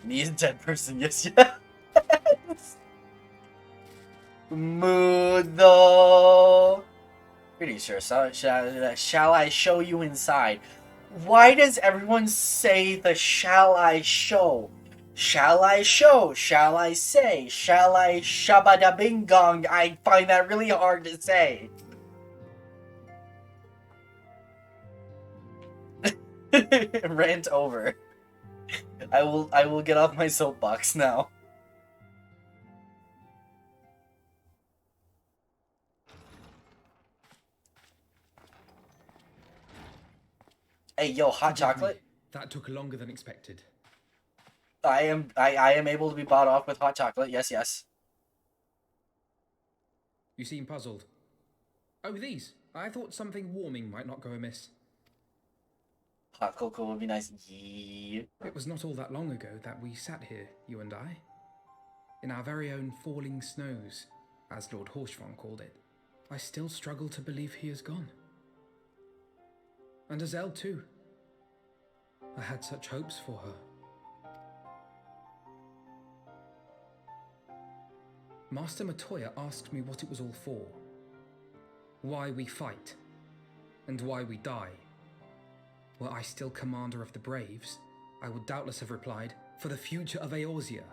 Need a dead person, yes, yes. Mudo. Pretty sure. Shall I show you inside? Why does everyone say the shall I show? Shall I show? Shall I say? Shall I shabada bing gong? I find that really hard to say. Rant over. I will get off my soapbox now. Hey, yo, hot chocolate? That took longer than expected. I am able to be bought off with hot chocolate. Yes, yes. You seem puzzled. Oh, these. I thought something warming might not go amiss. Hot cocoa would be nice. Yeah. It was not all that long ago that we sat here, you and I, in our very own falling snows, as Lord Horshvon called it. I still struggle to believe he is gone. And Azelle too. I had such hopes for her. Master Matoya asked me what it was all for. Why we fight. And why we die. Were I still commander of the Braves, I would doubtless have replied, for the future of Eorzea.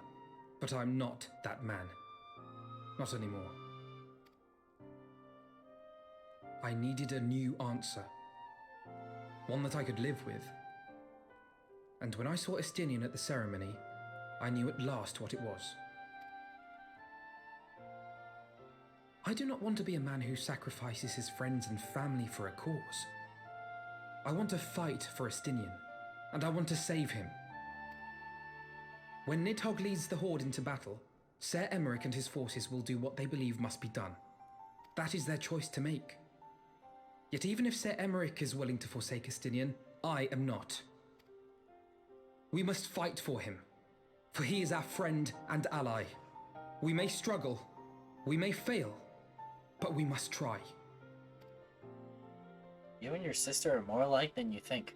But I'm not that man. Not anymore. I needed a new answer. One that I could live with. And when I saw Estinian at the ceremony, I knew at last what it was. I do not want to be a man who sacrifices his friends and family for a cause. I want to fight for Estinian, and I want to save him. When Nidhogg leads the Horde into battle, Ser Emmerich and his forces will do what they believe must be done. That is their choice to make. Yet even if Ser Emmerich is willing to forsake Estinian, I am not. We must fight for him, for he is our friend and ally. We may struggle, we may fail, but we must try. You and your sister are more alike than you think.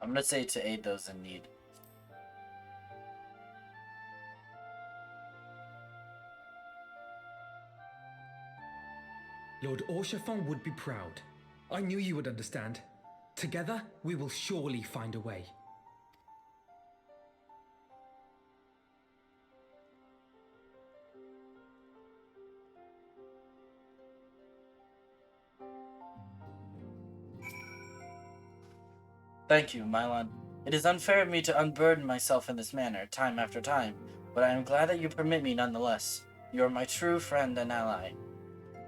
I'm gonna say to aid those in need. Lord Orshafon would be proud. I knew you would understand. Together, we will surely find a way. Thank you, Mylon. It is unfair of me to unburden myself in this manner, time after time, but I am glad that you permit me nonetheless. You are my true friend and ally.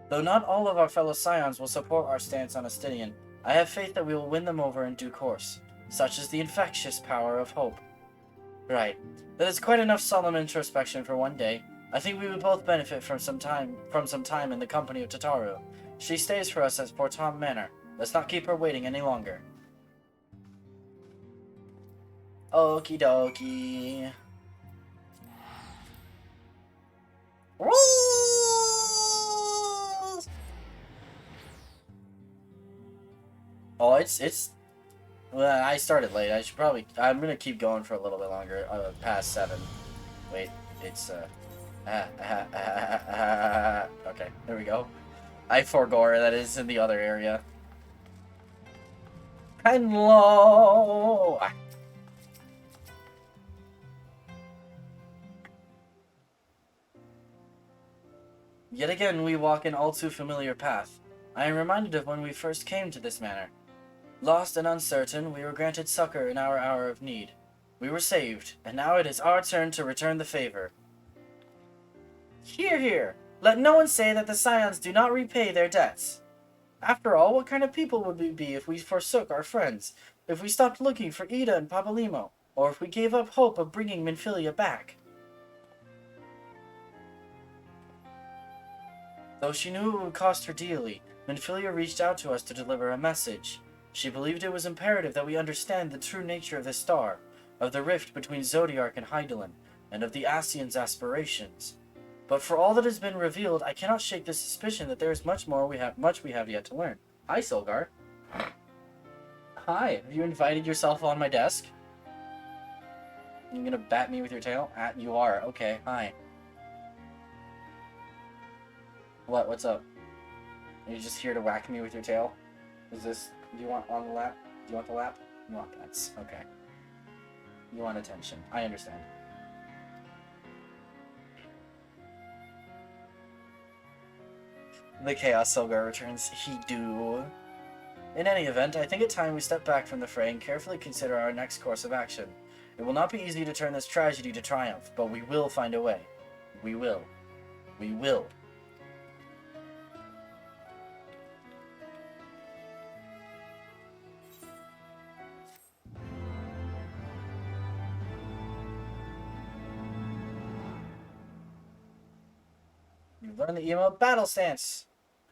Though not all of our fellow Scions will support our stance on Estinian, I have faith that we will win them over in due course. Such is the infectious power of hope. Right. That is quite enough solemn introspection for one day. I think we would both benefit from some time in the company of Tataru. She stays for us at Portom Manor. Let's not keep her waiting any longer. Okie dokie. Oh, it's. Well, I started late. I should probably. I'm gonna keep going for a little bit longer. Past 7. Wait, it's okay, there we go. I forgore that is in the other area. Hello. Yet again, we walk an all too familiar path. I am reminded of when we first came to this manor. Lost and uncertain, we were granted succor in our hour of need. We were saved, and now it is our turn to return the favor. Hear, hear! Let no one say that the Scions do not repay their debts. After all, what kind of people would we be if we forsook our friends, if we stopped looking for Ida and Papalimo, or if we gave up hope of bringing Minfilia back? Though she knew it would cost her dearly, Minfilia reached out to us to deliver a message. She believed it was imperative that we understand the true nature of this star, of the rift between Zodiark and Hydaelyn, and of the Ascians' aspirations. But for all that has been revealed, I cannot shake the suspicion that there is much we have yet to learn. Hi, Silgar. Hi, have you invited yourself on my desk? You gonna bat me with your tail? You are. Okay, hi. What? What's up? Are you just here to whack me with your tail? Is this... Do you want on the lap? Do you want the lap? You want pets. Okay. You want attention. I understand. The Chaos Silgar returns. He do. In any event, I think it's time we step back from the fray and carefully consider our next course of action. It will not be easy to turn this tragedy to triumph, but we will find a way. We will. We will. You learn the emote Battle Stance.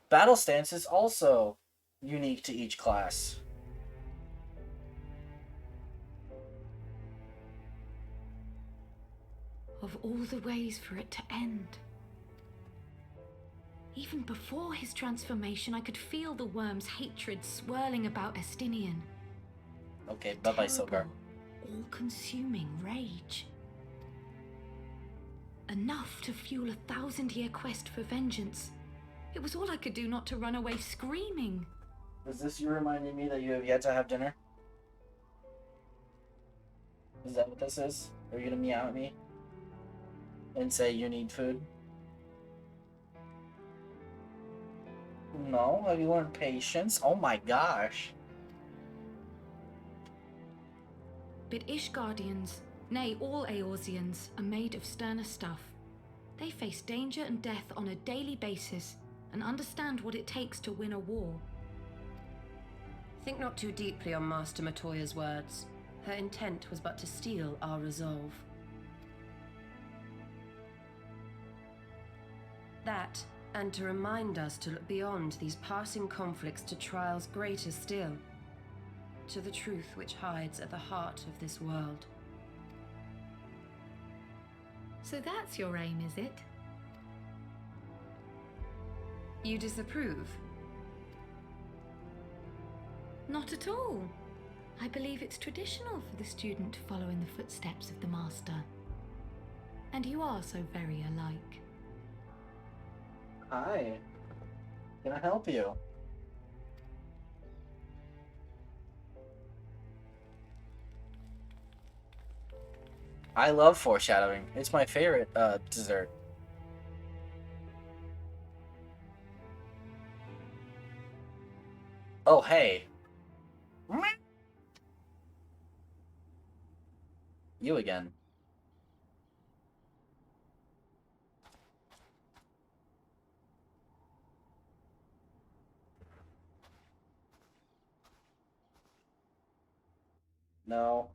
Battle Stance is also unique to each class. Of all the ways for it to end. Even before his transformation, I could feel the worm's hatred swirling about Estinian. Okay, bye-bye, Silgar. All-consuming rage. Enough to fuel a 1,000-year quest for vengeance. It was all I could do not to run away screaming. Is this you reminding me that you have yet to have dinner? Is that what this is? Are you gonna meow at me? And say you need food? No? Have you learned patience? Oh my gosh. But Ishgardians, nay, all Eorzeans, are made of sterner stuff. They face danger and death on a daily basis and understand what it takes to win a war. Think not too deeply on Master Matoya's words. Her intent was but to steal our resolve. That, and to remind us to look beyond these passing conflicts to trials greater still, to the truth which hides at the heart of this world. So that's your aim, is it? You disapprove? Not at all. I believe it's traditional for the student to follow in the footsteps of the master. And you are so very alike. Hi. Can I help you? I love foreshadowing. It's my favorite dessert. Oh, hey. You again. No.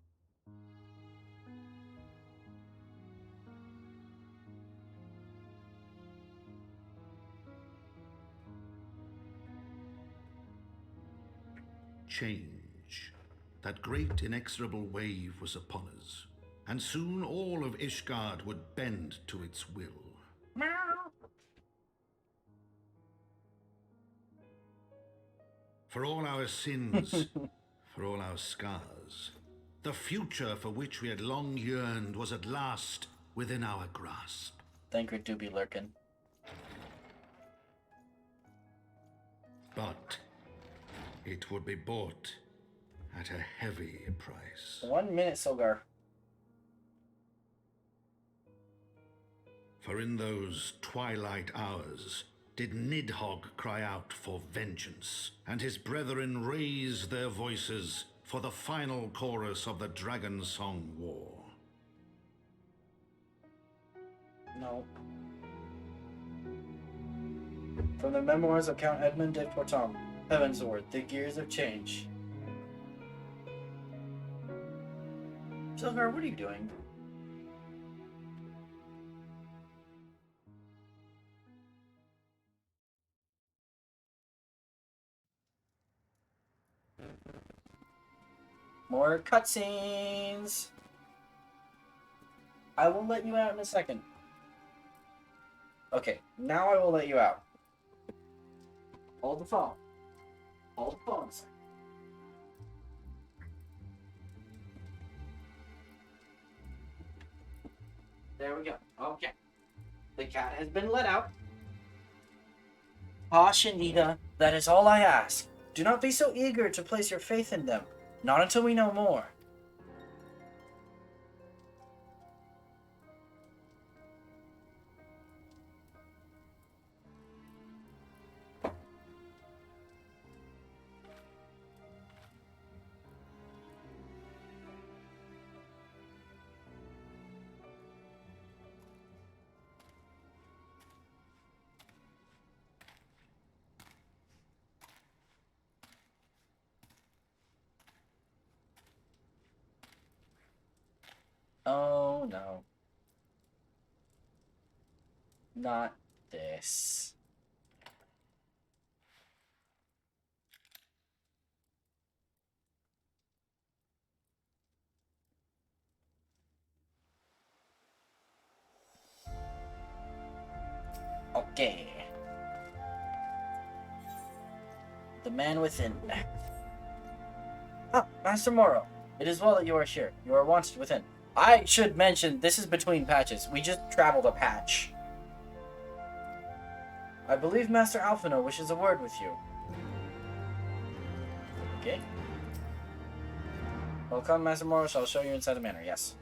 Change. That great inexorable wave was upon us, and soon all of Ishgard would bend to its will. For all our sins, for all our scars, the future for which we had long yearned was at last within our grasp. Thanker do be lurking. But it would be bought at a heavy price. 1 minute, Silgar. For in those twilight hours did Nidhogg cry out for vengeance, and his brethren raise their voices for the final chorus of the Dragonsong War. No. From the memoirs of Count Edmund de Portom, Heavensward, the gears of change. Silgar, what are you doing? More cutscenes! I will let you out in a second. Okay, now I will let you out. Hold the phone. Hold the phone a second. There we go. Okay. The cat has been let out. Ah, Shanita, that is all I ask. Do not be so eager to place your faith in them. Not until we know more. Not this. Okay. The man within. Ah, Master Moro. It is well that you are here. You are wanted within. I should mention, this is between patches. We just traveled a patch. I believe Master Alphino wishes a word with you. Okay. Welcome, Master Moro. I'll show you inside the manor. Yes.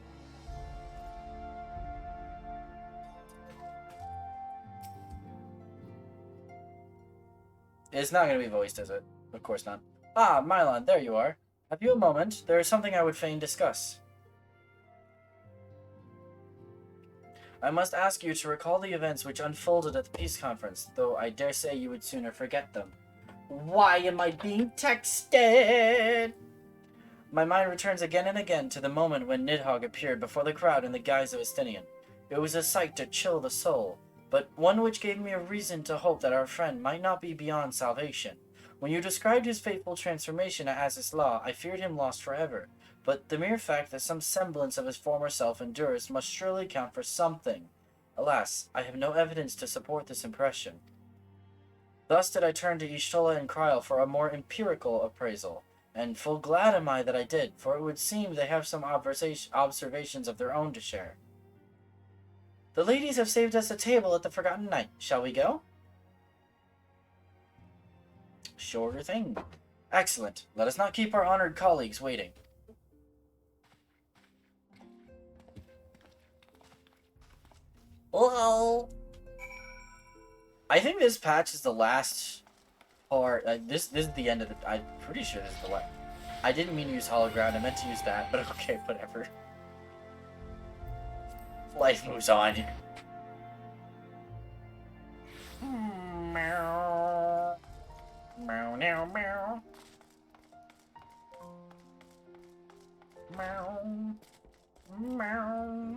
It's not going to be voiced, is it? Of course not. Ah, Mylon, there you are. Have you a moment? There is something I would fain discuss. I must ask you to recall the events which unfolded at the peace conference, though I dare say you would sooner forget them. Why am I being texted? My mind returns again and again to the moment when Nidhogg appeared before the crowd in the guise of a Stinian. It was a sight to chill the soul, but one which gave me a reason to hope that our friend might not be beyond salvation. When you described his fateful transformation at Azys Law, I feared him lost forever, but the mere fact that some semblance of his former self endures must surely count for something. Alas, I have no evidence to support this impression. Thus did I turn to Y'shtola and Kryl for a more empirical appraisal, and full glad am I that I did, for it would seem they have some observations of their own to share. The ladies have saved us a table at the Forgotten Night. Shall we go? Sure thing. Excellent. Let us not keep our honored colleagues waiting. Hello. I think this patch is the last part. This is the end of the. I'm pretty sure this is the last. I didn't mean to use hologround. I meant to use that, but okay, whatever. Life moves on. Meow. Meow, meow, meow. Meow. Meow.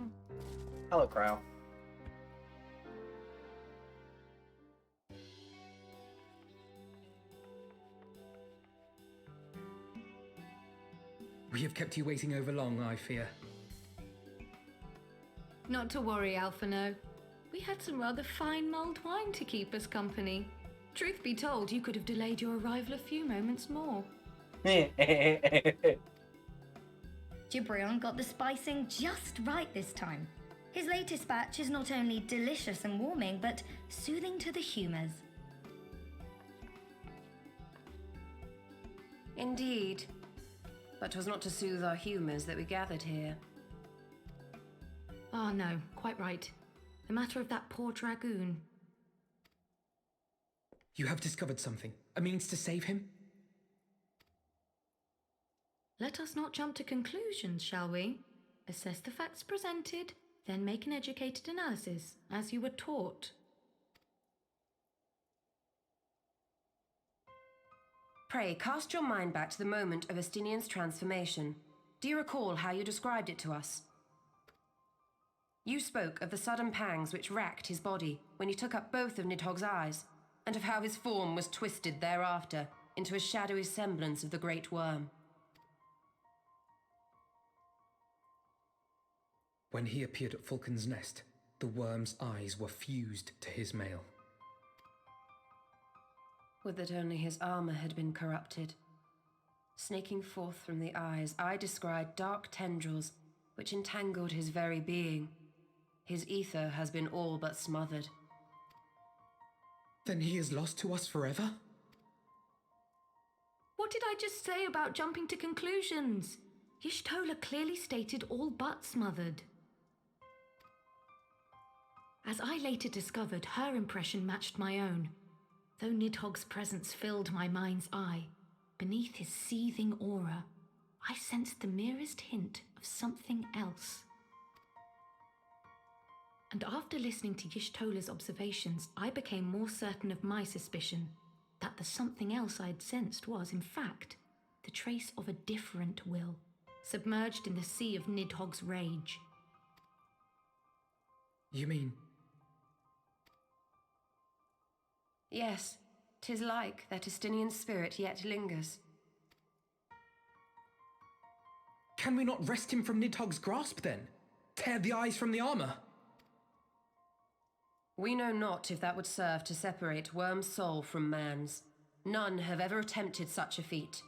Hello, Kryl. We have kept you waiting over long, I fear. Not to worry, Alphino. We had some rather fine mulled wine to keep us company. Truth be told, you could have delayed your arrival a few moments more. Gibrion got the spicing just right this time. His latest batch is not only delicious and warming, but soothing to the humours. Indeed. But 'twas not to soothe our humours that we gathered here. Ah, no, quite right. The matter of that poor dragoon. You have discovered something. A means to save him? Let us not jump to conclusions, shall we? Assess the facts presented, then make an educated analysis, as you were taught. Pray, cast your mind back to the moment of Estinian's transformation. Do you recall how you described it to us? You spoke of the sudden pangs which racked his body when he took up both of Nidhogg's eyes, and of how his form was twisted thereafter into a shadowy semblance of the great worm. When he appeared at Falcon's Nest, the worm's eyes were fused to his mail. Would that only his armor had been corrupted. Snaking forth from the eyes, I descried dark tendrils which entangled his very being. His ether has been all but smothered. Then he is lost to us forever? What did I just say about jumping to conclusions? Y'shtola clearly stated all but smothered. As I later discovered, her impression matched my own. Though Nidhogg's presence filled my mind's eye, beneath his seething aura, I sensed the merest hint of something else. And after listening to Y'shtola's observations, I became more certain of my suspicion that the something else I'd sensed was, in fact, the trace of a different will, submerged in the sea of Nidhogg's rage. You mean Yes, 'tis like that Estinian spirit yet lingers. Can we not wrest him from Nidhogg's grasp, then? Tear the eyes from the armor? We know not if that would serve to separate Worm's soul from man's. None have ever attempted such a feat.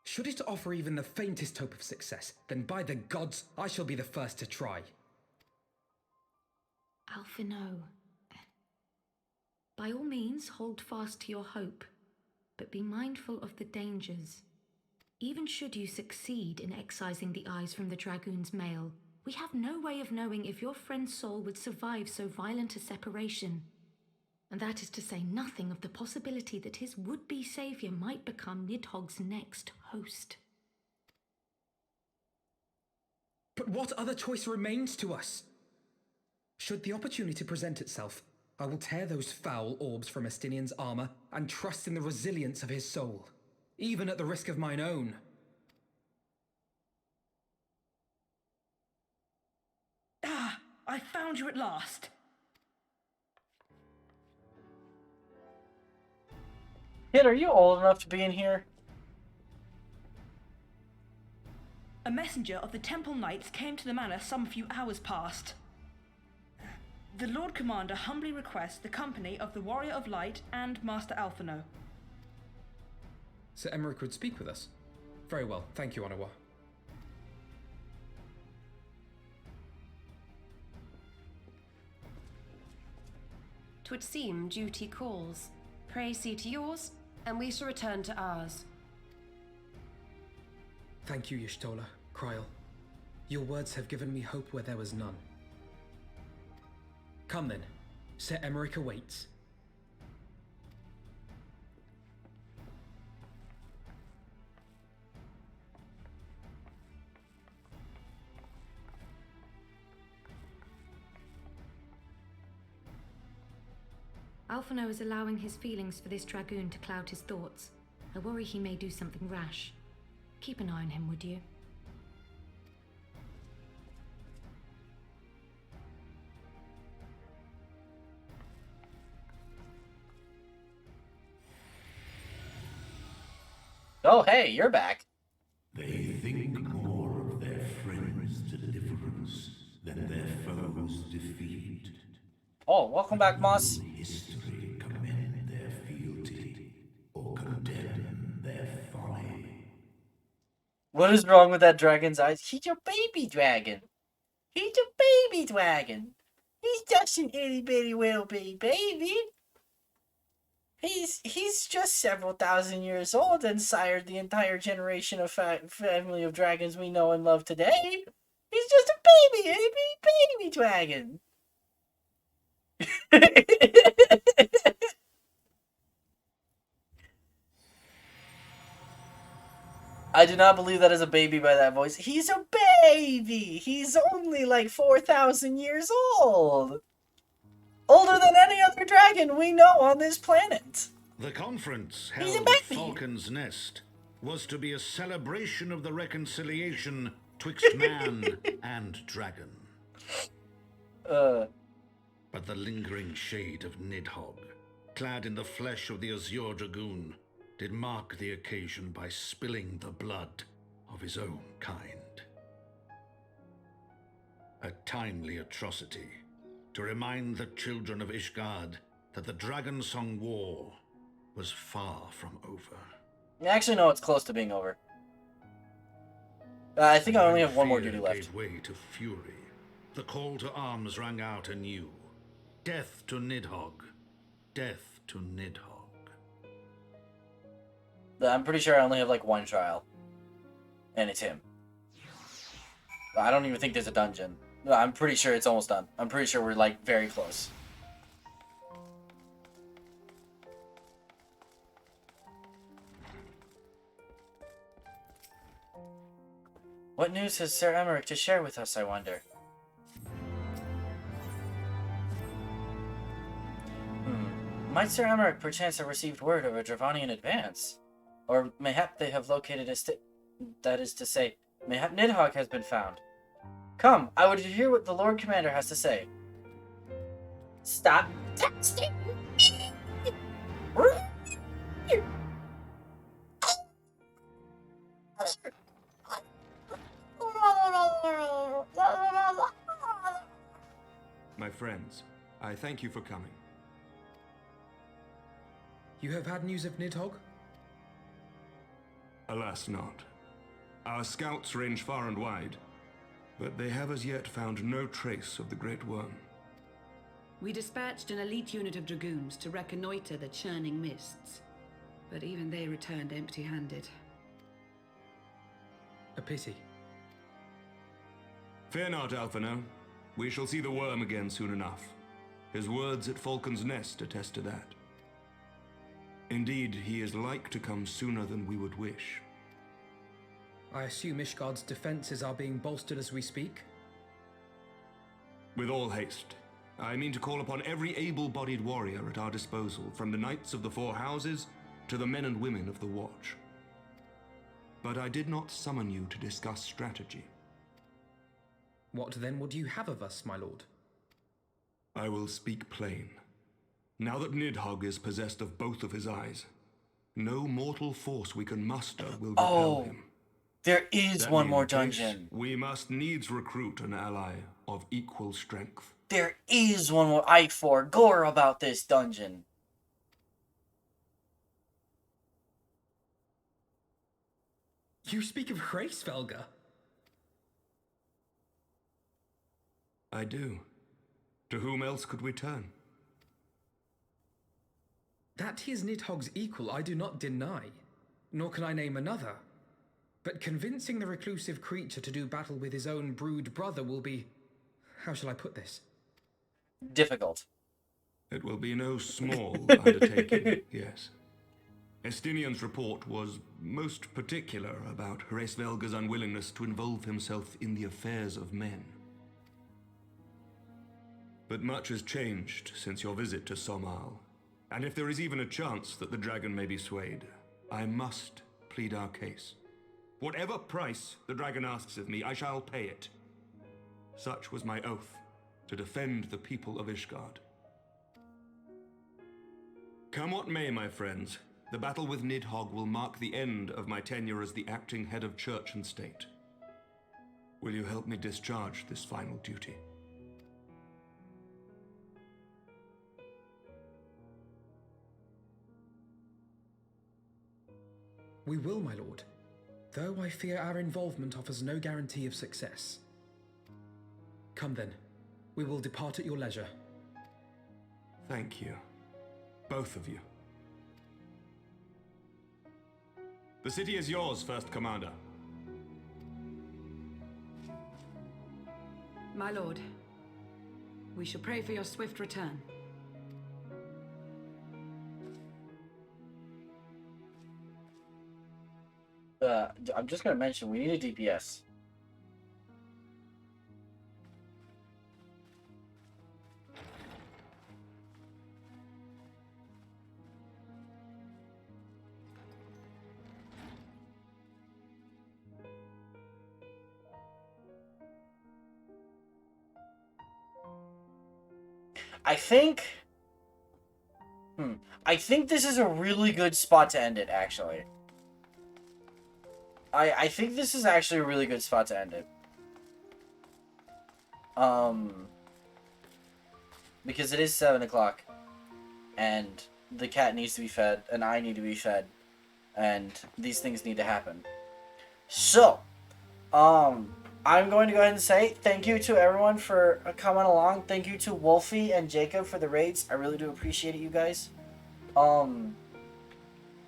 Should it offer even the faintest hope of success, then by the gods, I shall be the first to try. Alphino. By all means, hold fast to your hope, but be mindful of the dangers. Even should you succeed in excising the eyes from the Dragoon's mail, we have no way of knowing if your friend's soul would survive so violent a separation. And that is to say nothing of the possibility that his would-be savior might become Nidhogg's next host. But what other choice remains to us? Should the opportunity present itself, I will tear those foul orbs from Estinian's armor and trust in the resilience of his soul, even at the risk of mine own. Ah, I found you at last. Kid, are you old enough to be in here? A messenger of the Temple Knights came to the manor some few hours past. The Lord Commander humbly requests the company of the Warrior of Light and Master Alphino. Sir Emmerich would speak with us. Very well, thank you, Onawa. 'Twould seem duty calls. Pray see to yours, and we shall return to ours. Thank you, Y'shtola, Kryl. Your words have given me hope where there was none. Come then, Sir Emmerich awaits. Alphino is allowing his feelings for this Dragoon to cloud his thoughts. I worry he may do something rash. Keep an eye on him, would you? Oh, hey, you're back. They think more of their friends' deliverance than their foes' defeat. Oh, welcome back, Moss. History commend their fealty or condemn their folly. What is wrong with that dragon's eyes? He's a baby dragon. He's a baby dragon. He's just an itty bitty little baby. He's just several thousand years old and sired the entire generation of family of dragons we know and love today. He's just a baby dragon. I do not believe that is a baby by that voice. He's a baby! He's only like 4,000 years old! Older than any other dragon we know on this planet! The conference held at Falcon's Nest was to be a celebration of the reconciliation twixt man and dragon. But the lingering shade of Nidhogg, clad in the flesh of the Azure Dragoon, did mark the occasion by spilling the blood of his own kind. A timely atrocity to remind the children of Ishgard that the Dragonsong War was far from over. Actually, no, it's close to being over. I think I only have one more duty left. Gave way to fury. The call to arms rang out anew. Death to Nidhogg. Death to Nidhogg. I'm pretty sure I only have like one trial. And it's him. I don't even think there's a dungeon. No, I'm pretty sure it's almost done. I'm pretty sure we're like very close. What news has Sir Emmerich to share with us, I wonder? Might Sir Emmerich perchance have received word of a Dravanian advance? Or mayhap they have located a that is to say, mayhap Nidhogg has been found. Come, I would hear what the Lord Commander has to say. Stop Testing. My friends, I thank you for coming. You have had news of Nidhogg? Alas not. Our scouts range far and wide, but they have as yet found no trace of the Great Worm. We dispatched an elite unit of dragoons to reconnoiter the churning mists, but even they returned empty-handed. A pity. Fear not, Alphino. We shall see the worm again soon enough. His words at Falcon's Nest attest to that. Indeed, he is like to come sooner than we would wish. I assume Ishgard's defenses are being bolstered as we speak? With all haste. I mean to call upon every able-bodied warrior at our disposal, from the Knights of the Four Houses to the men and women of the Watch. But I did not summon you to discuss strategy. What then would you have of us, my lord? I will speak plain. Now that Nidhogg is possessed of both of his eyes, no mortal force we can muster will repel him. There is That one being more the case, dungeon. we must needs recruit an ally of equal strength. There is one more. I forgot about this dungeon. You speak of Hraesvelga? I do. To whom else could we turn? That he is Nidhogg's equal I do not deny, nor can I name another. But convincing the reclusive creature to do battle with his own brood brother will be... how shall I put this? Difficult. It will be no small undertaking, yes. Estinian's report was most particular about Hraesvelga's unwillingness to involve himself in the affairs of men. But much has changed since your visit to Somal, and if there is even a chance that the dragon may be swayed, I must plead our case. Whatever price the dragon asks of me, I shall pay it. Such was my oath, to defend the people of Ishgard. Come what may, my friends, the battle with Nidhogg will mark the end of my tenure as the acting head of church and state. Will you help me discharge this final duty? We will, my lord, though I fear our involvement offers no guarantee of success. Come then, we will depart at your leisure. Thank you, both of you. The city is yours, First Commander. My lord, we shall pray for your swift return. I'm just going to mention, we need a DPS. I think this is a really good spot to end it, actually. I think this is actually a really good spot to end it. Because it is 7 o'clock, and the cat needs to be fed, and I need to be fed, and these things need to happen. So, I'm going to go ahead and say thank you to everyone for coming along. Thank you to Wolfie and Jacob for the raids. I really do appreciate it, you guys.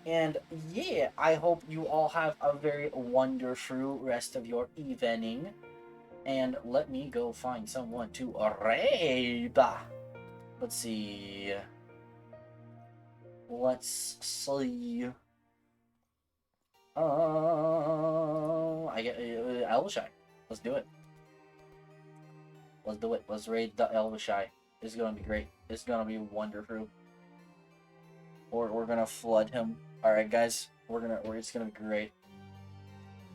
And yeah, I hope you all have a very wonderful rest of your evening. And let me go find someone to raid. Let's see. I get Elvishai. Let's do it. Let's do it. Let's raid the Elvishai. This is gonna be great. This is gonna be wonderful. We're gonna flood him. All right, guys. It's gonna be great.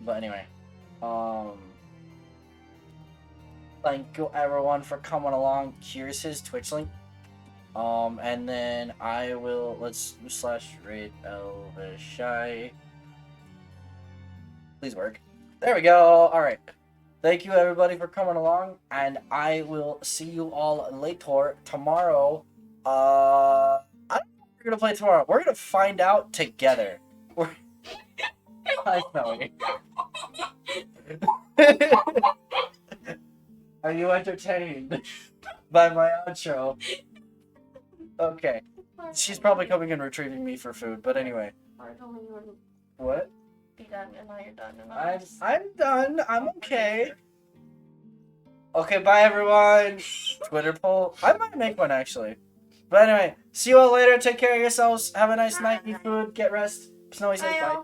But anyway, thank you everyone for coming along. Here's his Twitch link. And then I will let's /raid Elvishai. Please work. There we go. All right. Thank you everybody for coming along, and I will see you all later tomorrow. I don't know what we're gonna play tomorrow. We're gonna find out together. Hi, Snowy. Are you entertained by my outro? Okay. She's probably coming and retrieving me for food, but anyway. What? Be done, and now you're done. And I'm done. I'm okay. Okay, bye everyone. Twitter poll. I might make one actually. But anyway, see you all later. Take care of yourselves. Have a nice night. Eat food. Get rest. Snowy says bye.